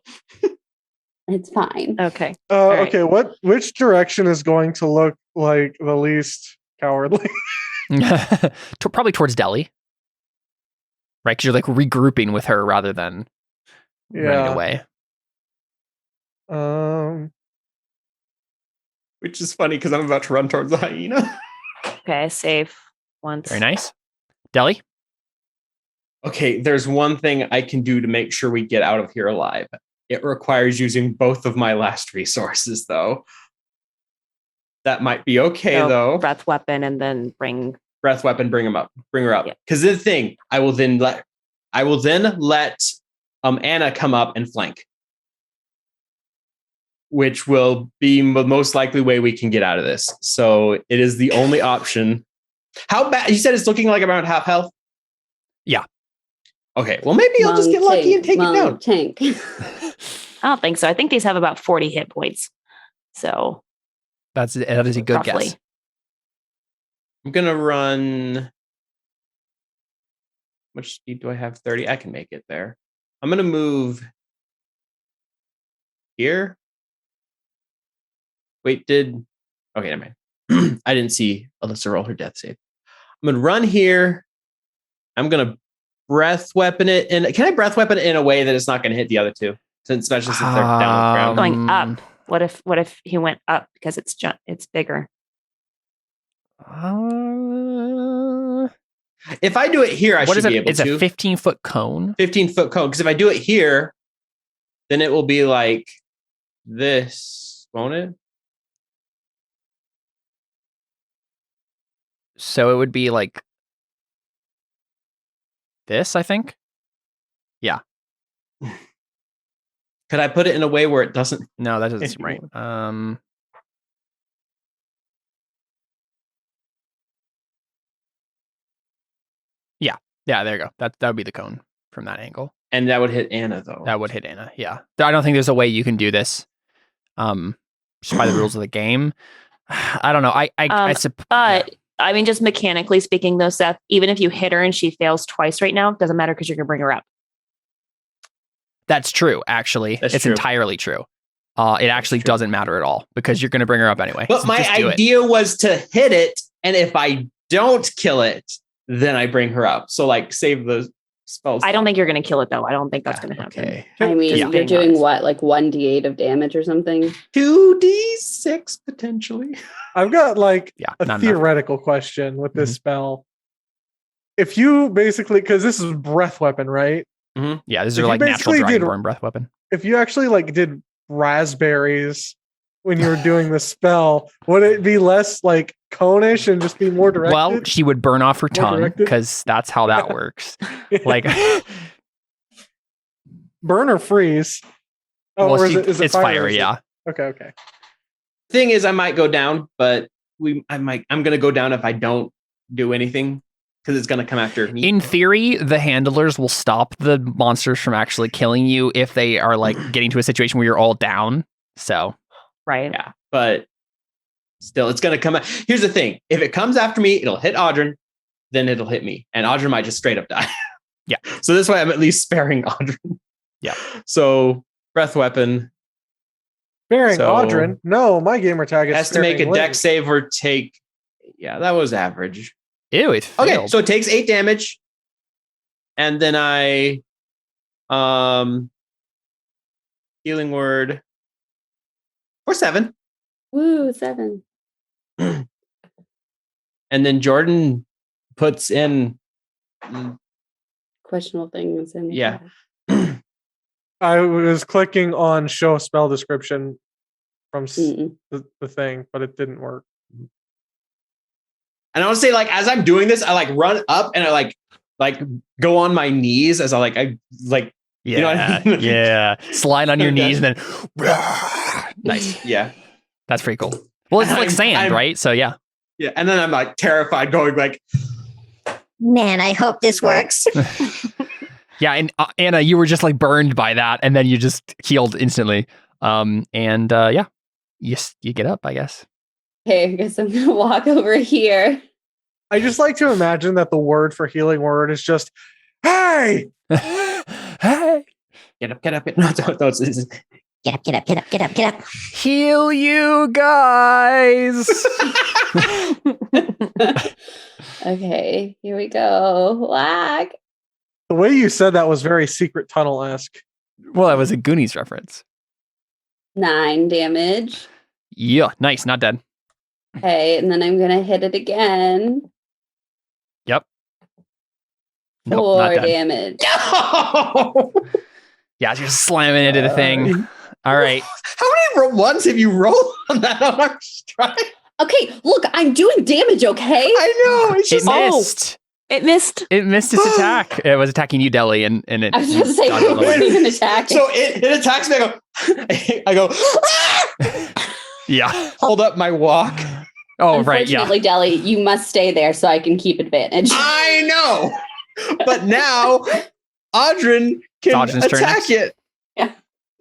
it's fine. Okay. right. Okay, which direction is going to look like the least cowardly? Probably towards Delhi. Right? Because you're like regrouping with her rather than running Yeah. away. Which is funny because I'm about to run towards the hyena. Okay, save once. Very nice. Delhi? Okay, there's one thing I can do to make sure we get out of here alive. It requires using both of my last resources, though. That might be okay, So, though. breath weapon and then bring. Breath weapon, bring her up. Yeah. Because the thing, I will then let Anna come up and flank, which will be the most likely way we can get out of this. So it is the only option. How bad? You said it's looking like around half health? Yeah. Okay, well maybe I'll just get lucky and take it down. Tank. I don't think so. I think these have about 40 hit points. So That is a good roughly. guess. I'm gonna run. How much speed do I have? 30. I can make it there. I'm gonna move here. Wait, okay, never mind. I didn't see Alyssa roll her death save. I'm gonna run here. I'm gonna breath weapon it, and can I breath weapon it in a way that it's not gonna hit the other two? Especially since they're down on the ground. Going up. What if he went up because it's bigger? If I do it here, I What should is it? be able It's to. a 15-foot cone. 15-foot cone. Because if I do it here, then it will be like this, won't it? So it would be like this, I think. Could I put it in a way where it doesn't? No, that doesn't seem right. Yeah, there you go. That would be the cone from that angle. And that would hit Anna, though. That would hit Anna. Yeah. I don't think there's a way you can do this just by the rules of the game. I don't know. But I mean, just mechanically speaking, though, Seth, even if you hit her and she fails twice right now, doesn't matter because you're gonna bring her up. That's true. Actually, it's true. entirely true. It actually doesn't matter at all because you're going to bring her up anyway. But So my just do it. idea was to hit it, and if I don't kill it, then I bring her up. So like save the spells. I don't think you're gonna kill it though. I don't think that's gonna happen. Okay. I mean, Yeah. you're doing what, like 1d8 of damage or something? 2d6 potentially. I've got like Yeah, a not enough. theoretical question with this Mhm. spell. If you basically, because this is breath weapon, right? Yeah, these If are you like natural basically did- dragonborn breath weapon. If you actually like did raspberries when you were doing the spell, would it be less like conish and just be more directed? Well, she would burn off her tongue directed? because that's how that works. Like, burn or freeze? Oh, well, or is it it's fire fiery. resist? Yeah. Okay. Thing is, I might go down, but I'm gonna go down if I don't do anything because it's gonna come after me. In theory, the handlers will stop the monsters from actually killing you if they are like getting to a situation where you're all down. So, Right. Yeah, but still, it's gonna come out. Here's the thing: if it comes after me, it'll hit Audrin, then it'll hit me, and Audrin might just straight up die. Yeah. So this way, I'm at least sparing Audrin. Yeah. So breath weapon Sparing So- Audrin. No, my gamer tag is has to make a sparing deck Link. save or take. Yeah, that was average. ew, it Okay, failed. so it takes 8 damage, and then I healing word for 7, Woo, 7. and then Jordan puts in. Questionable things. In the Yeah. chat. I was clicking on show spell description from Mm-mm. the thing, but it didn't work. And I want to say, like, as I'm doing this, I like run up and I like go on my knees as I yeah, you know what I mean? yeah. Slide on your Okay. knees and then nice. yeah, That's pretty cool. Well, it's like I'm- sand, I'm- right? So yeah. yeah. And then I'm like terrified, going like, Man, I hope this works. Yeah, and Anna, you were just like burned by that, and then you just healed instantly. Yeah, you get up, I guess. Okay, I guess I'm gonna walk over here. I just like to imagine that the word for healing word is just, hey! Hey, get up, get up. No, it's Get up, get up, get up, get up, get up. heal you guys. Okay, here we go. Whack. The way you said that was very secret tunnel-esque. Well, that was a Goonies reference. 9 damage. Yeah, nice, not dead. Okay, and then I'm gonna hit it again. Yep. 4 Nope, not dead. damage. no. Yeah, you're just slamming into the thing. All right. How many ones have you rolled on that on our strike? Okay, look, I'm doing damage, okay? I know. It's It just missed. It missed. It missed its attack. It was attacking you, Deli, and it. I was about to say, dodged out of the it wasn't way. even attacking. so it attacks me. I go. Yeah. Hold up my walk. Oh, right. Yeah. Unfortunately, Deli, you must stay there so I can keep advantage. I know, but now Audrin can Audrin's turn attack next? it. Yeah.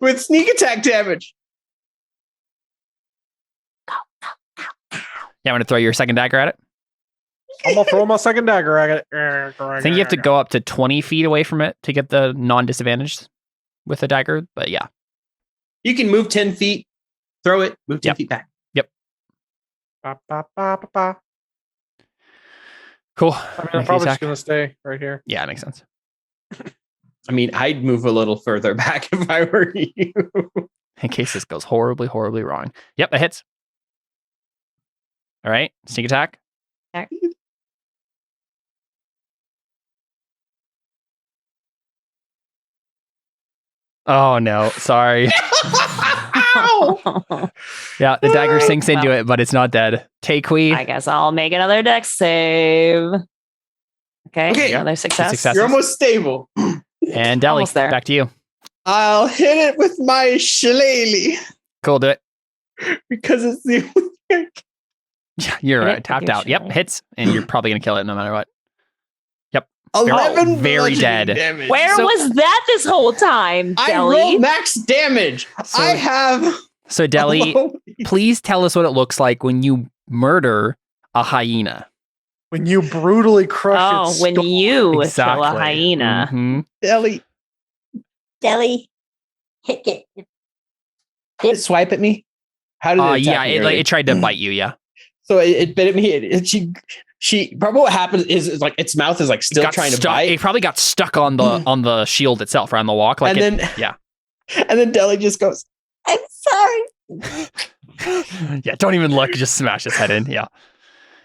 With sneak attack damage. Yeah, I'm going to throw your second dagger at it. I'm gonna throw my second dagger at it. I think you have to go up to 20 feet away from it to get the non-disadvantage with the dagger. But yeah. You can move 10 feet, throw it, move 10 Yep. feet back. Ba, ba, ba, ba, ba. Cool. I mean, Make I'm the probably just attack. gonna stay right here. Yeah, it makes sense. I mean, I'd move a little further back if I were you. In case this goes horribly, horribly wrong. Yep, it hits. All right. Sneak attack. Oh, no. Sorry. Ow! Yeah, the dagger sinks into Well. it, but it's not dead. Takui. I guess I'll make another dex save. Okay, Okay. another success. Success. You're almost stable. And Deli, Almost there. back to you. I'll hit it with my shillelagh Cool, do it. because it's the only thing. Yeah, you're Hit it with tapped your out. Yep, shillelagh. hits, and you're probably gonna kill it no matter what. 11 very bludgeoning dead. damage. Where So- was that this whole time, I Deli? rolled max damage. So- I have So Deli, Hello? please tell us what it looks like when you murder a hyena. When you brutally crush its when skull. you kill a Exactly. hyena. Mhm. Deli, Deli, hit it. did it swipe at me? How did it attack Yeah, me it earlier? tried to bite you. Yeah, So it bit at me. She probably what happens is like its mouth is like still Got trying to stuck- bite, It probably got stuck on the shield itself, or on the walk. Like, and then Deli just goes, "I'm sorry." yeah, don't even look. Just smash his head in. Yeah.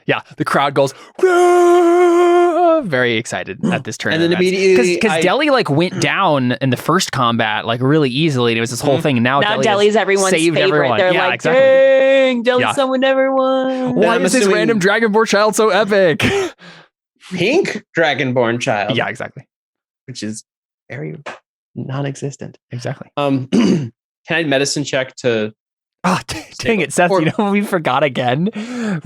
Yeah. The crowd goes, "Whoa!" Very excited at this turn. And then immediately because Deli like went down in the first combat like really easily. And it was this whole thing. And now Deli's everyone's saved favorite. everyone. They're Yeah, like, exactly. dang, Deli Yeah. summoned everyone. Why I'm is this assuming- random Dragonborn child so epic? Pink Dragonborn child. Yeah, exactly. which is very non-existent. Exactly. Can I medicine check to? Oh, dang it, Seth. Or- You know, we forgot again.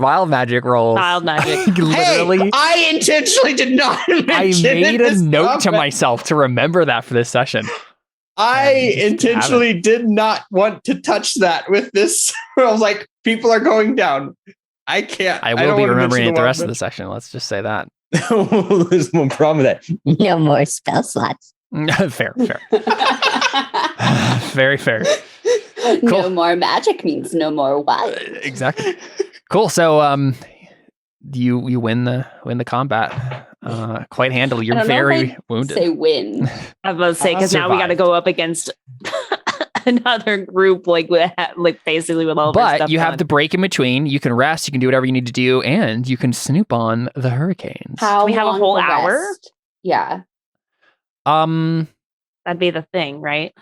Wild magic rolls. Wild magic. Literally. Hey, I intentionally did not. I mention made it a this note to combat. myself to remember that for this session. I just intentionally did not want to touch that with this. I was like, people are going down. I can't. I will don't be wanna remembering mention it the rest of word, the session. Let's just say that. but There's no problem with that. No more spell slots. Fair. Very fair. No Cool. more magic means no more wild. Exactly. Cool. So you win the combat quite handily. I You're don't know very if I'd wounded. Say win. I was about to say, because now we got to Survived. go up against another group, like basically with all of our But stuff you have done. the break in between. You can rest. You can do whatever you need to do, and you can snoop on the hurricanes. How we have a long whole the hour? rest? Yeah. That'd be the thing, right?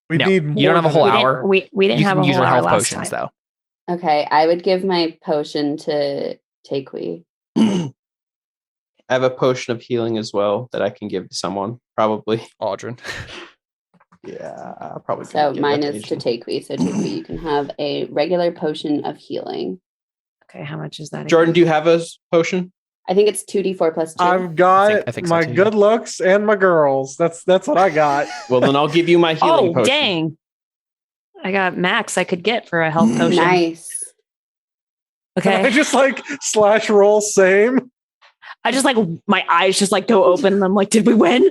We No, need you don't have a whole We hour. didn't, we didn't You have can a use whole your hour health last potions time. though. Okay. I would give my potion to Takui. I have a potion of healing as well that I can give to someone. Probably. Audrin. Yeah, I'll probably. So give mine that is to Adrian. Takui. So Takui, you can have a regular potion of healing. Okay, how much is that? Jordan, again? do you have a potion? I think it's 2d4 plus 2. I've got I think so my too. good looks and my girls. That's what I got. Well, then I'll give you my healing Oh, potion. dang. I got max I could get for a health potion. Nice. Can I Okay. just like slash roll same? I just like, my eyes just like go open and I'm like, did we win?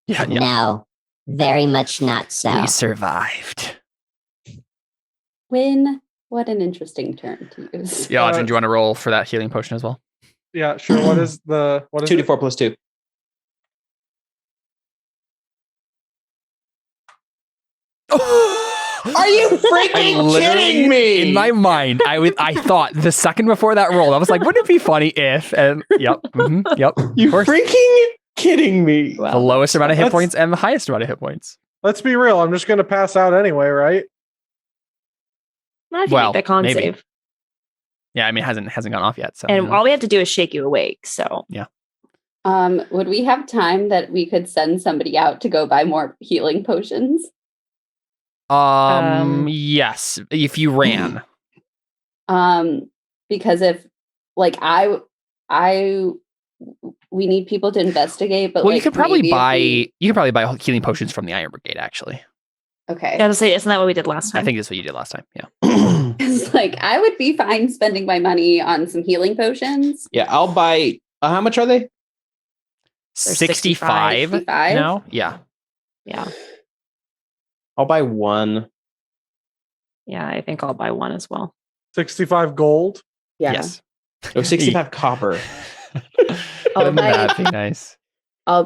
Yeah. No, very much not so. We survived. Win. What an interesting term to use. Yeah, Audrin, do you want to roll for that healing potion as well? Yeah, sure. What is it? 2d4 plus 2. Are you freaking kidding me? In my mind, I thought the second before that roll, I was like, wouldn't it be funny if? And yep, yep. You of course. freaking kidding me? The lowest amount of hit That's- points and the highest amount of hit points. Let's be real. I'm just gonna pass out anyway, right? Not if you Well, make the con maybe. save. Yeah, I mean, it hasn't gone off yet. So And all we have to do is shake you awake. So Would we have time that we could send somebody out to go buy more healing potions? yes, if you ran. Because if like we need people to investigate, but Well, like, you could probably maybe if buy we- healing potions from the Iron Brigade. Actually, Okay. I was say, isn't that what we did last time? I think that's what you did last time. Yeah. It's like I would be fine spending my money on some healing potions. Yeah, I'll buy. How much are they? They're 65 65? now. Yeah. Yeah. I'll buy one. Yeah, I think I'll buy one as well. 65 gold. Yeah. Yes. No, 65 copper. I'll Wouldn't buy- that be nice? I'll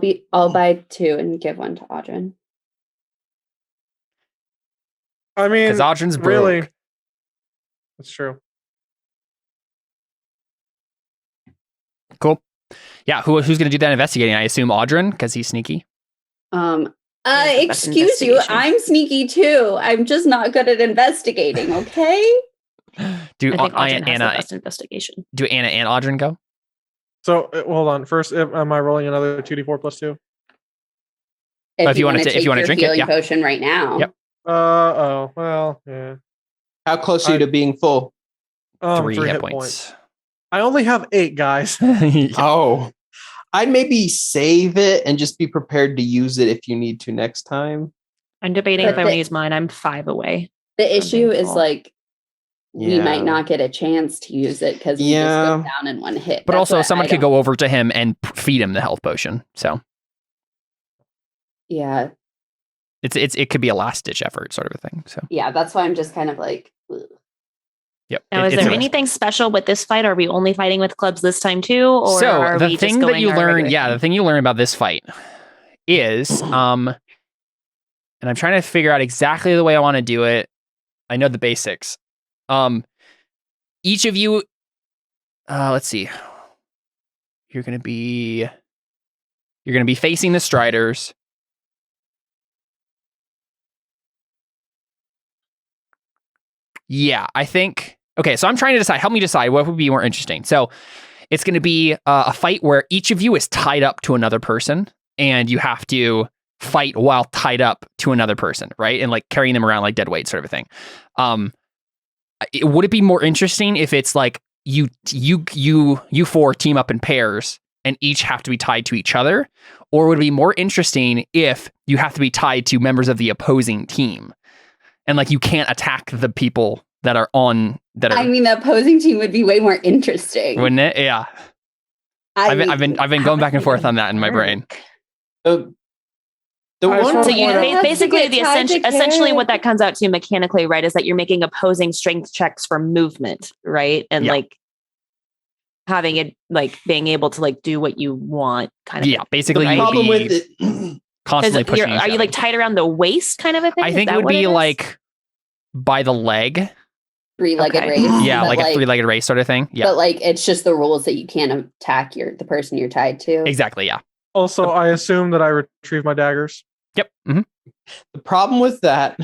buy 2 and give one to Audrin. I mean, Because Audrin's broke. really, that's true. Cool. Yeah. Who's going to do that investigating? I assume Audrin because he's sneaky. the best Excuse you, investigation. I'm sneaky too. I'm just not good at investigating, okay? Do I think Audrin has the Anna best investigation. do Anna and Audrin go? So hold on. First, am I rolling another 2d4 plus 2? If you wanna wanna if you wanna your drink it, healing yeah. potion right now. Yep. Oh, well, yeah. How close are you to being full? 3 3 hit points. I only have 8 guys. Oh, I'd maybe save it and just be prepared to use it if you need to next time. I'm debating But if I want the- to use mine. I'm 5 away. The issue is cool. like we Yeah. might not get a chance to use it because we just Yeah. go down in one hit. But That's also, what someone I could don't- go over to him and feed him the health potion. So Yeah, it could be a last ditch effort sort of a thing. So yeah. That's why I'm just kind of like, ugh. yep. Now, is it's there a- anything special with this fight? Are we only fighting with clubs this time too, or So are the we thing just that going you our learn, regular yeah, thing? the thing you learn about this fight is, and I'm trying to figure out exactly the way I want to do it. I know the basics. Each of you, let's see. You're gonna be facing the Striders. Yeah, I think. Okay, so I'm trying to decide. Help me decide what would be more interesting. So it's going to be a fight where each of you is tied up to another person, and you have to fight while tied up to another person, right? And like carrying them around like dead weight, sort of a thing. Would it be more interesting if it's like you four team up in pairs and each have to be tied to each other, or would it be more interesting if you have to be tied to members of the opposing team, and like you can't attack the people that are on that are? I mean, the opposing team would be way more interesting. Wouldn't it? Yeah. I've been going back and forth on that in my brain. The I one sort So of you wanna- has to basically get tied to essentially what Karen. that comes out to mechanically, right, is that you're making opposing strength checks for movement, right? And Yeah. like having it like being able to like do what you want kind of Yeah, thing. basically the you would problem be with it. constantly pushing each Are you other. like tied around the waist kind of a thing? I Is think it that would what be is? like by the leg. Three-legged Okay. race. Yeah, but like a three-legged race sort of thing. Yeah, But like, it's just the rules that you can't attack the person you're tied to. exactly. Yeah. Also, I assume that I retrieve my daggers. Yep. hmm The problem with that.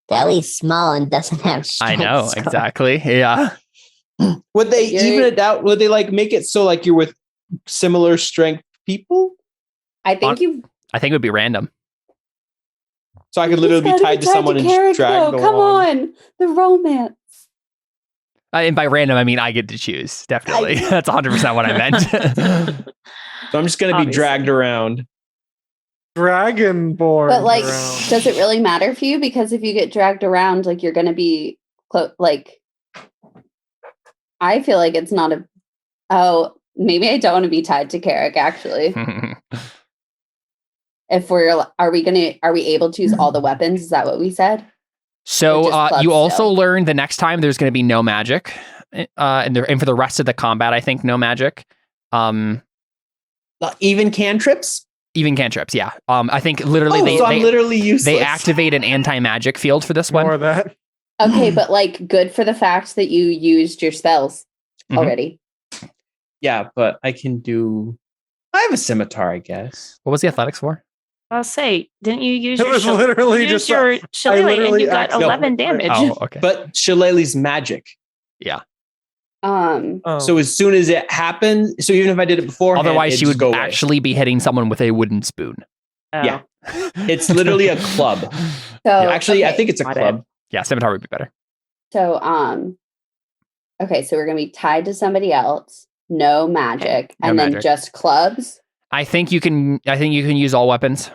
Deli's small and doesn't have I strength. know so- exactly. Yeah. Would they You're- even it out? Would they like make it so like you're with similar strength people? I think you I think it would be random. So I could literally be tied to someone and Carrick, dragged though. Come along. on, the romance. And by random, I mean I get to choose. Definitely. That's 100% what I meant. So I'm just gonna be Obviously. dragged around. Dragonborn. But like, around. does it really matter for you? Because if you get dragged around, like you're gonna be like. I feel like it's not a. Oh, maybe I don't want to be tied to Carrick. Actually, if are we able to use all the weapons? Is that what we said? So Or just clubs you also still? learn the next time there's going to be no magic, and for the rest of the combat, I think no magic. Even cantrips. Even cantrips, yeah. I think literally Oh, so I'm literally useless. they activate an anti-magic field for this More one. of that. Okay, but like, good for the fact that you used your spells Mhm. already. Yeah, but I can do. I have a scimitar, I guess. What was the athletics for? I'll say, didn't you use It your was literally use just your shillelagh and literally you got accidentally- 11 damage? Oh, okay. But Shillelagh's magic. Um, Oh. So as soon as it happened, so even if I did it before, Otherwise, she would go away. actually be hitting someone with a wooden spoon. Oh. Yeah. It's literally a club. so Actually, I okay. think it's a Got it. club. Yeah, scimitar would be better. So, okay, so we're gonna be tied to somebody else, no magic, No and magic. then just clubs. I think you can use all weapons.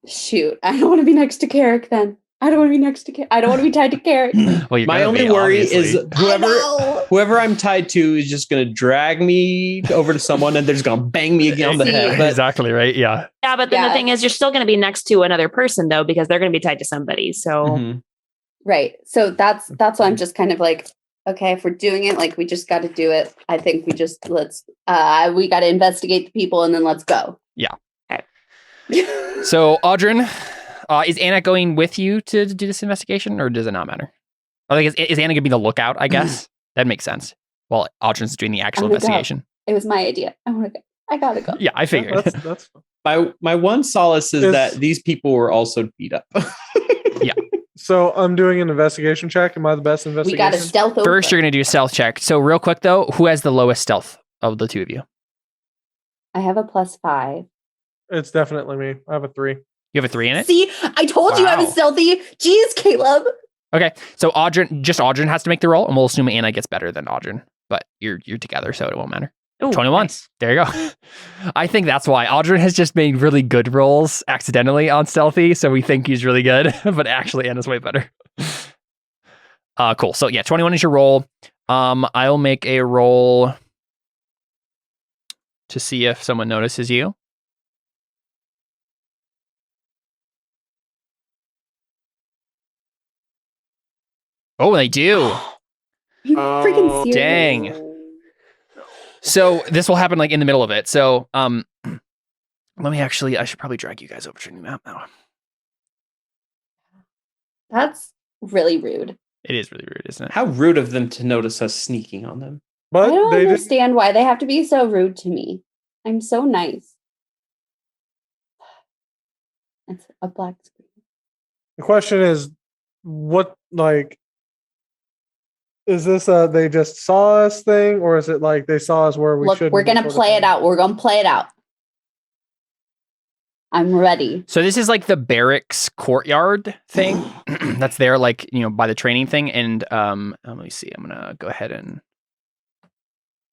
Shoot, I don't want to be next to Carrick then. I don't want to be next to Carrick. I don't want to be tied to Carrick. Well, you're My gonna only be, worry obviously. is whoever I'm tied to is just going to drag me over to someone and they're just going to bang me again on the See, head. But exactly right. Yeah. Yeah, but then the Yeah. thing is, you're still going to be next to another person though, because they're going to be tied to somebody. So Mhm. Right. So that's why I'm just kind of like, okay, if we're doing it, like we just got to do it. I think we just we got to investigate the people and then let's go. Yeah. Okay. So, Audrin, is Anna going with you to do this investigation, or does it not matter? I think is Anna going to be the lookout? I guess that makes sense. Well, Audrin's doing the actual I'm gonna go. investigation. It was my idea. I want to go. I gotta go. Yeah, I figured. That's My one solace is Is- that these people were also beat up. so I'm doing an investigation check. Am I the best We investigation? got to stealth over. First, you're going to do a stealth check. So, real quick though, who has the lowest stealth of the two of you? I have a +5. It's definitely me. I have a 3. You have a 3 in it. See, I told you I Wow. was stealthy. Jeez, Caleb. Okay, so Audrin has to make the roll, and we'll assume Anna gets better than Audrin, but you're together, so it won't matter. Ooh, 21. nice. There you go. I think that's why Audrey has just made really good rolls accidentally on stealthy, so we think he's really good, but actually Anna's way better. Cool. So yeah, 21 is your roll. I'll make a roll to see if someone notices you. Oh, they do. You freaking serious? Dang. So this will happen like in the middle of it. So let me I should probably drag you guys over to the map now. That's really rude. It is really rude, isn't it? How rude of them to notice us sneaking on them. I But don't they did. understand why they have to be so rude to me. I'm so nice. It's a black screen. The question is, what like is this they just saw us thing, or is it like they saw us where we Look, should? we're gonna play it out. We're gonna play it out. I'm ready. So this is like the barracks courtyard thing that's there, like, you know, by the training thing. And let me see. I'm gonna go ahead and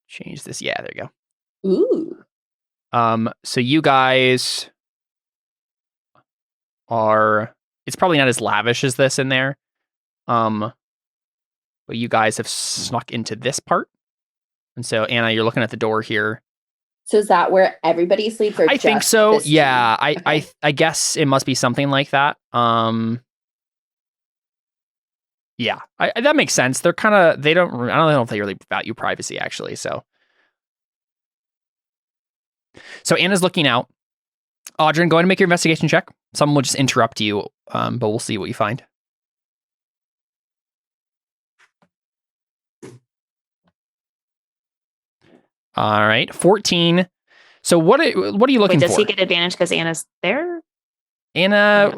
change this. Yeah, there you Ooh. go. So you guys are. It's probably not as lavish as this in there. But you guys have snuck into this part. And so Anna, you're looking at the door here. So is that where everybody sleeps? Or I think just so. this Yeah, team? Okay. I guess it must be something like that. Yeah, that makes sense. They're kind of I don't know if they really value privacy actually. So Anna's looking out. Audrey, go ahead and make your investigation check. Someone will just interrupt you, but we'll see what you find. All right, 14. So what are you looking Wait, does for? he get advantage because Anna's there? Anna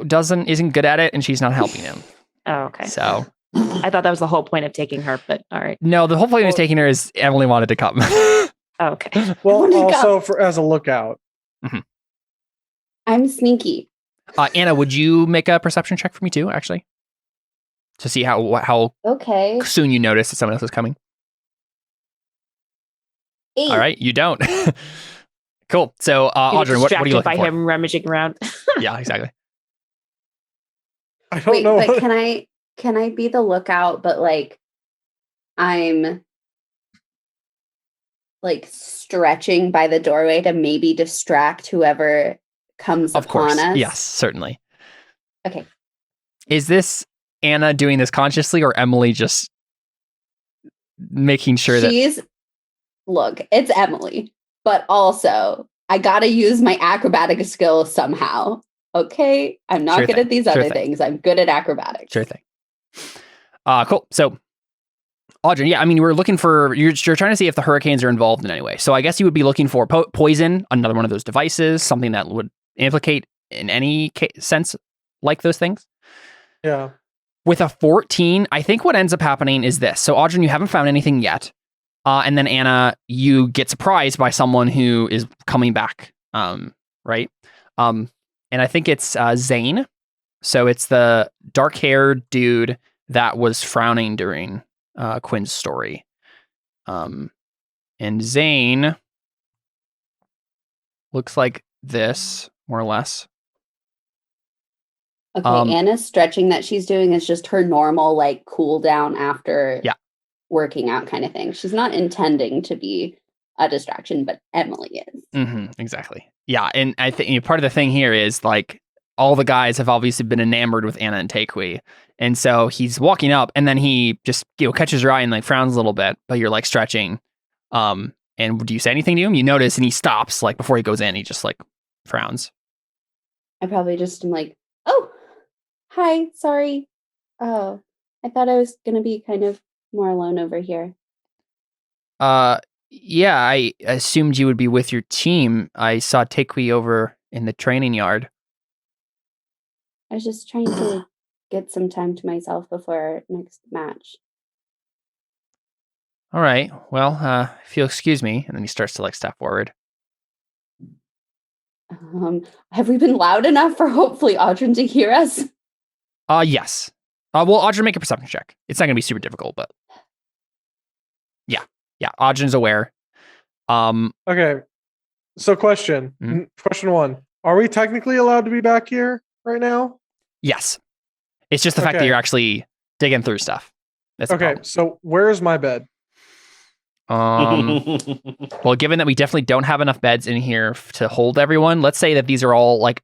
isn't good at it, and she's not helping him. Oh, okay. So I thought that was the whole point of taking her, but all right. no, the whole point of taking her is Emily wanted to come. Oh, okay. Well, Oh my also for as a lookout. I'm sneaky. Anna, would you make a perception check for me too, actually, to see how Okay. soon you notice that someone else is coming? 8. All right, you don't. Cool. So, You get Audrey, what are you distracted looking by for? him rummaging around. Yeah, exactly. I don't Wait, know. but what- can I be the lookout, but like I'm like stretching by the doorway to maybe distract whoever comes Of course. upon us? Yes, certainly. Okay. Is this Anna doing this consciously or Emily just making sure that... Look, it's Emily, but also I gotta use my acrobatic skill somehow. Okay, I'm not Sure good thing, at these sure other thing. things. I'm good at acrobatics. Sure thing. Cool. So, Audrey, yeah, I mean, you're trying to see if the hurricanes are involved in any way. So I guess you would be looking for poison, another one of those devices, something that would implicate in any sense like those things. Yeah. With a 14, I think what ends up happening is this. So, Audrey, you haven't found anything yet. And then Anna, you get surprised by someone who is coming back, right? And I think it's Zane. So it's the dark-haired dude that was frowning during Quinn's story. And Zane looks like this, more or less. Okay, Anna's stretching that she's doing is just her normal like cool down after working out kind of thing. She's not intending to be a distraction, but Emily is. Exactly. Yeah, and I think part of the thing here is like all the guys have obviously been enamored with Anna and Takui, and so he's walking up, and then he just catches your eye and like frowns a little bit, but you're like stretching. And do you say anything to him? You notice, and he stops like before he goes in. He just like frowns. I probably just am like, oh, hi, sorry. Oh, I thought I was gonna be kind of more alone over here. Yeah, I assumed you would be with your team. I saw Takui over in the training yard. I was just trying to get some time to myself before our next match. All right. Well, if you'll excuse me, and then he starts to like step forward. Have we been loud enough for hopefully Audrey to hear us? Yes. Well, Audrey, make a perception check. It's not going to be super difficult, but yeah, Audrey's aware. Okay. So question. Question 1. Are we technically allowed to be back here right now? Yes. It's just the fact that Okay. you're actually digging through stuff. That's the Okay. problem. So where's my bed? Well, given that we definitely don't have enough beds in here to hold everyone, let's say that these are all like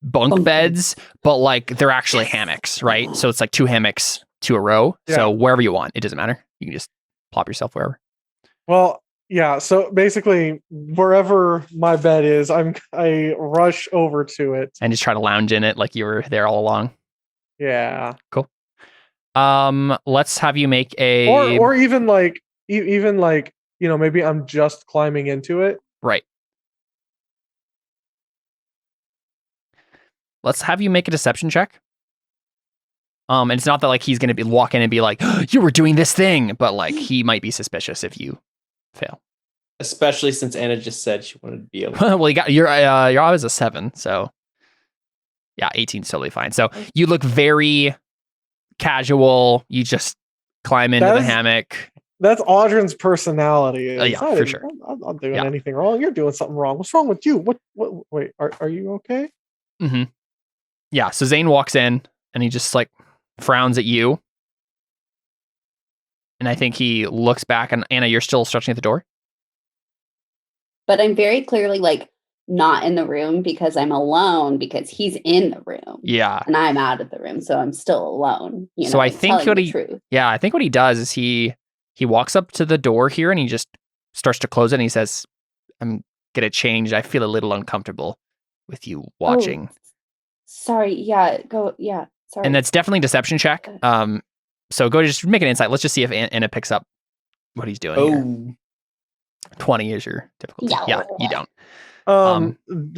bunk beds, but like they're actually hammocks, right? So it's like 2 hammocks to a row. Yeah. So wherever you want, it doesn't matter. You can just plop yourself wherever. Well, yeah. So basically, wherever my bed is, I rush over to it. And just try to lounge in it like you were there all along. Yeah. Cool. Let's have you make a Or even like maybe I'm just climbing into it. right. Let's have you make a deception check. And it's not that like he's gonna be walk in and be like, you were doing this thing, but like he might be suspicious if you fail. Especially since Anna just said she wanted to be able. Well, you got your always a 7, so yeah, 18's totally fine. So you look very casual. You just climb into the hammock. That's Audrin's personality. Yeah, for sure. I'm not doing anything wrong. You're doing something wrong. What's wrong with you? What wait, are you okay? Mm-hmm. Yeah, so Zane walks in and he just like frowns at you. And I think he looks back and Anna, you're still stretching at the door? But I'm very clearly like not in the room because I'm alone because he's in the room. Yeah. And I'm out of the room, so I'm still alone. So I think what he does is he walks up to the door here and he just starts to close it and he says, I'm gonna change. I feel a little uncomfortable with you watching. Oh, sorry. Yeah. Go. Yeah. Sorry. And that's definitely deception check. So go just make an insight. Let's just see if Anna picks up what he's doing. Here. 20 is your difficulty. Yeah, you don't.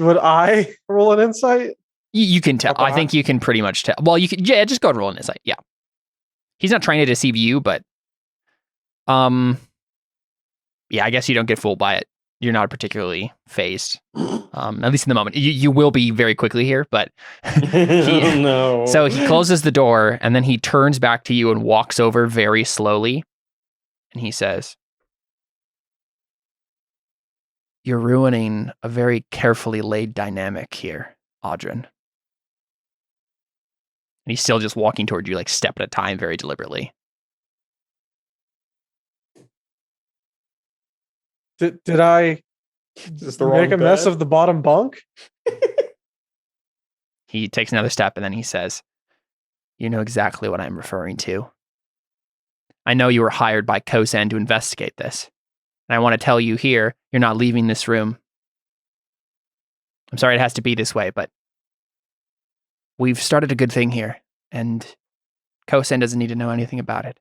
Would I roll an insight? You can tell. I think you can pretty much tell. Well, you can. Yeah, just go and roll an insight. Yeah, he's not trying to deceive you, but yeah, I guess you don't get fooled by it. You're not particularly phased, at least in the moment. You will be very quickly here, but no. So he closes the door and then he turns back to you and walks over very slowly, and he says, "You're ruining a very carefully laid dynamic here, Audrin." And he's still just walking toward you, like step at a time, very deliberately. Did I make a mess of the bottom bunk? He takes another step and then he says, "You know exactly what I'm referring to. I know you were hired by Kosan to investigate this. And I want to tell you here, you're not leaving this room. I'm sorry it has to be this way, but we've started a good thing here, and Kosan doesn't need to know anything about it."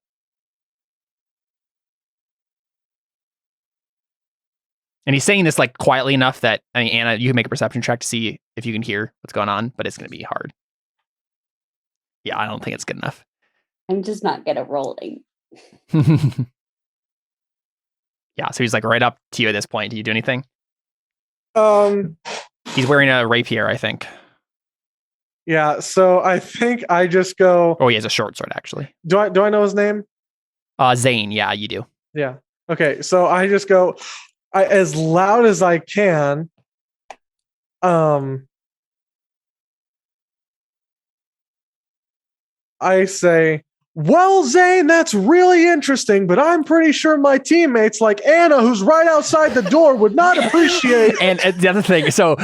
And he's saying this like quietly enough that, I mean, Anna, you can make a perception check to see if you can hear what's going on, but it's going to be hard. Yeah, I don't think it's good enough. I'm just not good at rolling. Yeah, so he's like right up to you at this point. Do you do anything? He's wearing a rapier, I think. Yeah, so I think I just go. Oh, he has a short sword, actually. Do I know his name? Zane. Yeah, you do. Yeah. Okay, so I just go as loud as I can. I say, "Well, Zane, that's really interesting, but I'm pretty sure my teammates like Anna, who's right outside the door, would not appreciate." And the other thing, so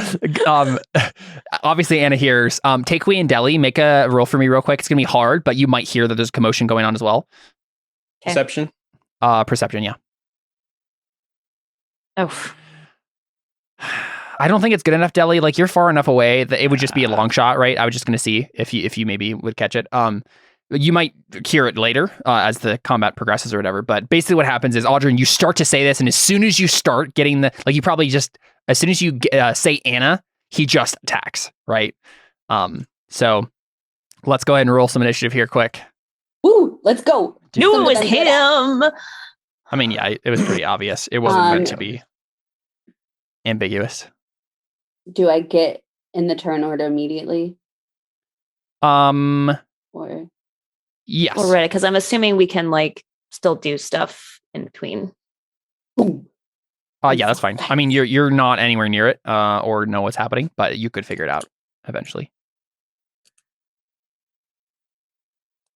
obviously Anna hears. Takewee and Deli, make a roll for me real quick. It's gonna be hard, but you might hear that there's commotion going on as well. Okay. Perception. Perception, yeah. Oh. I don't think it's good enough, Deli. Like you're far enough away that it would just be a long shot, right? I was just gonna see if you maybe would catch it. You might hear it later as the combat progresses or whatever. But basically, what happens is, Audrin, you start to say this, and as soon as you start getting you probably just as soon as you say Anna, he just attacks, right? So let's go ahead and roll some initiative here, quick. Woo! Let's go. Knew it was him. I mean, yeah, it was pretty obvious. It wasn't meant to be ambiguous. Do I get in the turn order immediately? Or yes. Or right, because I'm assuming we can like still do stuff in between. Boom. Yeah, that's fine. I mean, you're not anywhere near it or know what's happening, but you could figure it out eventually.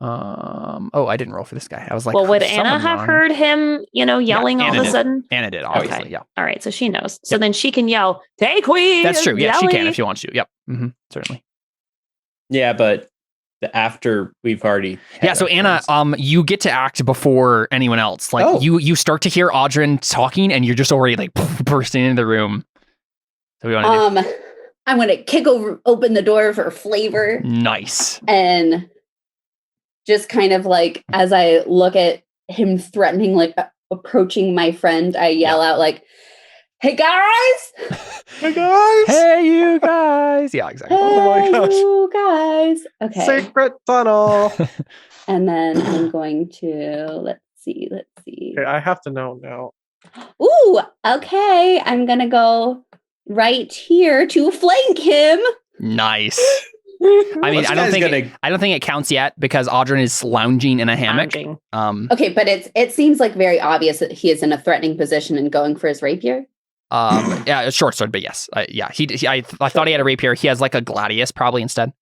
Oh, I didn't roll for this guy. I was like, well, would Anna someone's have on. heard him, yelling all Anna of a did. sudden? Anna did, obviously. Okay. Yeah. All right, so she knows. So then she can yell, "Hey, Queen!" That's true. Yeah, she can Yelly. if she wants to. Yep. Certainly. Yeah, but after we've already. Yeah, so Anna, you get to act before anyone else. Like you start to hear Audrin talking, and you're just already like bursting into the room. So we want to I'm gonna kick open the door for flavor. Nice. And just kind of like as I look at him threatening, like approaching my friend, I yell out like, "Hey guys! Hey guys! Hey you guys!" Yeah, exactly. Oh my gosh. You guys! Okay. Secret tunnel. And then I'm going to let's see. Okay, I have to know now. Ooh, okay. I'm gonna go right here to flank him. Nice. I mean, I don't think it counts yet because Audrin is lounging in a hammock. Okay, but it seems like very obvious that he is in a threatening position and going for his rapier. Yeah, it's short sword, but yes, he I thought he had a rapier. He has like a gladius probably instead.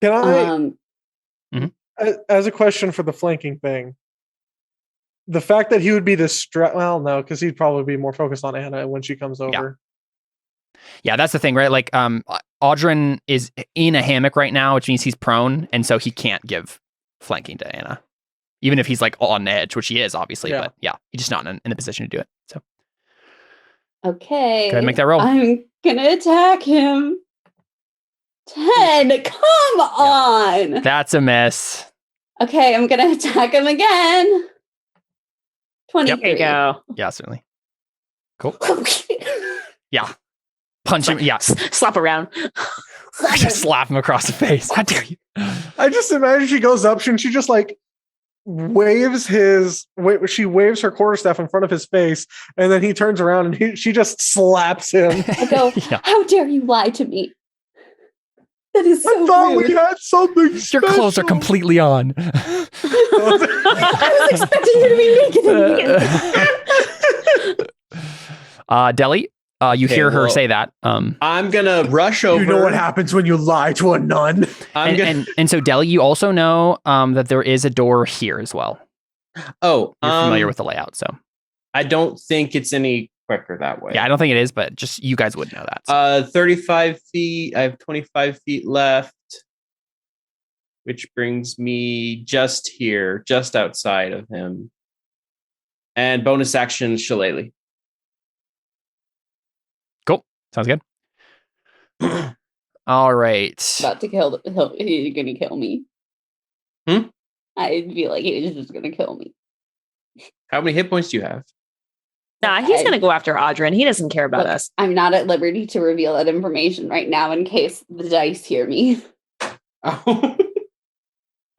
Can I, as a question for the flanking thing, the fact that he would be distressed, well, no, because he'd probably be more focused on Anna when she comes over. Yeah, that's the thing, right? Like, Audrin is in a hammock right now, which means he's prone, and so he can't give flanking to Anna, even if he's like on edge, which he is obviously. But yeah, he's just not in the position to do it. So, okay, go ahead and make that roll. I'm gonna attack him. 10. Come on. That's a miss. Okay, I'm gonna attack him again. 23. There you go. Yeah, certainly. Cool. Yeah. Punch him. Yeah. Slap around. Just slap him across the face. How dare you? I just imagine she goes up and she just like she waves her quarterstaff in front of his face, and then he turns around and she just slaps him. I go, how dare you lie to me? That is so I thought rude. we had something Your special. clothes are completely on. I was expecting you to be naked. Deli, you hear her say that. I'm gonna rush over. You know what happens when you lie to a nun. And so Deli, you also know that there is a door here as well. Oh, you're familiar with the layout, so I don't think it's any quicker that way. Yeah, I don't think it is, but just you guys would know that. So. 35 feet. I have 25 feet left, which brings me just here, just outside of him. And bonus action, Shillelagh. Cool. Sounds good. All right. About to kill. He's gonna kill me. I feel like he's just gonna kill me. How many hit points do you have? Nah, he's going to go after Audrin. He doesn't care about us. I'm not at liberty to reveal that information right now in case the dice hear me. Oh.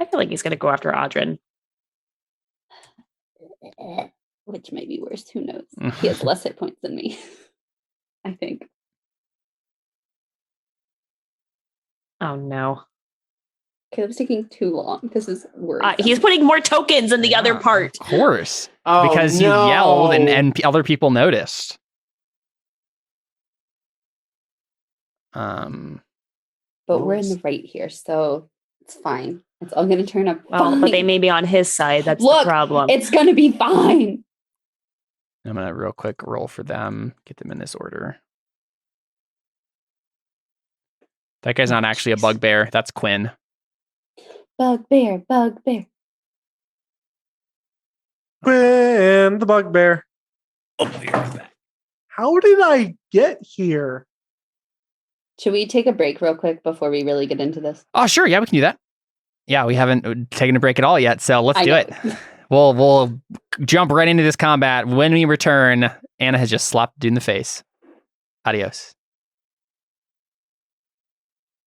I feel like he's going to go after Audrin. Which may be worse. Who knows? He has less hit points than me. I think. Oh, no. Caleb's taking too long. This is worse. He's putting more tokens in the other part. Of course. Oh, because you yelled and other people noticed. But we're in the right here, so it's fine. It's all going to turn up fine. But they may be on his side. That's the problem. It's going to be fine. I'm going to real quick roll for them. Get them in this order. That guy's not actually a bugbear. That's Quinn. Bugbear, bugbear. Quinn, the bugbear. How did I get here? Should we take a break real quick before we really get into this? Oh, sure. Yeah, we can do that. Yeah, we haven't taken a break at all yet, so let's do it. We'll jump right into this combat. When we return, Anna has just slapped dude in the face. Adios.